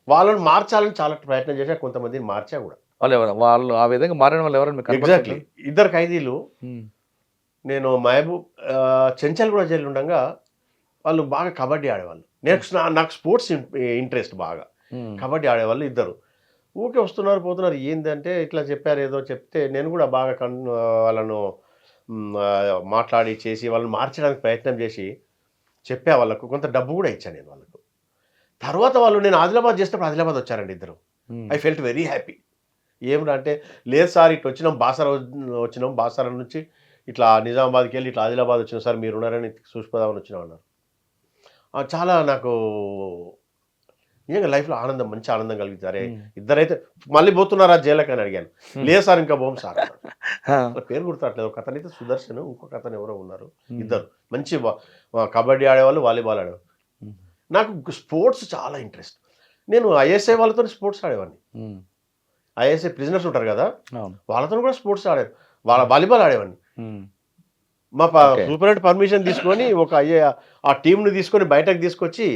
వాళ్ళని మార్చాలని చాలా ప్రయత్నం చేశా, కొంతమందిని మార్చా కూడా. వాళ్ళు ఆ విధంగా మారిన వాళ్ళు ఎవరైనా మీకు ఎగ్జాక్ట్లీ. 2 ఖైదీలు, నేను మహబూబ్ చెంచల్ కూడా జైలు ఉండగా వాళ్ళు బాగా కబడ్డీ ఆడేవాళ్ళు. నాకు స్పోర్ట్స్ ఇంట్రెస్ట్ బాగా. కబడ్డీ ఆడేవాళ్ళు 2 ఊకే వస్తున్నారు పోతున్నారు. ఏంటంటే ఇట్లా చెప్పారు, ఏదో చెప్తే నేను కూడా బాగా వాళ్ళను మాట్లాడి చేసి వాళ్ళని మార్చడానికి ప్రయత్నం చేసి చెప్పా. వాళ్ళకు కొంత డబ్బు కూడా ఇచ్చాను నేను వాళ్ళకు. తర్వాత వాళ్ళు నేను ఆదిలాబాద్ చేసినప్పుడు ఆదిలాబాద్ వచ్చారండి 2. I felt very happy. ఏమిటంటే అంటే లేదు సార్ ఇట్లా వచ్చినాం, వచ్చినాం బాసార నుంచి ఇట్లా నిజామాబాద్కి వెళ్ళి ఇట్లా ఆదిలాబాద్ వచ్చినాం సార్, మీరు ఉన్నారని చూసిపోదామని వచ్చినాం అన్నారు. చాలా నాకు నిజంగా లైఫ్లో ఆనందం, మంచి ఆనందం కలిగింది. అరే 2 అయితే మళ్ళీ పోతున్నారా జైలుకి అని అడిగాను. లేదు సార్ ఇంకా పోం సార్. పేరు గుర్తురాట్లేదు. ఒక అతనైతే సుదర్శన్, ఇంకొక అతను ఎవరో ఉన్నారు. 2 మంచి కబడ్డీ ఆడేవాళ్ళు, వాలీబాల్ ఆడేవాళ్ళు. నాకు స్పోర్ట్స్ చాలా ఇంట్రెస్ట్. నేను ఐఎస్ఐ వాళ్ళతో స్పోర్ట్స్ ఆడేవాడిని. ఐఎస్ఐ ప్రిజనర్స్ ఉంటారు కదా, వాళ్ళతో కూడా స్పోర్ట్స్ ఆడారు, వాలీబాల్ ఆడేవాడిని. మా సూపరింటెండెంట్ పర్మిషన్ తీసుకొని ఆ టీంని తీసుకొని బయటకు తీసుకొచ్చి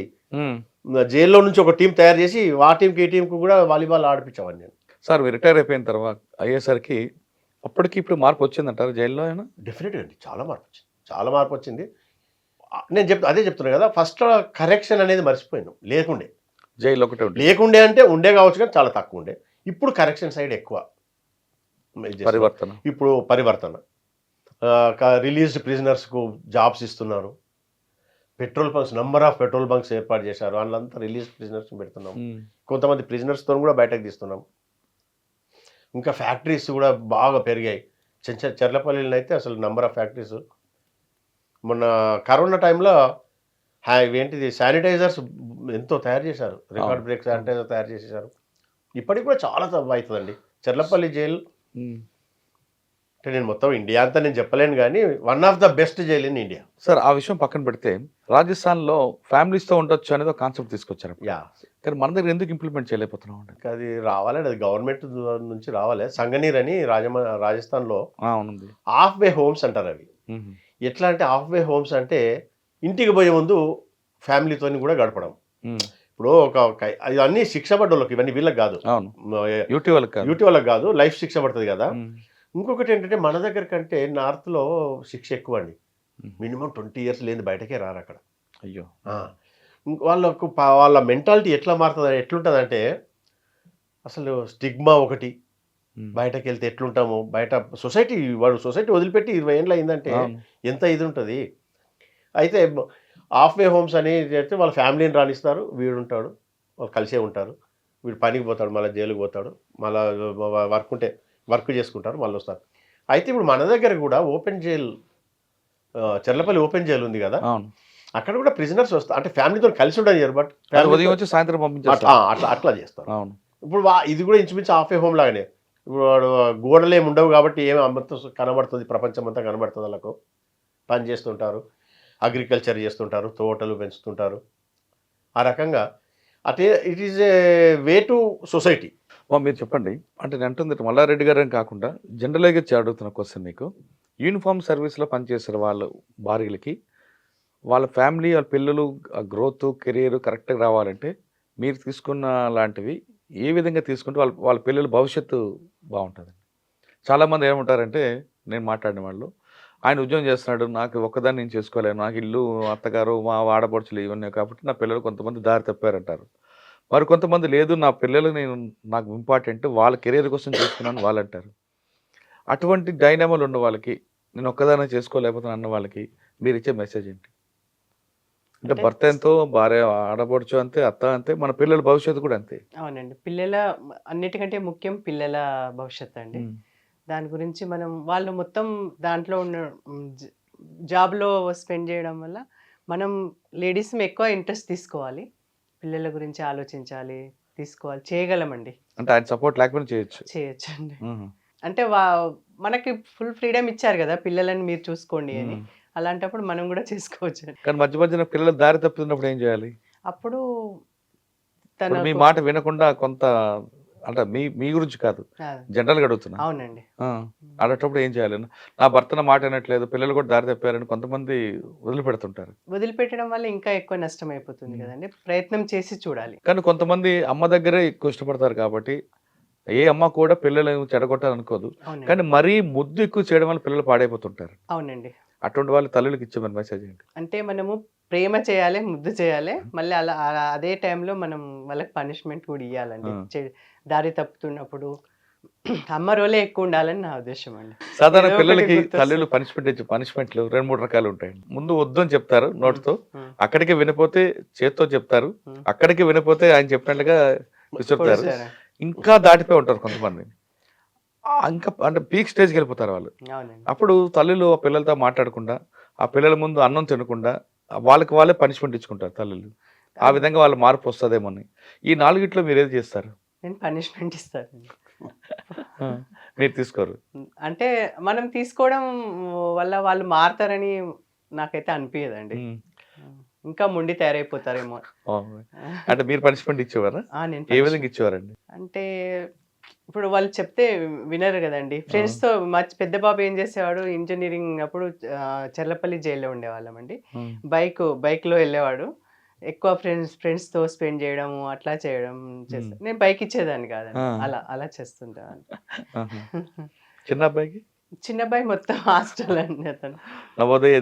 జైల్లో నుంచి ఒక టీం తయారు చేసి ఆ టీంకి ఈ టీంకి కూడా వాలీబాల్ ఆడిపించేవాడిని నేను. సార్ మీరు రిటైర్ అయిపోయిన తర్వాత అయ్యేసరికి అప్పటికి ఇప్పుడు మార్పు వచ్చిందంటారు జైల్లో? అయినా డెఫినెట్గా అండి, చాలా మార్పు వచ్చింది, చాలా మార్పు వచ్చింది. నేను అదే చెప్తున్నా కదా, ఫస్ట్ కరెక్షన్ అనేది మర్చిపోయాను. లేకుండే జైల్లో ఒకటే లేకుండే అంటే ఉండే కావచ్చు, కానీ చాలా తక్కువ ఉండే. ఇప్పుడు కరెక్షన్ సైడ్ ఎక్కువ పరివర్తన. ఇప్పుడు పరివర్తన. రిలీజ్డ్ ప్రిజనర్స్కు జాబ్స్ ఇస్తున్నారు. Petrol bunks, number of petrol bunks ఏర్పాటు చేశారు. వాళ్ళంతా రిలీజ్ ప్రిజనర్స్ పెడుతున్నాం. కొంతమంది ప్రిజనర్స్తో కూడా బయటకు తీస్తున్నాం. ఇంకా ఫ్యాక్టరీస్ కూడా బాగా పెరిగాయి. చెర్లపల్లిలో అయితే అసలు నంబర్ ఆఫ్ ఫ్యాక్టరీస్. మొన్న కరోనా టైంలో ఏంటిది శానిటైజర్స్ ఎంతో తయారు చేశారు, రికార్డ్ బ్రేక్ శానిటైజర్ తయారు చేసేసారు. ఇప్పటికి కూడా చాలా అవుతుందండి చెర్లపల్లి జైలు. అంటే నేను మొత్తం ఇండియా అంతా నేను చెప్పలేను, కానీ one of the best jail in India. Sir ఆ విషయం పక్కన పెడితే రాజస్థాన్లో ఫ్యామిలీస్తో ఉండొచ్చు అనేది ఒక కాన్సెప్ట్ తీసుకొచ్చారు. కానీ మన దగ్గర ఎందుకు ఇంప్లిమెంట్ చేయలేకపోతున్నాం అంటే? అది రావాలండి, అది గవర్నమెంట్ నుంచి రావాలి. సంగనీర్ అని రాజస్థాన్లో హాఫ్ వే హోమ్స్ అంటారు అవి. ఎట్లా అంటే హాఫ్ వే హోమ్స్ అంటే ఇంటికి పోయే ముందు ఫ్యామిలీతో కూడా గడపడం. ఇప్పుడు అన్ని శిక్ష పడ్డోళ్ళకి, ఇవన్నీ వీళ్ళకి కాదు, యూటీ వాళ్ళకి కాదు, లైఫ్ శిక్ష పడుతుంది కదా. ఇంకొకటి ఏంటంటే మన దగ్గర కంటే నార్త్లో శిక్ష ఎక్కువ అండి. మినిమం 20 years లేని బయటకే రారు అక్కడ. అయ్యో. వాళ్ళ మెంటాలిటీ ఎట్లా మారుతుంది, ఎట్లుంటుంది అంటే అసలు స్టిగ్మా ఒకటి, బయటకు వెళ్తే ఎట్లుంటాము, బయట సొసైటీ వదిలిపెట్టి 20 ఏళ్ళు అయిందంటే అవును. ఎంత ఇది ఉంటుంది. అయితే హాఫ్ వే హోమ్స్ అని చేస్తే వాళ్ళ ఫ్యామిలీని రాణిస్తారు, వీడు ఉంటాడు, వాళ్ళు కలిసే ఉంటారు, వీడు పనికి పోతాడు, మళ్ళీ జైలుకి పోతాడు, మళ్ళీ వర్క్ ఉంటే వర్క్ చేసుకుంటారు, మళ్ళీ వస్తారు. అయితే ఇప్పుడు మన దగ్గర కూడా open jail, Cherlapalli open jail ఉంది కదా, అవును. అక్కడ కూడా ప్రిజనర్స్ వస్తారు, అంటే ఫ్యామిలీతో కలిసి ఉండరు, బట్ అది ఉదయం వచ్చి సాయంత్రం పంపించేస్తారు. అట్లా చేస్తారు. అవును. ఇప్పుడు ఇది కూడా ఇంచుమించు హాఫ్ ఏ హోమ్ లాగానే. ఇప్పుడు వాడు గోడలు ఏమి ఉండవు కాబట్టి ఏమి అంతా కనబడుతుంది, ప్రపంచం అంతా కనబడుతుంది. వాళ్ళకు పని చేస్తుంటారు, అగ్రికల్చర్ చేస్తుంటారు, తోటలు పెంచుతుంటారు. ఆ రకంగా అటే it is a way to society. మీరు చెప్పండి, అంటే నేను అంటుంది మల్లారెడ్డి గారు అని కాకుండా జనరల్గా అడుగుతున్న క్వశ్చన్ మీకు, యూనిఫామ్ సర్వీస్లో పనిచేస్తారు వాళ్ళ భార్యలకి, వాళ్ళ ఫ్యామిలీ, వాళ్ళ పిల్లలు గ్రోత్ కెరీర్ కరెక్ట్గా రావాలంటే మీరు తీసుకున్న లాంటివి ఏ విధంగా తీసుకుంటే వాళ్ళ పిల్లల భవిష్యత్తు బాగుంటుంది? చాలామంది ఏమంటారంటే, నేను మాట్లాడిన వాళ్ళు, ఆయన ఉద్యోగం చేస్తున్నాడు, నాకు ఒక్కదాన్ని నేను చేసుకోలేను, నాకు ఇల్లు, అత్తగారు, మా ఆడపడుచులు ఇవన్నీ కాబట్టి నా పిల్లలు కొంతమంది దారి తప్పారంటారు. మరి కొంతమంది లేదు, నా పిల్లలు నాకు ఇంపార్టెంట్, వాళ్ళ కెరీర్ కోసం చేసుకున్నాను వాళ్ళు అంటారు. అటువంటి డైనామాలు ఉన్న వాళ్ళకి, నేను ఒక్కదాన్ని చేసుకోలేకపోతున్నాను అన్న వాళ్ళకి మీరు ఇచ్చే మెసేజ్ ఏంటి? అంటే భర్త ఎంతో, భార్య ఆడపడుచు అంతే, అత్త అంతే, మన పిల్లల భవిష్యత్తు కూడా అంతే. అవునండి. అన్నిటికంటే ముఖ్యం పిల్లల భవిష్యత్తు అండి. దాని గురించి వాళ్ళు మొత్తం దాంట్లో ఉన్న జాబ్లో స్పెండ్ చేయడం వల్ల మనం లేడీస్ ఎక్కువ ఇంట్రెస్ట్ తీసుకోవాలి, పిల్లల గురించి ఆలోచించాలి, చేయగలమండి. అంటే ఆయన సపోర్ట్ లేకపోయినా చేయొచ్చు అండి. అంటే మనకి ఫుల్ ఫ్రీడమ్ ఇచ్చారు కదా, పిల్లలని మీరు చూసుకోండి అని. అలాంటప్పుడు మనం కూడా చేసుకోవచ్చు. కానీ మధ్య మధ్యన పిల్లలు దారి తప్పుతున్నప్పుడు ఏం చేయాలి? అప్పుడు మీ మాట వినకుండా కొంత, అంటే మీ గురించి కాదు, జనరల్గా అడుగుతున్నా. అవునండి. అలాంటప్పుడు ఏం చేయాలి? నా భర్త మాట వినట్లేదు, పిల్లలు కూడా దారి తప్పారని కొంతమంది వదిలిపెడుతుంటారు. వదిలిపెట్టడం వల్ల ఇంకా ఎక్కువ నష్టం అయిపోతుంది కదండి. ప్రయత్నం చేసి చూడాలి. కానీ కొంతమంది అమ్మ దగ్గరే ఎక్కువ ఇష్టపడతారు కాబట్టి ఏ అమ్మ కూడా పిల్లలు చెడగొట్టాలనుకోదు. కానీ మరీ ముద్దు ఎక్కువ చేయడం వల్ల పిల్లలు పాడైపోతుంటారు. అవునండి. అటువంటి వాళ్ళ తల్లులకు ఇచ్చే మెసేజ్ ఏంటి? అంటే మనము ప్రేమ చేయాలి, ముద్దు చేయాలి, మళ్ళీ అదే టైంలో మనం వాళ్ళకి పనిష్మెంట్ కూడా ఇవ్వాలండి. దారి తప్పుతున్నప్పుడు అమ్మ రోలే ఎక్కువ ఉండాలని నా ఉద్దేశం అండి. సాధారణ పిల్లలకి తల్లులు పనిష్మెంట్లు 2-3 రకాలు ఉంటాయండి. ముందు వద్దు అని చెప్తారు నోటితో, అక్కడికి వినపోతే చేత్తో చెప్తారు, అక్కడికి వినపోతే ఆయన చెప్పినట్లుగా చెప్తారు, ఇంకా దాటిపోయి ఉంటారు కొంతమంది. ఇంకా అంటే పీక్ స్టేజ్కి వెళ్ళిపోతారు వాళ్ళు. అప్పుడు తల్లులు ఆ పిల్లలతో మాట్లాడకుండా, ఆ పిల్లల ముందు అన్నం తినకుండా వాళ్ళకి వాళ్ళే పనిష్మెంట్ ఇచ్చుకుంటారు తల్లులు. ఆ విధంగా వాళ్ళ మార్పు వస్తుందేమో అని. ఈ 4 మీరు ఏది చేస్తారు? నేను పనిష్మెంట్ ఇస్తాను. మీరు తీసుకోరు? అంటే మనం తీసుకోవడం వల్ల వాళ్ళు మారుతారని నాకైతే అనిపించదండి. ఇంకా మొండి తయారైపోతారేమో. అంటే మీరు పనిష్మెంట్ ఇచ్చేవారా? ఏ విధంగా ఇచ్చేవారండి? అంటే ఇప్పుడు వాళ్ళు చెప్తే వినరు కదండి. ఫ్రెండ్స్తో మా పెద్ద బాబు ఏం చేసేవాడు, ఇంజనీరింగ్ అప్పుడు చెర్లపల్లి జైల్లో ఉండేవాళ్ళమండి. బైక్లో వెళ్ళేవాడు, ఎక్కువ ఫ్రెండ్స్తో స్పెండ్ చేయడం, అట్లా చేయడం చేస్తాను. నేను బైక్ ఇచ్చేదాన్ని కాదండి, అలా చేస్తుంటాను. చిన్న అబ్బాయి మొత్తం హాస్టల్ అండి, అతను నవోదయ.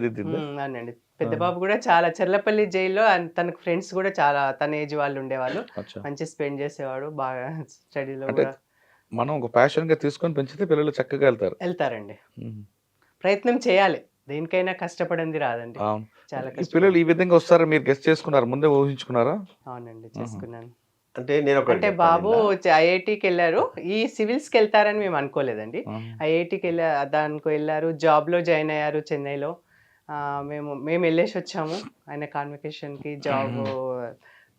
అవునండి. పెద్ద బాబు కూడా చాలా చెర్లపల్లి జైల్లో తనకు ఫ్రెండ్స్ కూడా చాలా తన ఏజ్ వాళ్ళు ఉండేవాళ్ళు, మంచి స్పెండ్ చేసేవాడు, బాగా స్టడీలో కూడా. మనం ఒక ప్యాషన్ గా తీసుకొని పెంచితే పిల్లలు చక్కగా వెళ్తారండి. ప్రయత్నం చేయాలి, దేనికైనా కష్టపడింది రాదండి. చాలా పిల్లలు ఈ విధంగా వస్తారా మీరు గెస్ట్ చేసుకున్నారా, ముందే ఊహించుకున్నారా? అవునండి, చేసుకున్నాను. అంటే బాబు ఐఐటికి వెళ్ళారు, ఈ సివిల్స్కి వెళ్తారని మేము అనుకోలేదండి. ఐఐటికి దానికి వెళ్ళారు, జాబ్లో జాయిన్ అయ్యారు చెన్నైలో. మేము వెళ్ళేసి వచ్చాము ఆయన కాన్వకేషన్కి, జాబ్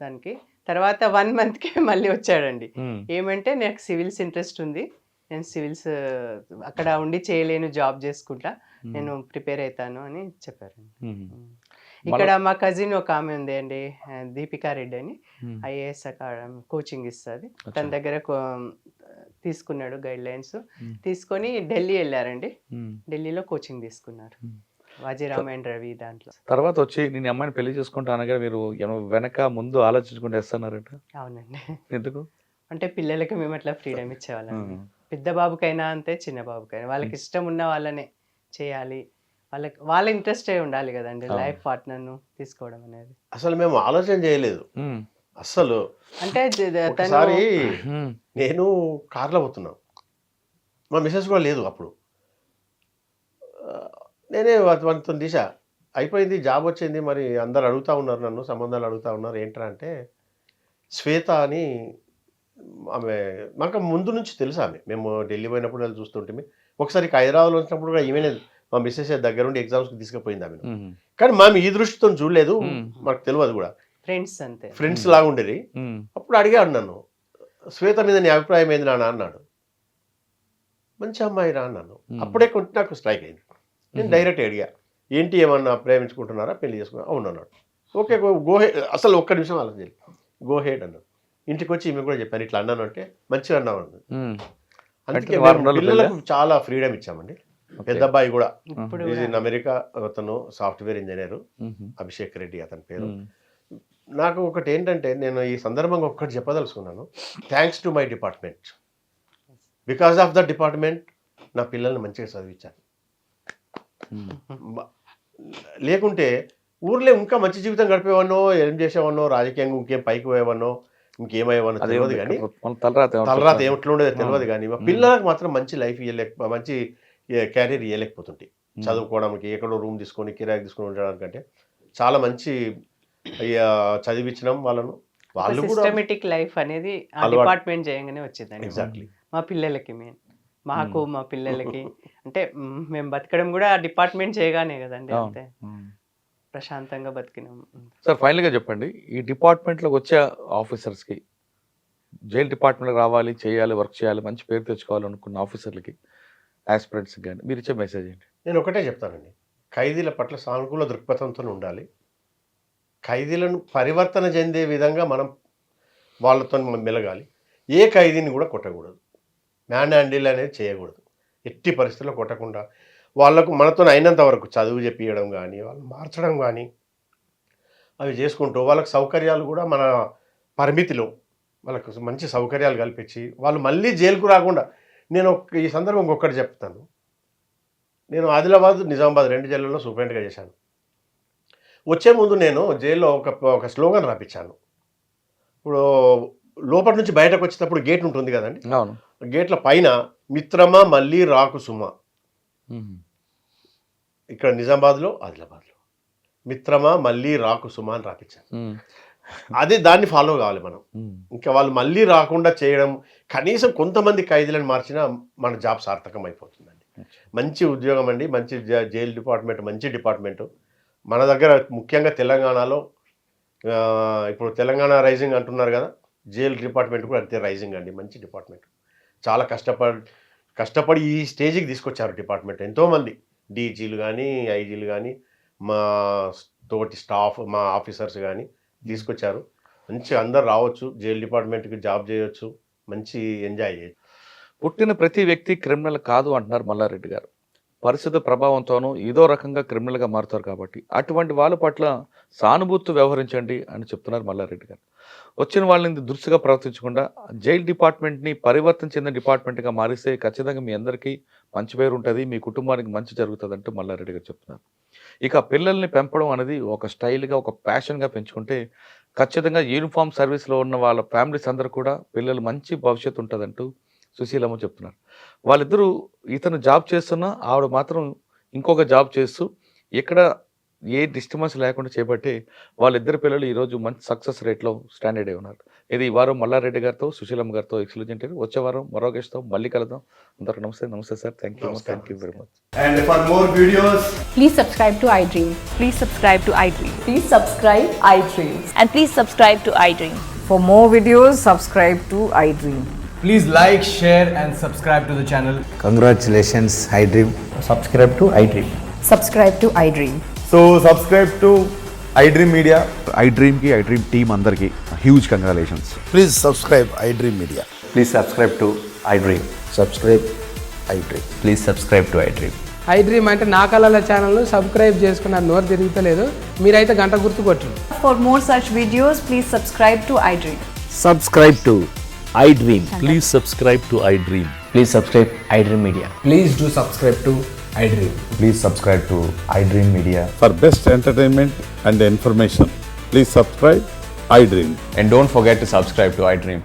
దానికి. తర్వాత 1 monthకే మళ్ళీ వచ్చాడండి. ఏమంటే నాకు సివిల్స్ ఇంట్రెస్ట్ ఉంది, నేను సివిల్స్ అక్కడ ఉండి చేయలేను, జాబ్ చేసుకుంటా, నేను ప్రిపేర్ అవుతాను అని చెప్పారండి. ఇక్కడ మా కజిన్ ఒక ఆమె ఉంది అండి, దీపికా రెడ్డి అని, ఐఏఎస్ అకాడమీ కోచింగ్ ఇస్తుంది. తన దగ్గర తీసుకున్నాడు గైడ్ లైన్స్, తీసుకొని ఢిల్లీ వెళ్ళారండి. ఢిల్లీలో కోచింగ్ తీసుకున్నారు, వాజీరామ్ అండ్ రవి దాంట్లో. తర్వాత వచ్చి నేను అమ్మాయిని పెళ్లి చేసుకుంటా అనగా మీరు వెనక ముందు ఆలోచించుకుంటూ వేస్తున్నారట? అవునండి. ఎందుకు అంటే పిల్లలకి మేము అట్లా ఫ్రీడమ్ ఇచ్చేవాళ్ళం. పెద్ద బాబుకైనా అంతే, చిన్న బాబుకైనా వాళ్ళకి ఇష్టం ఉన్న వాళ్ళనే చేయాలి, వాళ్ళ ఇంట్రెస్ట్ ఉండాలి కదండి. లైఫ్ పార్ట్నర్ను తీసుకోవడం అనేది అసలు మేము ఆలోచన చేయలేదు అసలు. అంటే ఒకసారి నేను కార్లో పోతున్నాను, మా మిస్సెస్ కూడా లేదు అప్పుడు. నేనే వాళ్ళతో దిశ అయిపోయింది, జాబ్ వచ్చింది. మరి అందరు అడుగుతూ ఉన్నారు, నన్ను సంబంధాలు అడుగుతూ ఉన్నారు. ఏంట్రా అంటే శ్వేత అని ఆమె మాకు ముందు నుంచి తెలుసు. ఆమె మేము ఢిల్లీ పోయినప్పుడు వెళ్ళి చూస్తుంటే, ఒకసారి హైదరాబాద్లో వచ్చినప్పుడు కూడా ఈమెనే మా మిస్సెస్ దగ్గరుండి ఎగ్జామ్స్కి తీసుకుపోయింది ఆమె. కానీ మేము ఈ దృష్టితో చూడలేదు, మాకు తెలియదు కూడా, ఫ్రెండ్స్ అంతే, ఫ్రెండ్స్ లాగా ఉండేది. అప్పుడు అడిగాడు నన్ను, శ్వేత మీద నీ అభిప్రాయం ఏంది నాన్న అన్నాడు. మంచి అమ్మాయి రా అన్నాను. అప్పుడే కొంచెం నాకు స్ట్రైక్ అయింది. నేను డైరెక్ట్ అడిగా, ఏంటి ఏమన్నా ప్రేమించుకుంటున్నారా, పెళ్లి చేసుకున్నారా? అవును అన్నాడు. ఓకే గోహెడ్, అసలు ఒక్క నిమిషం ఆలోచించాలి, గోహెడ్ అన్నాడు. ఇంటికి వచ్చి ఈమె కూడా చెప్పాను, ఇట్లా అన్నాను అంటే మంచిగా అన్నావు అన్నది. అందుకే పిల్లలకు చాలా ఫ్రీడమ్ ఇచ్చామండి. పెద్ద అబ్బాయి కూడా ఇన్ అమెరికా, అతను సాఫ్ట్వేర్ ఇంజనీర్, అభిషేక్ రెడ్డి అతని పేరు. నాకు ఒకటి ఏంటంటే, నేను ఈ సందర్భంగా ఒక్కటి చెప్పదలుచుకున్నాను, thanks to my department. Because of the department నా పిల్లల్ని మంచిగా చదివించాను. లేకుంటే ఊర్లో ఇంకా మంచి జీవితం గడిపేవానో, ఏం చేసేవానో, రాజకీయంగా ఇంకేం పైకి పోయేవానో, ఇంకేమయ్యేవానో తెలియదు. కానీ తలరాత ఏమిట్లుండేదో తెలియదు. కానీ మా పిల్లలకు మాత్రం మంచి లైఫ్ మంచి క్యారియర్ ఇవ్వలేకపోతుంటే, చదువుకోవడానికి ఎక్కడో రూమ్ తీసుకొని కిరాయి తీసుకొని ఉండడానికంటే చాలా మంచి చదివించడం వాళ్ళను. వాళ్ళు సిస్టమేటిక్ లైఫ్ అనేది ఆ డిపార్ట్మెంట్ చేయగానే వచ్చిందండి. ఎగ్జాక్ట్లీ మా పిల్లలకి మాకు మా పిల్లలకి అంటే మేము బతకడం కూడా ఆ డిపార్ట్మెంట్ చేయగానే కదండి. అంతే ప్రశాంతంగా బతికినాం. సార్ ఫైనల్గా చెప్పండి, ఈ డిపార్ట్మెంట్లోకి వచ్చే ఆఫీసర్స్కి, జైల్ డిపార్ట్మెంట్కి రావాలి, చేయాలి, వర్క్ చేయాలి, మంచి పేరు తెచ్చుకోవాలనుకున్న ఆఫీసర్లకి, ఆస్పిరెంట్స్కి కానీ మీరు ఇచ్చే మెసేజ్ ఏంటి? నేను ఒకటే చెప్తానండి, ఖైదీల పట్ల సానుకూల దృక్పథంతో ఉండాలి. ఖైదీలను పరివర్తన చెందే విధంగా మనం వాళ్ళతో మెలగాలి. ఏ ఖైదీని కూడా కొట్టకూడదు, మ్యాన్ హ్యాండిల్ అనేది చేయకూడదు. ఎట్టి పరిస్థితుల్లో కొట్టకుండా వాళ్ళకు మనతో అయినంత వరకు చదువు చెప్పియడం కానీ, వాళ్ళు మార్చడం కానీ అవి చేసుకుంటూ, వాళ్ళకి సౌకర్యాలు కూడా మన పరిమితిలో వాళ్ళకు మంచి సౌకర్యాలు కల్పించి వాళ్ళు మళ్ళీ జైలుకు రాకుండా. నేను ఈ సందర్భం ఒక్కటి చెప్తాను. నేను ఆదిలాబాద్, నిజామాబాద్ 2 జిల్లాల్లో సూపరింటెండెంట్గా చేశాను. వచ్చే ముందు నేను జైల్లో ఒక స్లోగన్ రాపించాను. ఇప్పుడు లోపల నుంచి బయటకు వచ్చేటప్పుడు గేట్ ఉంటుంది కదండి, గేట్ల పైన మిత్రమా మళ్ళీ రాకు సుమ. ఇక్కడ నిజామాబాద్లో, ఆదిలాబాద్లో మిత్రమా మళ్ళీ రాకు సుమ అని రాపించాను. అదే దాన్ని ఫాలో కావాలి మనం. ఇంకా వాళ్ళు మళ్ళీ రాకుండా చేయడం, కనీసం కొంతమంది ఖైదీలను మార్చినా మన జాబ్ సార్థకం అయిపోతుందండి. మంచి ఉద్యోగం అండి, మంచి జైలు డిపార్ట్మెంట్, మంచి డిపార్ట్మెంటు మన దగ్గర. ముఖ్యంగా తెలంగాణలో ఇప్పుడు తెలంగాణ రైజింగ్ అంటున్నారు కదా, జైలు డిపార్ట్మెంట్ కూడా అంతే రైజింగ్ అండి, మంచి డిపార్ట్మెంట్. చాలా కష్టపడి ఈ స్టేజ్కి తీసుకొచ్చారు డిపార్ట్మెంట్. ఎంతోమంది డీజీలు కానీ, ఐజీలు కానీ, మా తోటి స్టాఫ్, మా ఆఫీసర్స్ కానీ తీసుకొచ్చారు. మంచి అందరు రావచ్చు, జైలు డిపార్ట్మెంట్కి జాబ్ చేయొచ్చు, మంచి ఎంజాయ్ చేయొచ్చు. పుట్టిన ప్రతి వ్యక్తి క్రిమినల్ కాదు అంటున్నారు మల్లారెడ్డి గారు. పరిస్థితి ప్రభావంతోనూ ఏదో రకంగా క్రిమినల్గా మారుతారు కాబట్టి అటువంటి వాళ్ళ పట్ల సానుభూతి వ్యవహరించండి అని చెప్తున్నారు మల్లారెడ్డి గారు. వచ్చిన వాళ్ళని దురుసుగా ప్రవర్తించకుండా జైలు డిపార్ట్మెంట్ని పరివర్తన చెందిన డిపార్ట్మెంట్గా మారిస్తే ఖచ్చితంగా మీ అందరికీ మంచి పేరు ఉంటుంది, మీ కుటుంబానికి మంచి జరుగుతుంది అంటూ మల్లారెడ్డి గారు చెప్తున్నారు. ఇక పిల్లల్ని పెంపడం అనేది ఒక స్టైల్గా, ఒక ప్యాషన్గా పెంచుకుంటే ఖచ్చితంగా యూనిఫామ్ సర్వీస్లో ఉన్న వాళ్ళ ఫ్యామిలీస్ అందరూ కూడా పిల్లలు మంచి భవిష్యత్తు ఉంటుందంటూ సుశీలమ్మ చెప్తున్నారు. వాళ్ళిద్దరూ ఇతను జాబ్ చేస్తున్నా ఆవిడ మాత్రం ఇంకొక జాబ్ చేస్తూ ఇక్కడ ఏ డిస్టర్బెన్స్ లేకుండా చేపట్టి వాళ్ళిద్దరు పిల్లలు ఈరోజు మంచి సక్సెస్ రేట్లో స్టాండర్డ్ అయి ఉన్నారు. ఇది ఈ వారం మల్లారెడ్డి గారితో, సుశీలమ్మ గారితో ఎక్స్క్లూజివ్ ఇంటర్వ్యూ. వచ్చే వారం మరో గెస్ట్తో మళ్ళీ కలుద్దాం. అందరికీ నమస్తే sir. Thank you very much. And for more videos, Please subscribe to iDream. Please subscribe to iDream. Please subscribe iDream. And please subscribe to iDream. For more videos, subscribe to iDream. please like, share and subscribe to the channel. Congratulations, iDream. Subscribe to iDream. Subscribe to iDream. So subscribe to iDream Media. iDream ki iDream team andarki huge congratulations. Please subscribe iDream Media. Please subscribe to iDream. Subscribe iDream. Please subscribe to iDream. iDream అంటే నా కళల ఛానల్ను subscribe చేసుకున్న నోరు తిరుగుతలేదు, మీరైతే గంట గుర్తు కొట్టండి. For more such videos, please subscribe to iDream. Subscribe to iDream. Please subscribe to iDream. Please subscribe iDream Media. Please do subscribe to iDream. Please subscribe to iDream Media. For best entertainment and information, please subscribe iDream. And don't forget to subscribe to iDream.